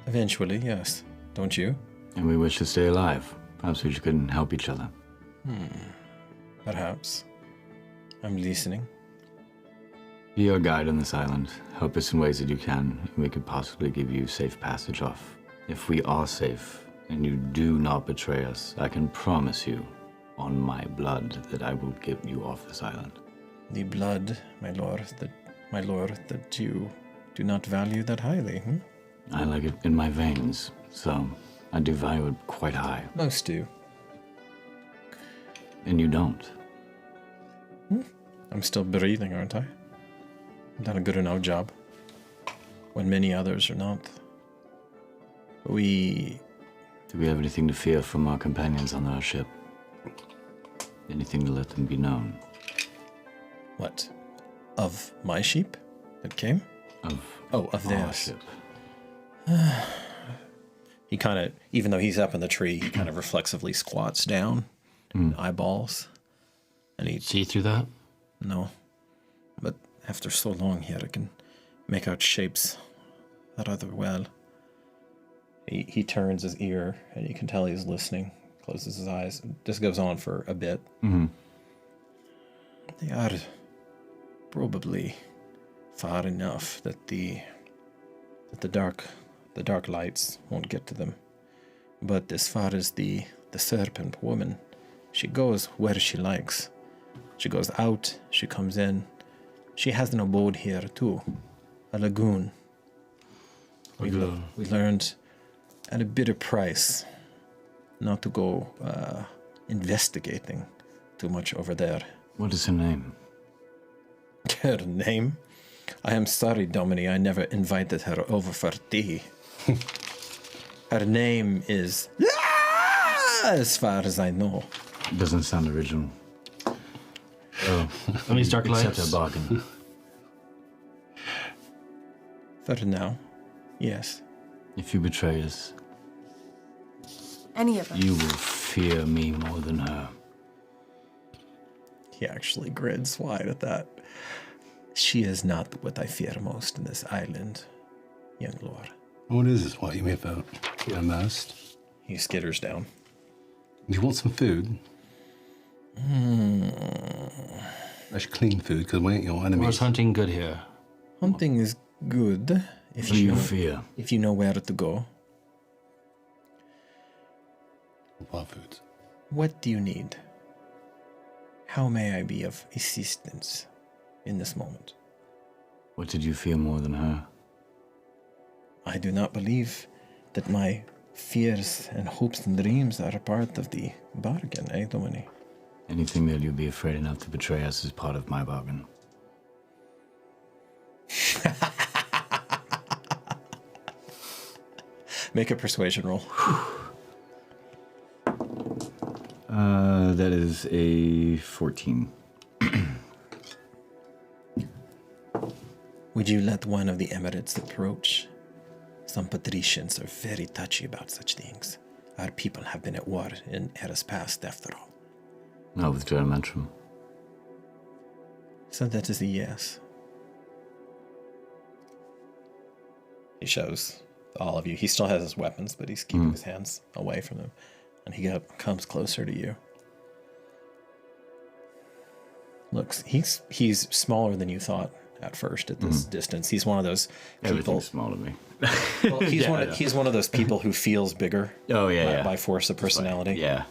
Eventually, yes. Don't you? And we wish to stay alive. Perhaps we couldn't help each other. Perhaps. I'm listening. Be our guide on this island. Help us in ways that you can, and we could possibly give you safe passage off. If we are safe, and you do not betray us, I can promise you, on my blood, that I will get you off this island. The blood, my lord, that you do not value that highly, I like it in my veins, so I do value it quite high. Most do. And you don't. I'm still breathing, aren't I? I've done a good enough job. When many others are not. Do we have anything to fear from our companions on our ship? Anything to let them be known? What? Of my sheep that came? Of our theirs. Ship. He kind of, even though he's up in the tree, he kind of reflexively squats down, eyeballs. And he see through that? No. But after so long here, I can make out shapes rather well. He turns his ear, and you can tell he's listening, closes his eyes. This goes on for a bit. They are probably far enough that the dark lights won't get to them. But as far as the serpent woman, she goes where she likes. She goes out, she comes in. She has an abode here too, a lagoon. We learned at a bitter price not to go investigating too much over there. What is her name? Her name? I am sorry, Domini, I never invited her over for tea. Her name is... as far as I know. Doesn't sound original. Oh, and these dark lights. Accept our bargain. For now, yes. If you betray us, Any of us. You will fear me more than her. He actually grins wide at that. She is not what I fear most in this island, young lord. What is this? What you may have fear most? He skitters down. You want some food? Fresh, clean food, because we ain't your enemies. Was hunting good here? Hunting is good if you fear. If you know where to go. What foods? What do you need? How may I be of assistance in this moment? What did you fear more than her? I do not believe that my fears and hopes and dreams are a part of the bargain, eh, Dominic? Anything that you'd be afraid enough to betray us is part of my bargain. Make a persuasion roll. That is a 14. Would you let one of the Emirates approach? Some patricians are very touchy about such things. Our people have been at war in eras past, after all. Not with Germentrum. So that is a yes. He shows all of you. He still has his weapons, but he's keeping his hands away from them. And he comes closer to you. Looks, he's smaller than you thought at first at this distance. He's one of those people. Everything's small to me. Well, he's one of those people who feels bigger. Oh yeah, by force of personality. Yeah.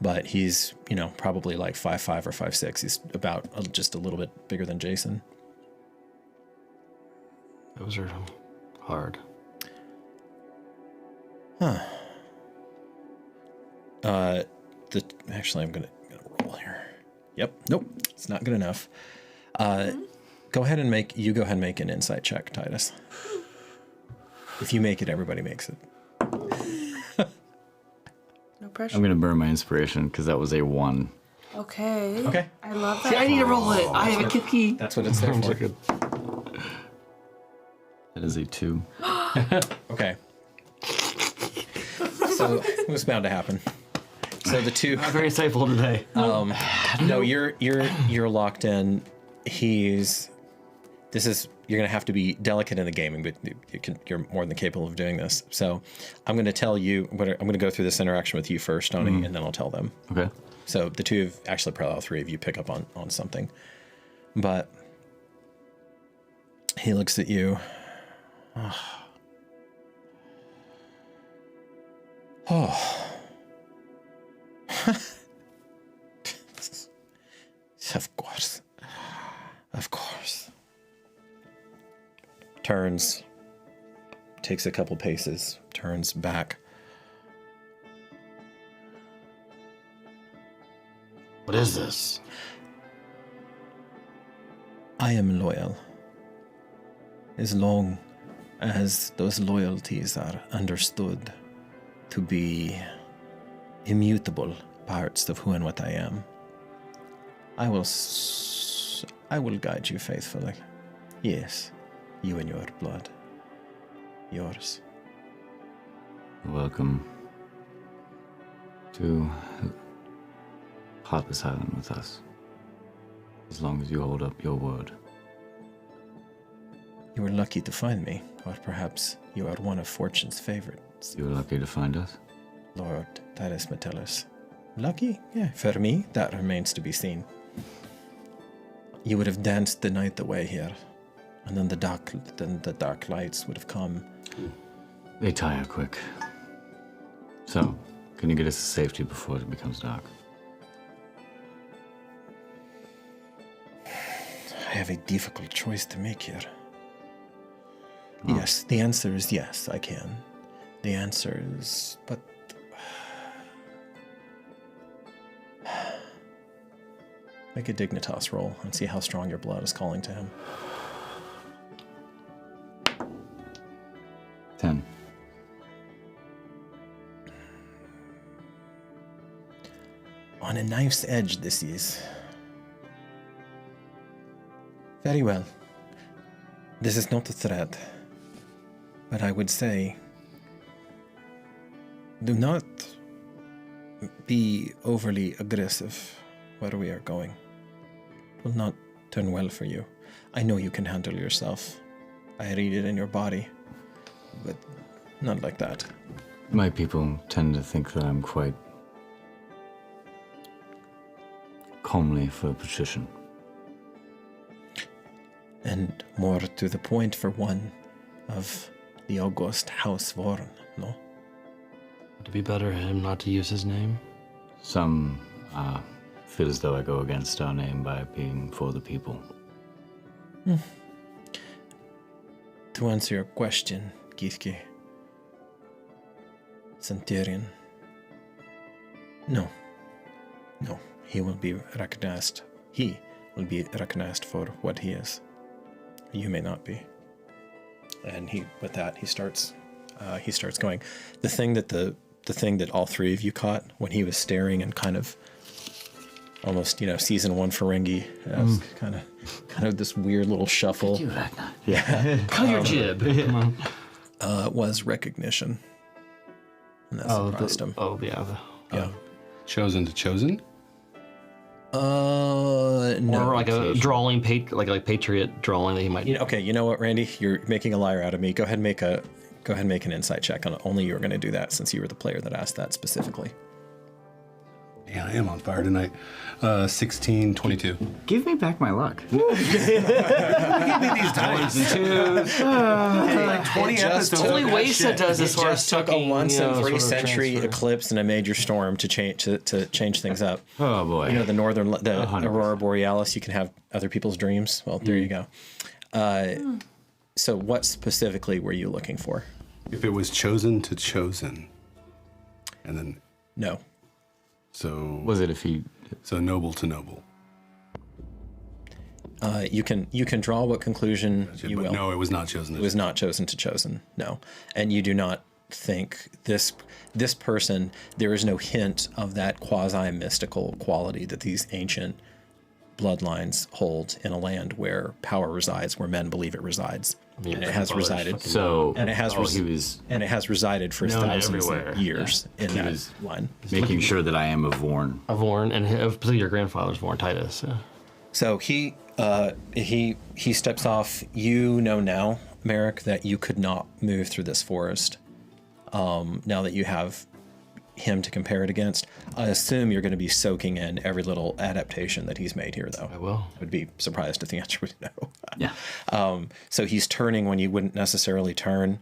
But he's, probably like 5'5" or 5'6". He's about just a little bit bigger than Jason. Those are hard. Huh. Actually, I'm gonna roll here. Yep. Nope. It's not good enough. Go ahead and make an insight check, Titus. If you make it, everybody makes it. No pressure. I'm gonna burn my inspiration because that was a 1. Okay. I love that. See, I need to roll it. I have a key. That's what it's there for. That is a 2. Okay. So it was bound to happen. So the two. I'm very insightful today. No, you're locked in. You're gonna have to be delicate in the gaming, but you're more than capable of doing this. So I'm gonna tell you. I'm gonna go through this interaction with you first, Tony, and then I'll tell them. Okay. So the two of, actually probably all three of you pick up on something, but he looks at you. Oh. Of course. Turns, takes a couple paces, turns back. What is this? I am loyal. As long as those loyalties are understood to be immutable parts of who and what I am, I will guide you faithfully. Yes, you and your blood. Yours. Welcome to Heartless Island with us. As long as you hold up your word. You were lucky to find me, or perhaps you are one of Fortune's favorites. You were lucky to find us? Lord Titus Metellus. Lucky? Yeah, for me, that remains to be seen. You would have danced the night away here, and then the dark lights would have come. They tire quick. So, can you get us to safety before it becomes dark? I have a difficult choice to make here. Oh. Yes, the answer is yes, I can. The answer is, but... Make a Dignitas roll and see how strong your blood is calling to him. 10. On a knife's edge, this is. Very well. This is not a threat. But I would say Do not be overly aggressive where we are going. It will not turn well for you. I know you can handle yourself. I read it in your body, but not like that. My people tend to think that I'm quite comely for patrician. And more to the point for one of the August House Vorn, no? Would it be better for him not to use his name? Some feel as though I go against our name by being for the people. To answer your question, Githke, Centurion, no, he will be recognized. He will be recognized for what he is. You may not be. And with that, he starts going. The thing that all three of you caught when he was staring and kind of almost, season 1 Ferengi, kind of this weird little shuffle. Yeah. Call your jib. Come on. Was recognition. And that surprised him. Yeah. Chosen to chosen? No. Or like a drawing, like patriot drawing that he might. Okay, you know what, Randy? You're making a liar out of me. Go ahead and make an insight check on it. Only you were going to do that since you were the player that asked that specifically. Yeah, I am on fire tonight. 16, 22. Give me back my luck. Give me these dice. Like 20 episodes. Only Waysa does this sort of just took a once in 3 century eclipse and a major storm to change things up. Oh boy. The Aurora Borealis. You can have other people's dreams. Well, there you go. So, what specifically were you looking for? If it was chosen to chosen, and then no. So was it if he? So noble to noble. You can draw what conclusion you will. No, it was not chosen. It was not chosen to chosen. No, and you do not think this person. There is no hint of that quasi mystical quality that these ancient bloodlines hold in a land where power resides, where men believe it resides, and it has resided. So and it has resided for thousands of years in that line. Making sure that I am a Vorn. A Vorn, and particularly your grandfather's Vorn, Titus. Yeah. So he steps off. You know now, Merrick, that you could not move through this forest. Now that you have him to compare it against, I assume you're going to be soaking in every little adaptation that he's made here, though. I will. I would be surprised if the answer was no. Yeah. So he's turning when you wouldn't necessarily turn.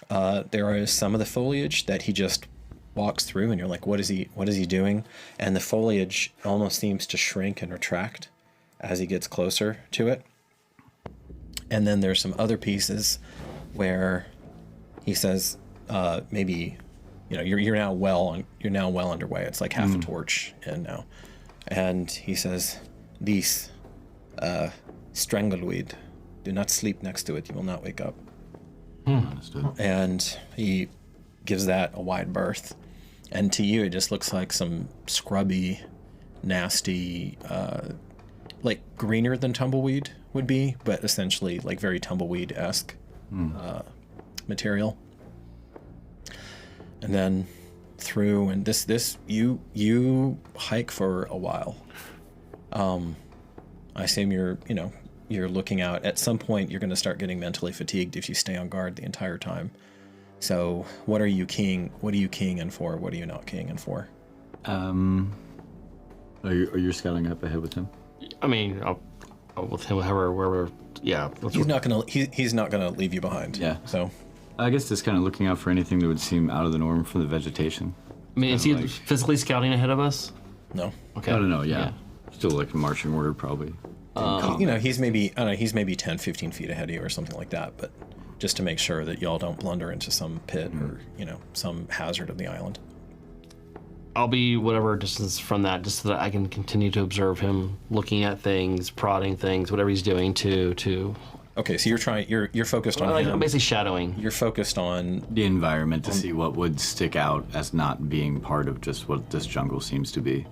There is some of the foliage that he just walks through, and you're like, what is he doing? And the foliage almost seems to shrink and retract as he gets closer to it. And then there's some other pieces where he says, maybe, you're now well underway. It's like half a torch in now. And he says, this strangleweed, do not sleep next to it. You will not wake up. Understood. And he gives that a wide berth. And to you, it just looks like some scrubby, nasty, like greener than tumbleweed would be, but essentially like very tumbleweed-esque material. And then through, and this you hike for a while. I assume you're looking out. At some point, you're going to start getting mentally fatigued if you stay on guard the entire time. So, what are you keying in for? What are you not keying in for? Are you scouting up ahead with him? I mean, I'll with him, wherever. Yeah. He's not gonna leave you behind. Yeah. So. I guess just kind of looking out for anything that would seem out of the norm from the vegetation. I mean, is he physically scouting ahead of us? No. Okay. I don't know. Yeah. Still like in marching order, probably. He's maybe 10, 15 feet ahead of you or something like that, but just to make sure that y'all don't blunder into some pit or some hazard of the island. I'll be whatever distance from that, just so that I can continue to observe him looking at things, prodding things, whatever he's doing to. Okay, so you're focused on him. I'm basically shadowing. You're focused on the environment to see what would stick out as not being part of just what this jungle seems to be.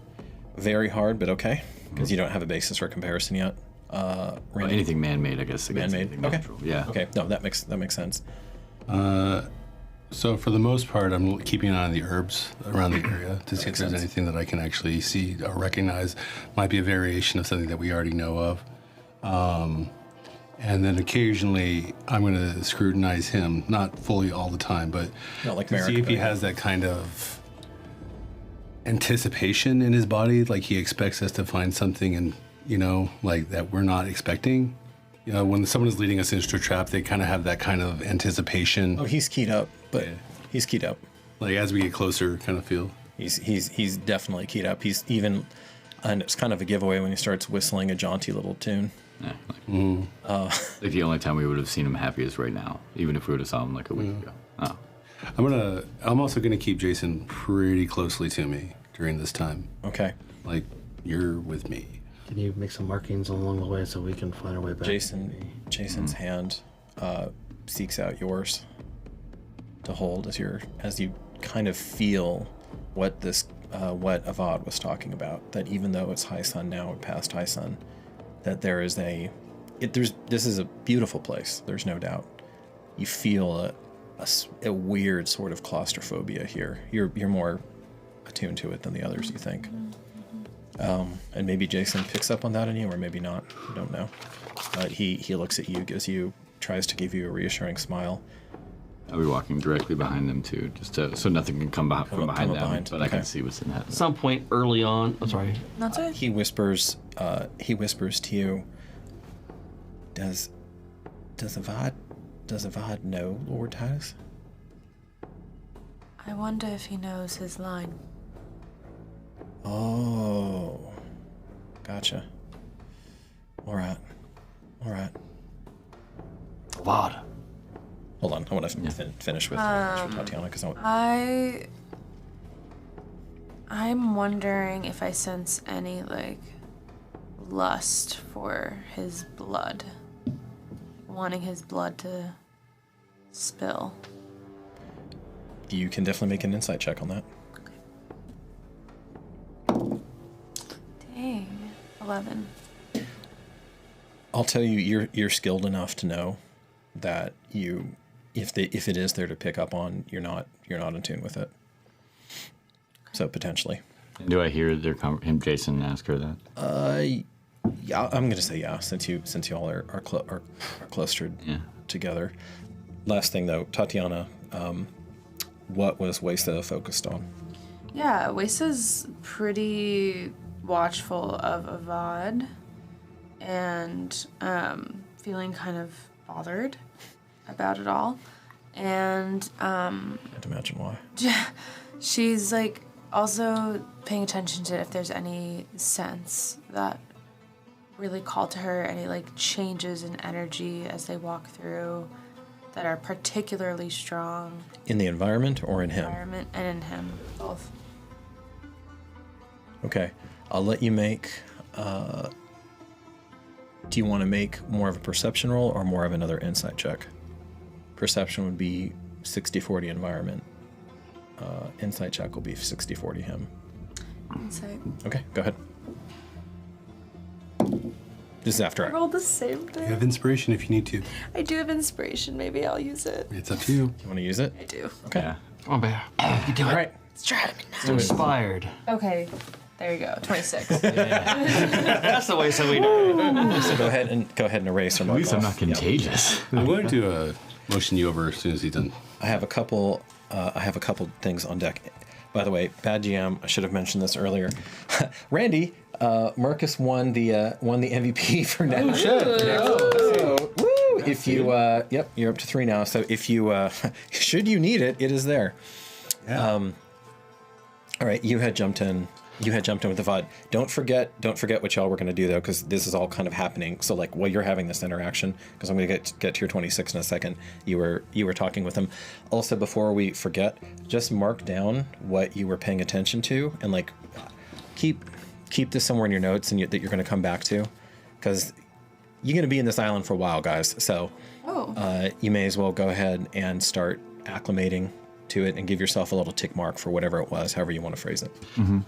Very hard, but okay, because you don't have a basis for comparison yet. Well, anything man-made, I guess. Man-made. Okay. Natural. Yeah. Okay. No, that makes sense. So for the most part, I'm keeping an eye on the herbs around the area to see if there's anything that I can actually see or recognize. Might be a variation of something that we already know of. And then occasionally I'm going to scrutinize him, not fully all the time, but Not like to Mare, see if he but- has that kind of anticipation in his body, like he expects us to find something and, like that we're not expecting. When someone is leading us into a trap, they kind of have that kind of anticipation. Oh, he's keyed up, but Yeah. he's keyed up. Like as we get closer, kind of feel. He's definitely keyed up. He's even, and it's kind of a giveaway when he starts whistling a jaunty little tune. Yeah, like the only time we would have seen him happy is right now, even if we would have saw him like a week ago. Oh. I'm also gonna keep Jason pretty closely to me during this time. Okay. Like you're with me. Can you make some markings along the way so we can find our way back? Jason's hand seeks out yours to hold as you kind of feel what what Avad was talking about. That even though it's high sun now and past high sun, that there is this is a beautiful place. There's no doubt. You feel a weird sort of claustrophobia here. You're more attuned to it than the others, you think. And maybe Jason picks up on that in you, or maybe not. You don't know. But he looks at you, tries to give you a reassuring smile. I'll be walking directly behind them too, just so nothing can come from behind them. But I can see what's in that. At some point early on, I'm sorry. Not so. He whispers to you. Does Avad know Lord Titus? I wonder if he knows his line. Oh, gotcha. All right. Avad. Hold on, I want to finish with Tatiana because I'm wondering if I sense any lust for his blood, wanting his blood to spill. you can definitely make an insight check on that. Dang, 11. I'll tell you, you're skilled enough to know that if it is there to pick up on, you're not in tune with it. So potentially. Do I hear him, Jason, ask her that? Yeah, I'm gonna say yeah, since you all are clustered together. Last thing though, Tatiana, what was Wesa focused on? Yeah, Wesa's pretty watchful of Avad and feeling kind of bothered about it all. And Can't imagine why. she's also paying attention to if there's any sense that really call to her, any changes in energy as they walk through that are particularly strong. In the environment or in him? Environment and in him, both. Okay, I'll let you make. Do you want to make more of a perception roll or more of another insight check? Perception would be 60-40 environment. Insight check will be 60-40 him. Insight. Okay, go ahead. This is after I rolled the same thing. You have inspiration if you need to. I do have inspiration. Maybe I'll use it. It's up to you. You want to use it? I do. Okay. Yeah. Come on, Bear. You do it. All right. Let's try it. I'm inspired. Okay, there you go. 26. That's the way so we know. So go ahead and erase or mark At least I'm off. not contagious. I'm going to motion you over as soon as he's done. I have a couple things on deck. By the way, bad GM. I should have mentioned this earlier. Randy, Marcus won the MVP for now. So, woo! If you, you're up to 3 now. So if you, should you need it, it is there. Yeah. All right, you had jumped in with the VOD. Don't forget what y'all were going to do, though, because this is all kind of happening. So, while you're having this interaction, because I'm going to get to your 26 in a second, you were talking with them. Also, before we forget, just mark down what you were paying attention to, and keep this somewhere in your notes, and that you're going to come back to, because you're going to be in this island for a while, guys. So, you may as well go ahead and start acclimating to it, and give yourself a little tick mark for whatever it was, however you want to phrase it. Mm-hmm.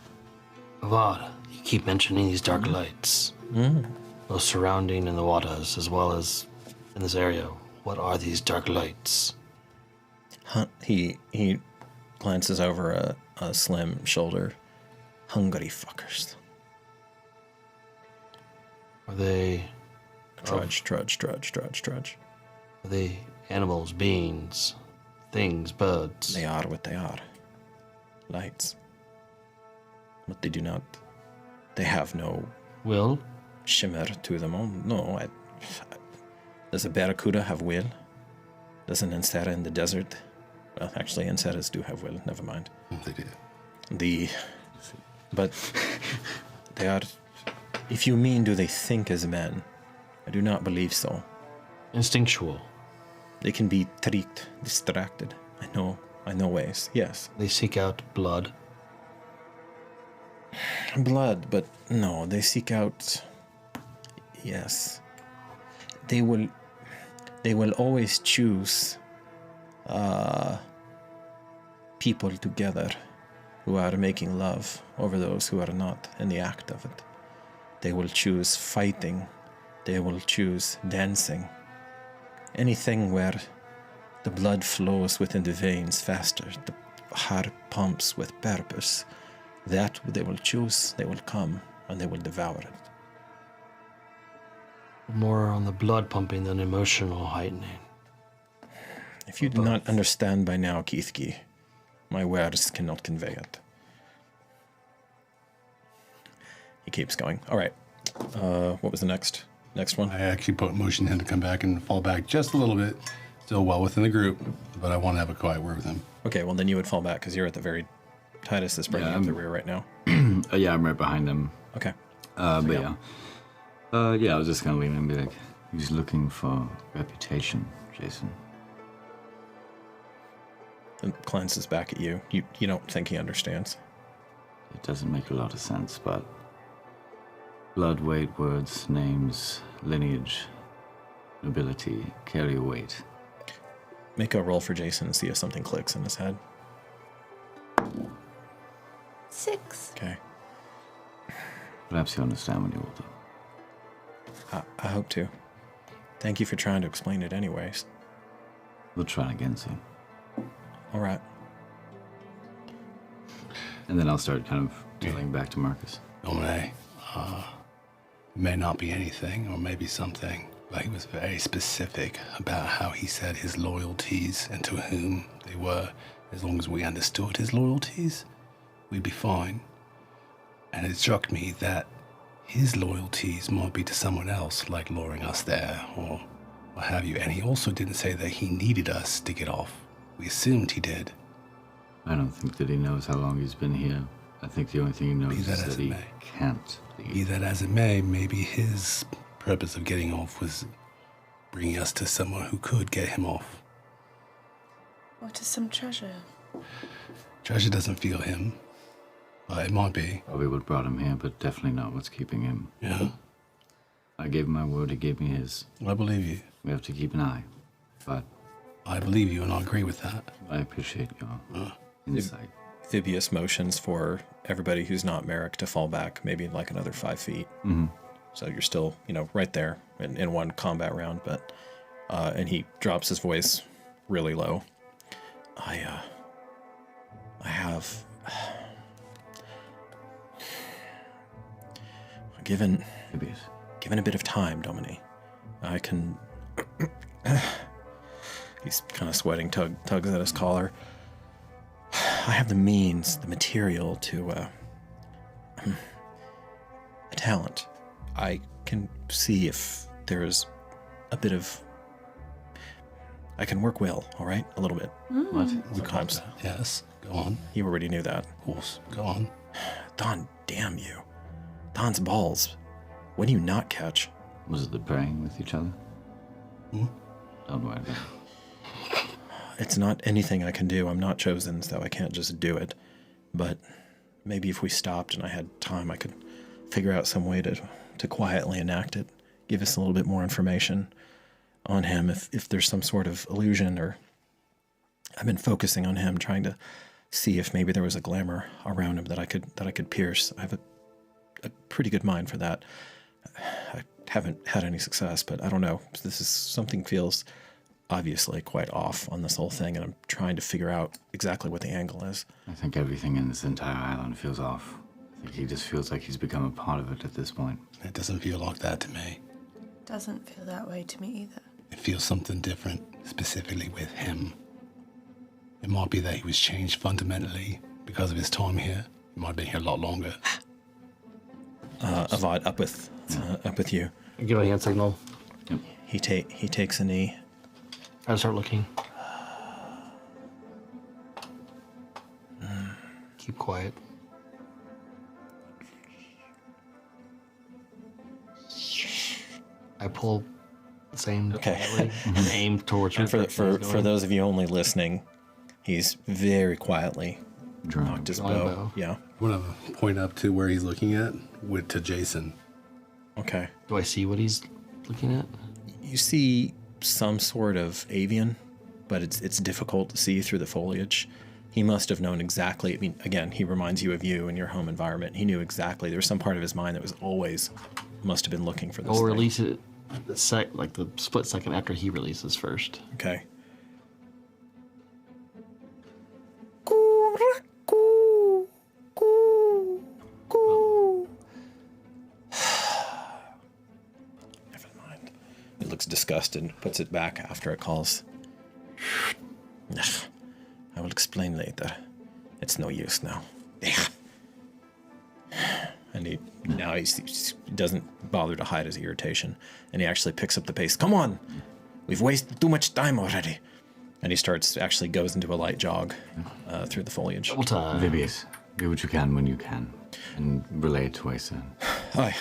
Avad, you keep mentioning these dark lights, both surrounding in the waters as well as in this area. What are these dark lights? He glances over a slim shoulder. Hungry fuckers. Are they... Trudge. Are they animals, beings, things, birds? They are what they are. Lights. But they do not... They have no... Will? Shimmer to them. Oh, no. Does a barracuda have will? Does an ensera in the desert? Well, actually, enseras do have will. Never mind. They do. But they are... If you mean do they think as men, I do not believe so. Instinctual. They can be tricked, distracted. I know ways, yes. They seek out blood. Blood, but no, they seek out... Yes. They will always choose people together who are making love over those who are not in the act of it. They will choose fighting. They will choose dancing. Anything where the blood flows within the veins faster, the heart pumps with purpose, that they will choose, they will come, and they will devour it. More on the blood pumping than emotional heightening. If you do not understand by now, Keithki, my words cannot convey it. He keeps going. All right. What was the next one? I actually motioned him to come back and fall back just a little bit. Still well within the group, but I want to have a quiet word with him. Okay, well then you would fall back because you're at the very... Titus is bringing up the rear right now. Yeah, I'm right behind him. Okay. I was just gonna lean in and be like, he's looking for reputation, Jason. And glances back at you. You don't think he understands? It doesn't make a lot of sense, but blood, weight, words, names, lineage, nobility, carry weight. Make a roll for Jason and see if something clicks in his head. 6. Okay. Perhaps you'll understand when you're older. I hope to. Thank you for trying to explain it anyways. We'll try again soon. All right. And then I'll start kind of dealing back to Marcus. It may not be anything, or maybe something, but he was very specific about how he said his loyalties and to whom they were. As long as we understood his loyalties, we'd be fine. And it struck me that his loyalties might be to someone else, like luring us there, or what have you. And he also didn't say that he needed us to get off. We assumed he did. I don't think that he knows how long he's been here. I think the only thing he knows is that he can't leave. Be that as it may, maybe his purpose of getting off was bringing us to someone who could get him off. What is some treasure? Treasure doesn't feel him. It might be. Probably what brought him here, but definitely not what's keeping him. Yeah. I gave him my word, he gave me his. I believe you. We have to keep an eye, but... I believe you, and I agree with that. I appreciate your insight. Phibius motions for everybody who's not Merrick to fall back, maybe like another 5 feet. Mm-hmm. So you're still, right there in one combat round, but... and he drops his voice really low. I have... Given a bit of time, Domini, I can... He's kind of sweating, tugs at his collar. I have the means, the material to... a talent. I can see if there's a bit of... I can work well, all right? A little bit. What? Sometimes. Yes, go on. You already knew that. Of course, go on. Don, damn you. Don's balls. When do you not catch? Was it the praying with each other? Don't worry about it. It's not anything I can do. I'm not chosen, so I can't just do it. But maybe if we stopped and I had time, I could figure out some way to quietly enact it. Give us a little bit more information on him if there's some sort of illusion, or I've been focusing on him, trying to see if maybe there was a glamour around him that I could pierce. I have a pretty good mind for that. I haven't had any success, but I don't know. Something feels obviously quite off on this whole thing, and I'm trying to figure out exactly what the angle is. I think everything in this entire island feels off. I think he just feels like he's become a part of it at this point. It doesn't feel like that to me. Doesn't feel that way to me either. It feels something different, specifically with him. It might be that he was changed fundamentally because of his time here. He might have been here a lot longer. Avad, up with you. Give a hand signal. Yep. He takes a knee. I start looking. Keep quiet. I pull the same Okay. and aim towards her. And for those of you only listening, he's very quietly knocked his bow. Yeah. I want to point up to where he's looking at, to Jason. Okay. Do I see what he's looking at? You see some sort of avian, but it's difficult to see through the foliage. He must have known exactly. I mean, again, he reminds you of you and your home environment. He knew exactly. There was some part of his mind that was always must have been looking for this. I'll thing. release it the split second after he releases first. Okay. Never mind. It looks disgusted and puts it back after it calls. I will explain later. It's no use now. And he doesn't bother to hide his irritation, and he actually picks up the pace. Come on, we've wasted too much time already. And he goes into a light jog through the foliage. Double time. Vibius, do what you can when you can, and relay it to Waisa. Aye.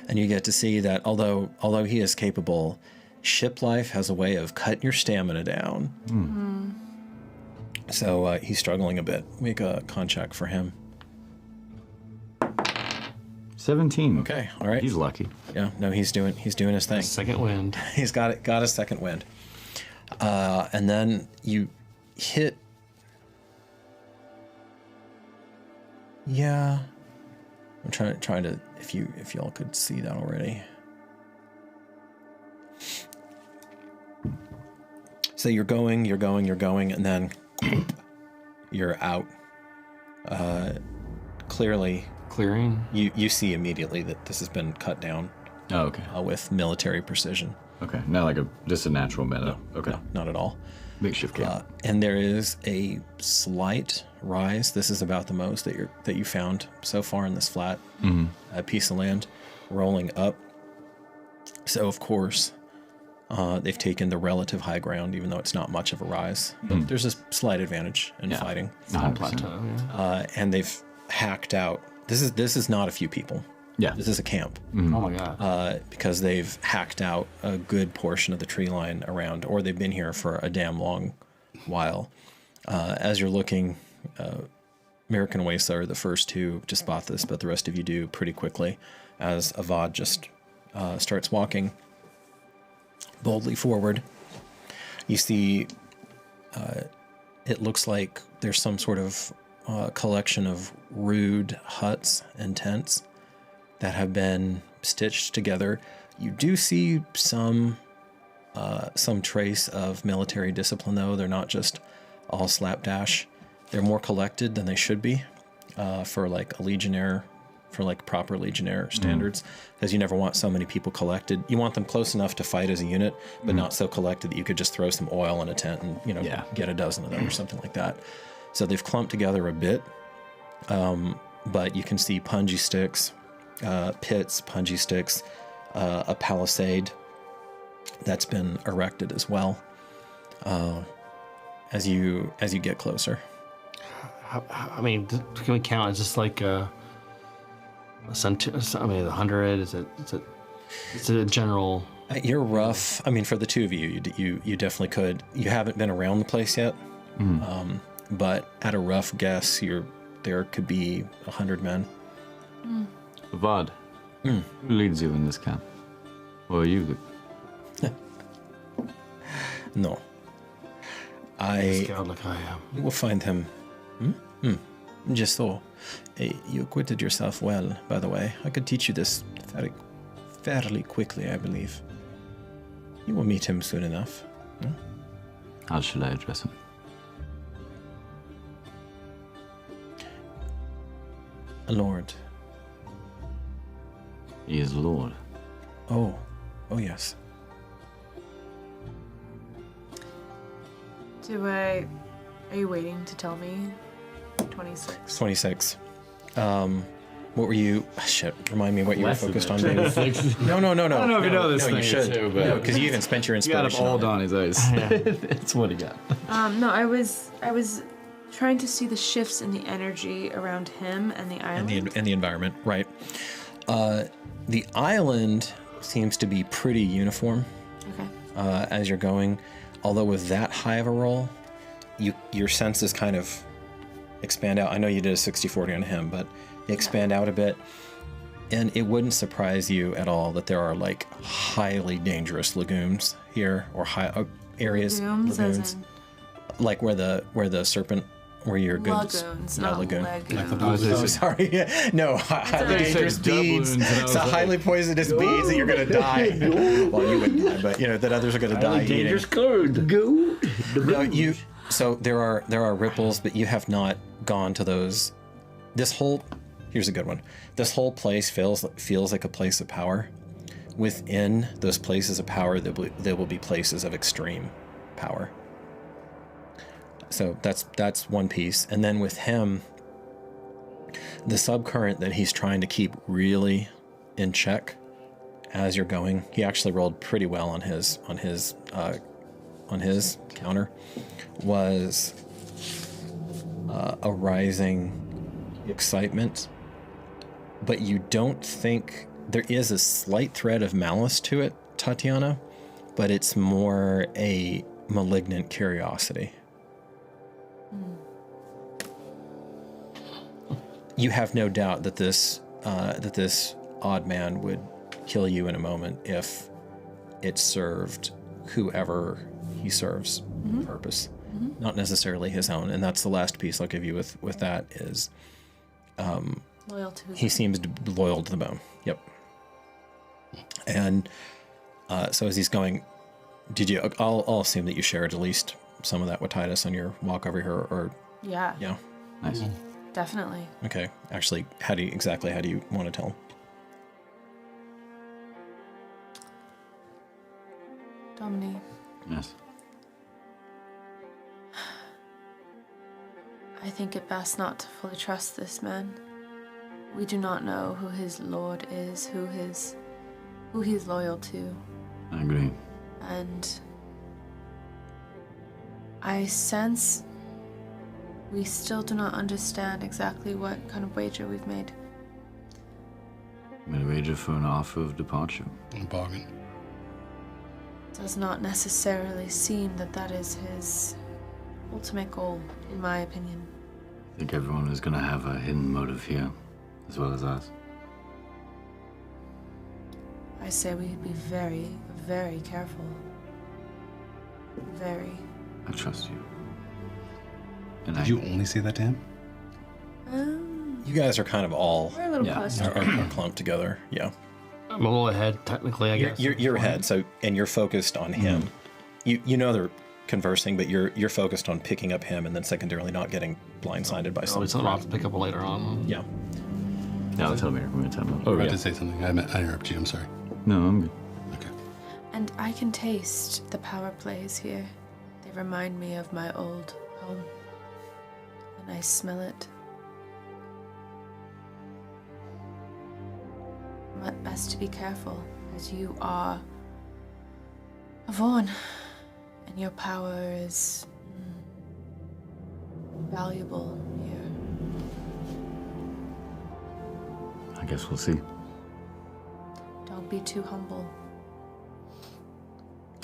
And you get to see that although he is capable, ship life has a way of cutting your stamina down. So he's struggling a bit. Make a con check for him. 17. Okay, all right. He's lucky. Yeah, no, he's doing his thing. Second wind. He's got a second wind. And then you hit. Yeah. I'm trying to if y'all could see that already. So you're going, and then you're out. Clearly, Clearing. you see immediately that this has been cut down. Oh, okay. With military precision. Okay, not like just a natural meadow. Okay. No, not at all. Makeshift camp. And there is a slight rise. This is about the most that you found so far in this flat piece of land, rolling up. So of course, they've taken the relative high ground, even though it's not much of a rise. But there's a slight advantage in fighting. Small plateau. Yeah. And they've hacked out. This is not a few people. Yeah. This is a camp. Oh my god. Because they've hacked out a good portion of the tree line around, or they've been here for a damn long while. As you're looking, Merrick and Waisa are the first two to spot this, but the rest of you do pretty quickly as Avad just starts walking boldly forward. You see, it looks like there's some sort of collection of rude huts and tents that have been stitched together. You do see some trace of military discipline, though. They're not just all slapdash. They're more collected than they should be for like a legionnaire, for like proper legionnaire standards, because you never want so many people collected. You want them close enough to fight as a unit, but not so collected that you could just throw some oil in a tent and get a dozen of them or something like that. So they've clumped together a bit, but you can see punji sticks, pits, punji sticks, a palisade that's been erected as well. As you get closer. I mean, can we count? Is this like a 100? Is it a general? You're rough. I mean, for the two of you definitely could. You haven't been around the place yet, but at a rough guess, there could be 100 men. Avad, who leads you in this camp? Or are you the... No. Scout like I am. You will find him. Just so. You acquitted yourself well, by the way. I could teach you this fairly quickly, I believe. You will meet him soon enough. How should I address him? A lord. He is Lord. Oh yes. Are you waiting to tell me? 26. 26. What were you? Shit. Remind me what you were focused on. Maybe. No. I don't know if you know this no, thing you should. too, but because you even spent your you got inspiration. him all on on his eyes. It's what he got. No, I was trying to see the shifts in the energy around him and the island. And the environment, right? The island seems to be pretty uniform. Okay. As you're going, although with that high of a roll, your senses kind of expand out. I know you did a 60-40 on him, but they expand out a bit. And it wouldn't surprise you at all that there are like highly dangerous lagoons here, or high areas. Lagoons. Like where the serpent, where your goods. Lagoons, no, not lagoon. lagoons. Oh, sorry. No, highly dangerous beads. It's highly poisonous beads that you're gonna die. Well, you wouldn't die, but that others are gonna die dangerous eating. Go. No, so there are ripples, but you have not gone to those. Here's a good one. This whole place feels like a place of power. Within those places of power, there will be places of extreme power. So that's one piece. And then with him, the subcurrent that he's trying to keep really in check as you're going. He actually rolled pretty well on his counter. Was a rising excitement, but you don't think there is a slight thread of malice to it, Tatiana, but it's more a malignant curiosity. You have no doubt that this odd man would kill you in a moment if it served whoever he serves purpose, not necessarily his own. And that's the last piece I'll give you with that is Loyal to his he seems loyal to the bone. Yep. And so as he's going, I'll assume that you shared at least some of that with Titus on your walk over here, or Yeah. yeah. Nice. Definitely. Okay. Actually, how do you want to tell him? Domini, Yes. I think it best not to fully trust this man. We do not know who his lord is, who he's loyal to. I agree. And I sense we still do not understand exactly what kind of wager we've made. Made a wager for an offer of departure. A bargain. Does not necessarily seem that is his ultimate goal, in my opinion. I think everyone is going to have a hidden motive here, as well as us. I say we'd be very, very careful. Very. I trust you. And Did you only say that to him? You guys are kind of all We're a little close to are clumped together. Yeah. I'm a little ahead, technically, I guess. You're ahead, and you're focused on him. You know they're conversing, but you're focused on picking up him, and then secondarily not getting blindsided by Probably something I'll have to pick up later on. Yeah. Yeah, I'll tell me. We're going to tell me. Oh, I had to say something. I interrupted you. I'm sorry. No, I'm good. Okay. And I can taste the power plays here. They remind me of my old home. And I smell it. But best to be careful, as you are a Vaughn, and your power is valuable here. I guess we'll see. Don't be too humble.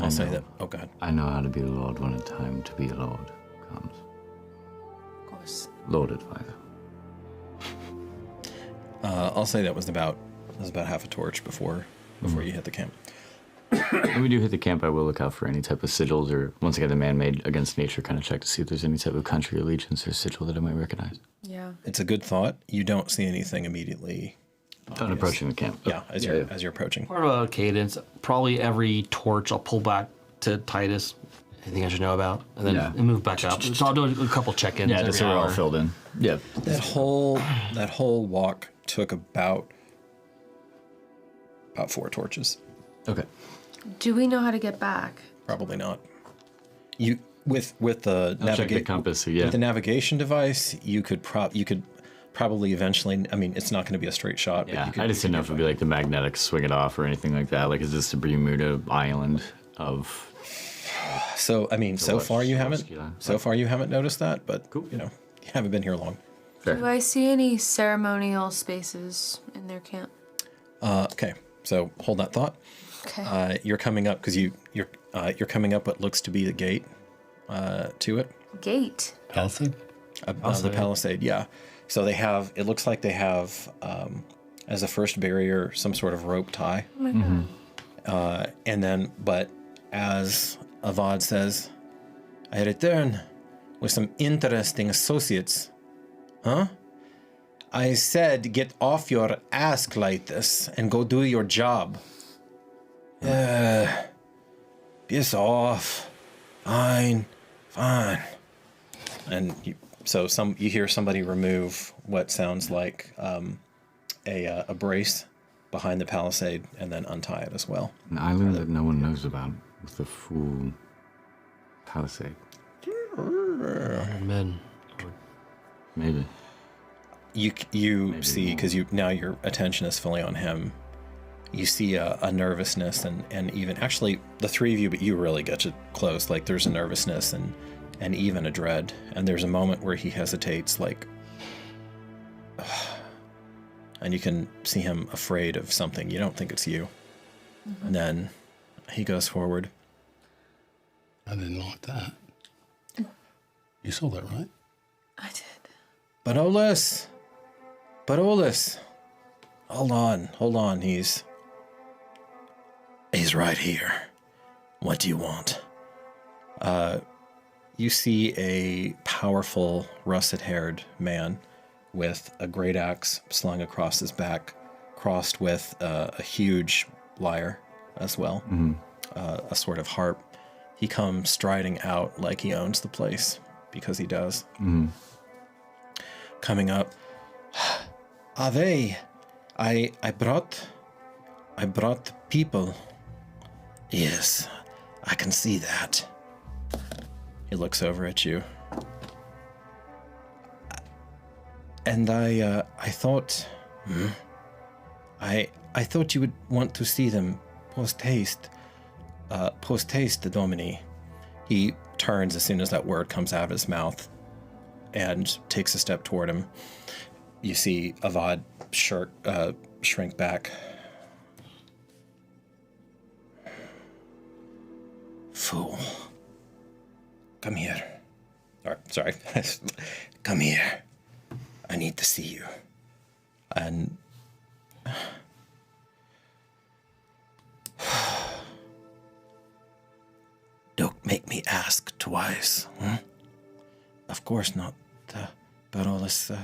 I'll say that. Oh, God. I know how to be a lord when a time to be a lord comes. Of course. Lord advisor. I'll say that was about half a torch before you hit the camp. When we do hit the camp, I will look out for any type of sigils, or once again, the man-made against nature kind of check to see if there's any type of country allegiance or sigil that I might recognize. Yeah. It's a good thought. You don't see anything immediately I'm approaching the camp. Yeah, as you're approaching. Part of a cadence. Probably every torch I'll pull back to Titus. Anything I should know about, and then and move back up. So I'll do a couple check-ins. Yeah, just so we're all filled in. Yeah. That whole walk took about 4 torches. Okay. Do we know how to get back? Probably not. You with the check the compass. Yeah. With the navigation device, you could probably eventually. I mean, it's not going to be a straight shot. Yeah. But I just didn't know if it'd be like the magnetic swing it off or anything like that. Like, is this the Bermuda Island of? So I mean, so far you haven't noticed that, but cool. You haven't been here long. Fair. Do I see any ceremonial spaces in their camp? Okay, so hold that thought. Okay. You're coming up because you're coming up what looks to be the gate to it. Gate. Palisade? The palisade, yeah. So it looks like they have, as a first barrier, some sort of rope tie. Oh my God. And then, but as Avad says, I return with some interesting associates. Huh? I said get off your ass like this and go do your job. Piss off. Fine. And you hear somebody remove what sounds like a brace behind the palisade and then untie it as well. An island that no one knows about with the full palisade. Men. Maybe. You see, because now your attention is fully on him. You see a nervousness and even actually the 3 of you, but you really get it close. Like there's a nervousness and even a dread. And there's a moment where he hesitates, like, and you can see him afraid of something. You don't think it's you. Mm-hmm. And then he goes forward. I didn't like that. You saw that, right? I did. Barolus! Hold on, he's right here. What do you want? You see a powerful, russet-haired man with a great axe slung across his back, crossed with a huge lyre as well, a sort of harp. He comes striding out like he owns the place, because he does. Coming up, Ave, I brought people. Yes, I can see that. He looks over at you. And I thought, I thought you would want to see them post haste, Domini. He turns as soon as that word comes out of his mouth and takes a step toward him. You see Avad shrink back. Fool. Come here. Sorry. Come here. I need to see you. And don't make me ask twice. Of course not. Barolus,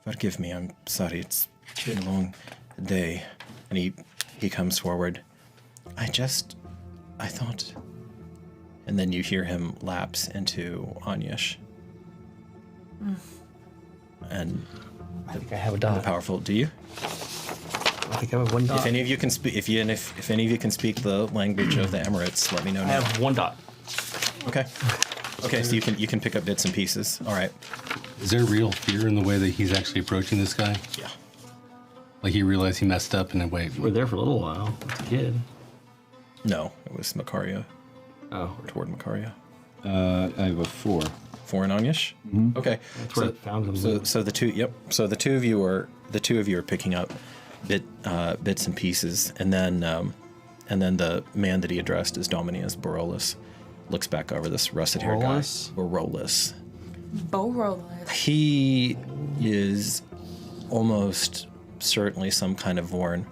forgive me. I'm sorry. It's been a long day. And he comes forward. I thought. And then you hear him lapse into Anyash. And I think I have a dot. The powerful. Do you? I think I have 1 dot. If any of you can speak, if any of you can speak the language of the Emirates, let me know now. I have 1 dot. Okay. Okay, so you can pick up bits and pieces. All right. Is there real fear in the way that he's actually approaching this guy? Yeah. Like he realized he messed up and then wait. We were there for a little while. As a kid. No, it was Makaria. Oh. Toward Makaria. I have a 4. 4 in Anyash? Mm-hmm. Okay. That's where I found them. So the two. Yep. So the two of you are picking up bits and pieces, and then the man that he addressed as Dominius Barolus looks back over this russet-haired guy. Barolus. Barolus. He is almost certainly some kind of Vorn.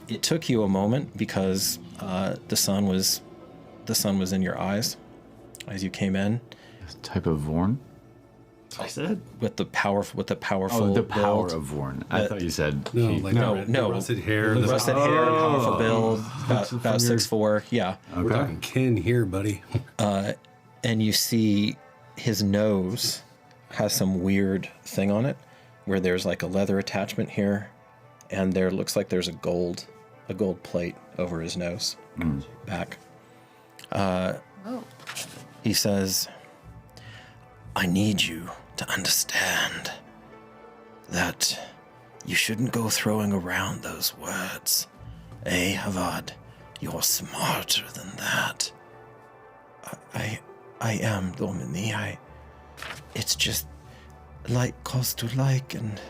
It took you a moment because the sun was in your eyes as you came in. Type of Vorn? I said with the powerful. Oh, the power build. of Vorn. I thought you said No, like no. rusted hair. Rusted hair, powerful build, about 6'4". Yeah. Okay. We're talking kin here, buddy. And you see his nose has some weird thing on it, where there's like a leather attachment here, and there looks like there's a gold plate over his nose, back. He says, I need you to understand that you shouldn't go throwing around those words. Havad, you're smarter than that. I am Domini. It's just like calls to like, and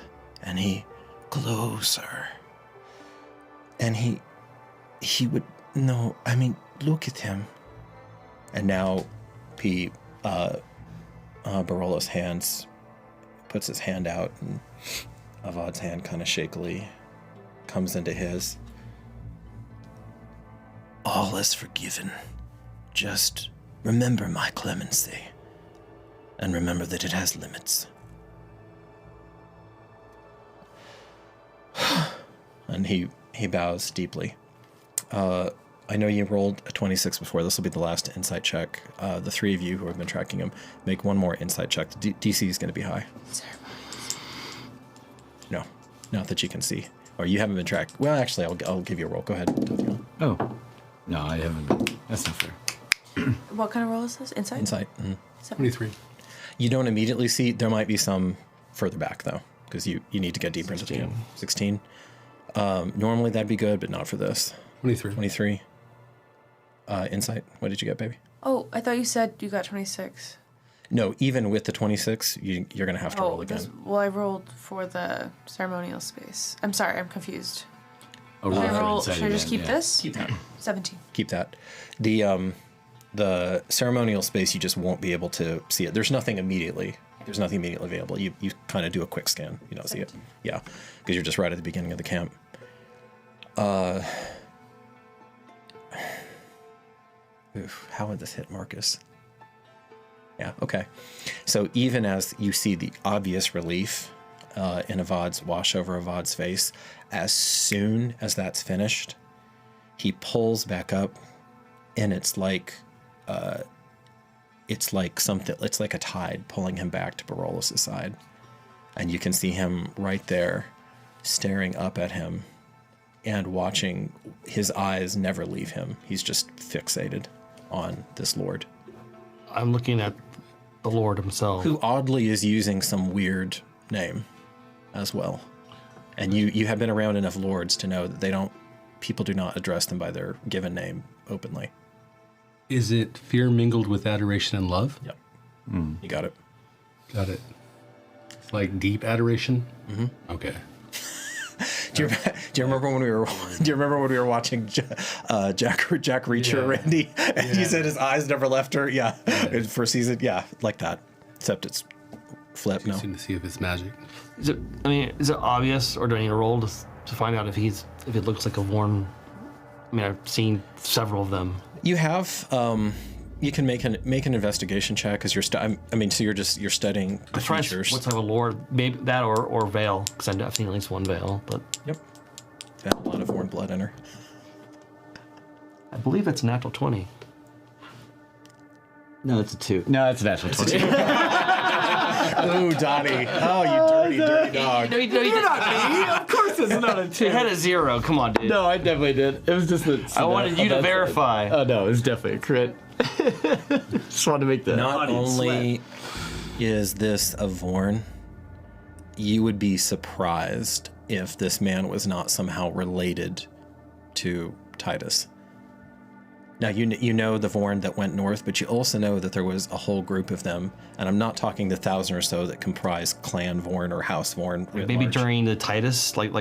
he closer. And he would know. I mean, look at him. And now, Barolos puts his hand out, and Avad's hand kind of shakily comes into his. All is forgiven. Just remember my clemency, and remember that it has limits. And he bows deeply. I know you rolled a 26 before. This will be the last insight check. The three of you who have been tracking him, make one more insight check. The DC is going to be high. No, not that you can see. Or you haven't been tracked. Well, actually, I'll give you a roll. Go ahead. Oh. No, I haven't been. That's not fair. What kind of roll is this? Insight? Insight. 23. You don't immediately see. There might be some further back, though, because you need to get deeper into the game. 16. Normally that'd be good, but not for this. 23. Insight. What did you get, baby? Oh, I thought you said you got 26. No, even with the 26, you're going to have to roll again. Well, I rolled for the ceremonial space. I'm sorry, I'm confused. Oh, Should I just keep this? Keep that. 17. Keep that. The ceremonial space, you just won't be able to see it. There's nothing immediately available. You kind of do a quick scan. You don't see it. Yeah, because you're just right at the beginning of the camp. How would this hit Marcus? Yeah, okay. So even as you see the obvious relief in wash over Avad's face, as soon as that's finished, he pulls back up, and it's like a tide pulling him back to Barolos' side. And you can see him right there, staring up at him and watching. His eyes never leave him. He's just fixated on this lord. I'm looking at the Lord himself, who oddly is using some weird name as well. And you have been around enough lords to know that people do not address them by their given name openly. Is it fear mingled with adoration and love? Yep. You got it. Got it. It's like deep adoration? Mm-hmm. Okay. Do you remember when we were watching Jack Reacher, Randy? And he said his eyes never left her. Yeah. For season, like that. Except it's flip. No. To see if it's magic. Is it obvious, or do I need to roll to find out if it looks like a Vorn? I mean, I've seen several of them. You have. You can make an investigation check because you're you're studying the features. What type of lore? Maybe that or veil, because I've seen at least one veil. But yep, got a lot of Vorn blood in her. I believe it's a natural 20. No, it's a 2. No, it's a natural 20. Ooh, Donnie. Oh, you dirty dog. No, you're not me. Of course it's not a 2. It had a 0. Come on, dude. No, I definitely did. It was just I wanted you to verify. Oh, no, it was definitely a crit. Just wanted to make the Not only is this a Vorn, you would be surprised if this man was not somehow related to Titus. Now, you know the Vorn that went north, but you also know that there was a whole group of them, and I'm not talking the 1,000 or so that comprise Clan Vorn or House Vorn. Maybe during the Titus, like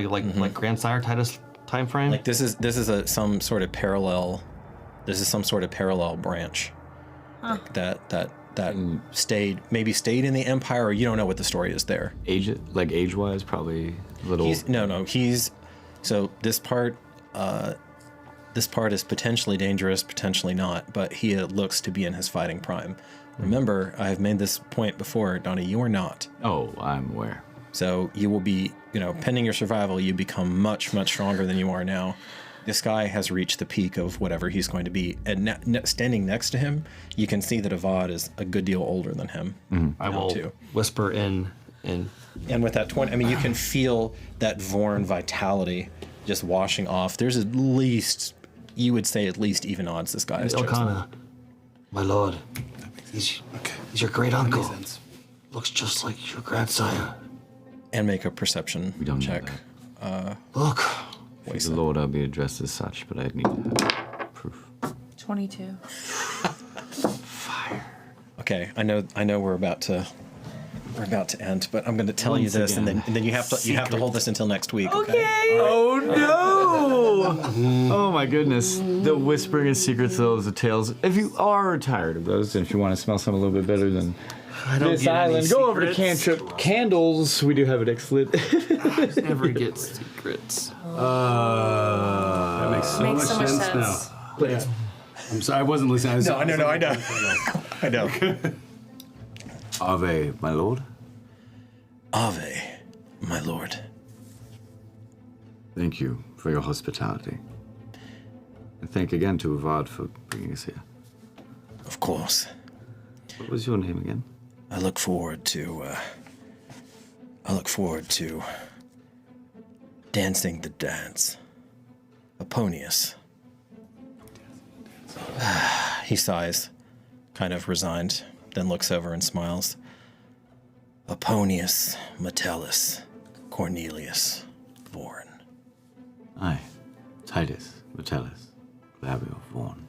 Grandsire Titus time frame. Like this is some sort of parallel. This is some sort of parallel branch that stayed in the Empire, or you don't know what the story is there. Age-wise, probably a little. So this part. This part is potentially dangerous, potentially not, but he looks to be in his fighting prime. Remember, I have made this point before, Donnie, you are not. Oh, I'm aware. So you will be, pending your survival, you become much, much stronger than you are now. This guy has reached the peak of whatever he's going to be. And standing next to him, you can see that Avad is a good deal older than him. I will whisper in. And with that 20, you can feel that Vorn vitality just washing off. There's at least, you would say at least even odds this guy is chosen. Elkanah, my lord, he's your great uncle. Looks just like your grandsire. And make a perception check. Look. For the Lord, I'll be addressed as such, but I need to have proof. 22. Fire. Okay, I know we're about to end, but I'm going to tell you this, and then you have to hold this until next week. Okay. Oh no! Oh my goodness! The whispering of secrets, those of tales. If you are tired of those, and if you want to smell some a little bit better than this island, go over to Cantrip Candles. We do have it excellent. Never get secrets. That makes so much sense now. But, I'm sorry, I wasn't listening. I know. I know. Ave, my lord. Ave, my lord. Thank you for your hospitality. And thank again to Avad for bringing us here. Of course. What was your name again? I look forward to dancing the dance. Aponius. He sighs, kind of resigned, then looks over and smiles. Aponius Metellus Cornelius Vorn. Aye, Titus Metellus Flavio Vorn.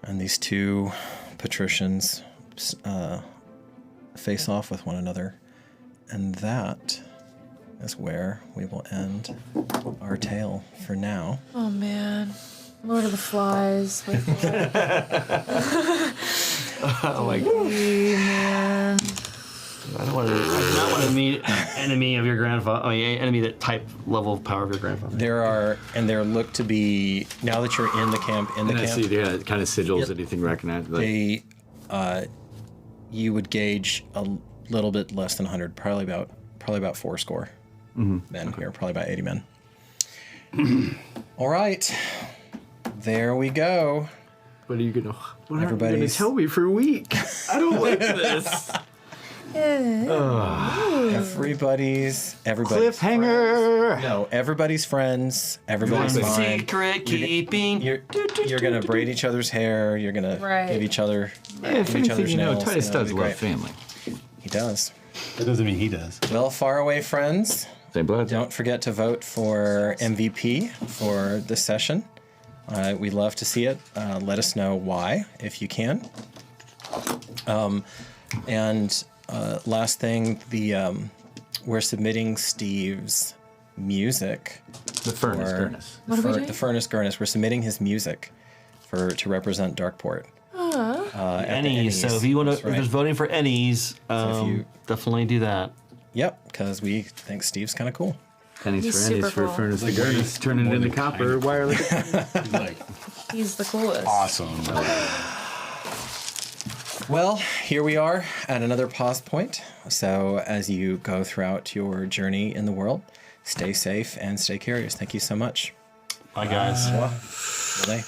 And these two patricians face off with one another. And that is where we will end our tale for now. Oh man. Lord of the Flies. Oh my God. Man. I do not want to meet enemy of your grandfather. Enemy that type level of power of your grandfather. There look to be, now that you're in the camp, I see, it kind of sigils anything recognized. They, you would gauge a little bit less than 100, probably about 4 men here, probably about 80 men. All right, there we go. What are you gonna tell me for a week? I don't like this. Everybody's cliffhanger. Friends. No, everybody's friends. Everybody's fine. Secret keeping. You're gonna braid each other's hair. You're gonna give each other if each other's nails. Titus does love family. He does. That doesn't mean he does. Well, faraway friends. Same blood. Don't forget to vote for MVP for this session. We'd love to see it. Let us know why, if you can. Last thing, we're submitting Steve's music. The Furnace Gurnis. The Furnace Gurnis. We're submitting his music to represent Darkeport. Ennies. So if you want to, if there's voting for Ennies, definitely do that. Yep, because we think Steve's kind of cool. Pennies for Ennies for Furnace the Gurnis, turning it into copper wireless. He's the coolest. Awesome. Well, here we are at another pause point. So as you go throughout your journey in the world, stay safe and stay curious. Thank you so much. Bye, guys. Good day.